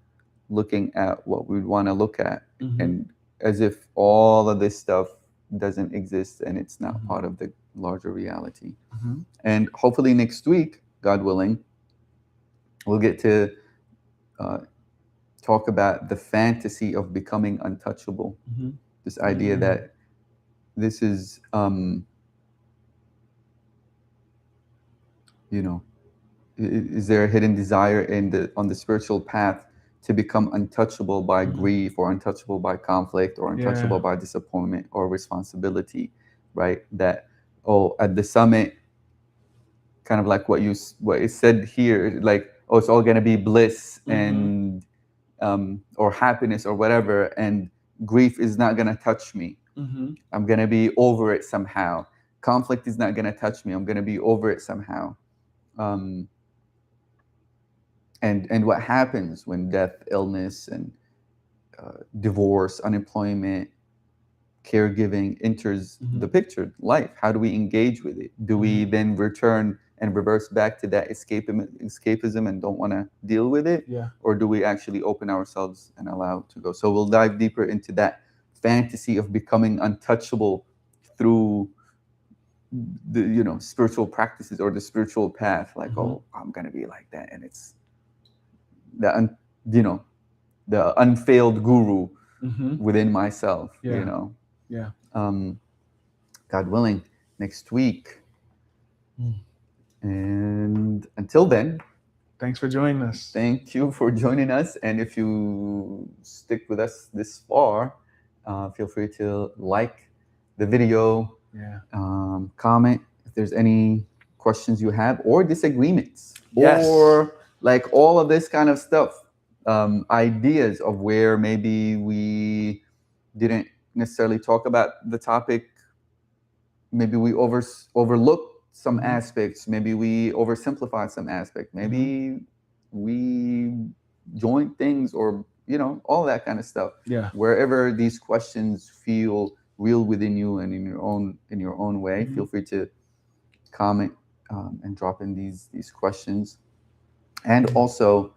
looking at what we'd want to look at, and as if all of this stuff doesn't exist and it's not part of the larger reality. And hopefully next week, God willing, we'll get to talk about the fantasy of becoming untouchable. This idea that this is, is there a hidden desire on the spiritual path to become untouchable by grief, or untouchable by conflict, or untouchable by disappointment or responsibility, right? That, at the summit, kind of like what is said here, like, it's all going to be bliss and or happiness or whatever, and grief is not going to touch me. I'm going to be over it somehow. Conflict is not going to touch me. I'm going to be over it somehow. And what happens when death, illness, and divorce, unemployment, caregiving enters the picture? Life. How do we engage with it? Do we then return and reverse back to that escapism and don't want to deal with it? Or do we actually open ourselves and allow it to go? So we'll dive deeper into that fantasy of becoming untouchable through the spiritual practices or the spiritual path. Like, I'm gonna be like that, and it's the unfailed guru within myself. God willing, next week. And until then, thanks for joining us. Thank you for joining us. And if you stick with us this far, feel free to like the video, comment if there's any questions you have or disagreements, or like all of this kind of stuff, ideas of where maybe we didn't necessarily talk about the topic. Maybe we overlooked some aspects. Maybe we oversimplified some aspect. Maybe we joined things, or all that kind of stuff. Wherever these questions feel real within you and in your own way, feel free to comment and drop in these questions. And also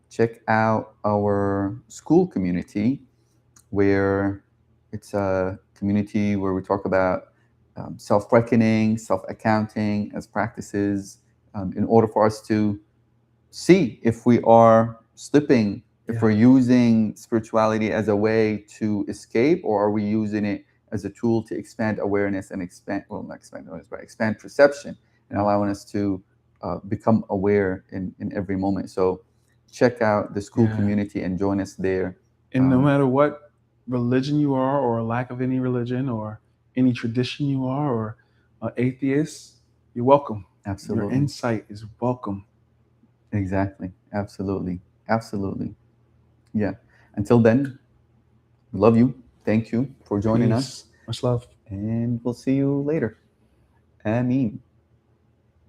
check out our school community, where it's a community where we talk about self-reckoning, self-accounting as practices, in order for us to see if we are slipping, if we're using spirituality as a way to escape, or are we using it as a tool to expand awareness and not expand awareness, but expand perception and allowing us to become aware in every moment. So check out the school community and join us there. And no matter what religion you are, or lack of any religion, or any tradition you are, or atheist, you're welcome. Absolutely. Your insight is welcome. Exactly. Absolutely. Absolutely. Yeah. Until then, love you. Thank you for joining us. Much love. And we'll see you later. Ameen.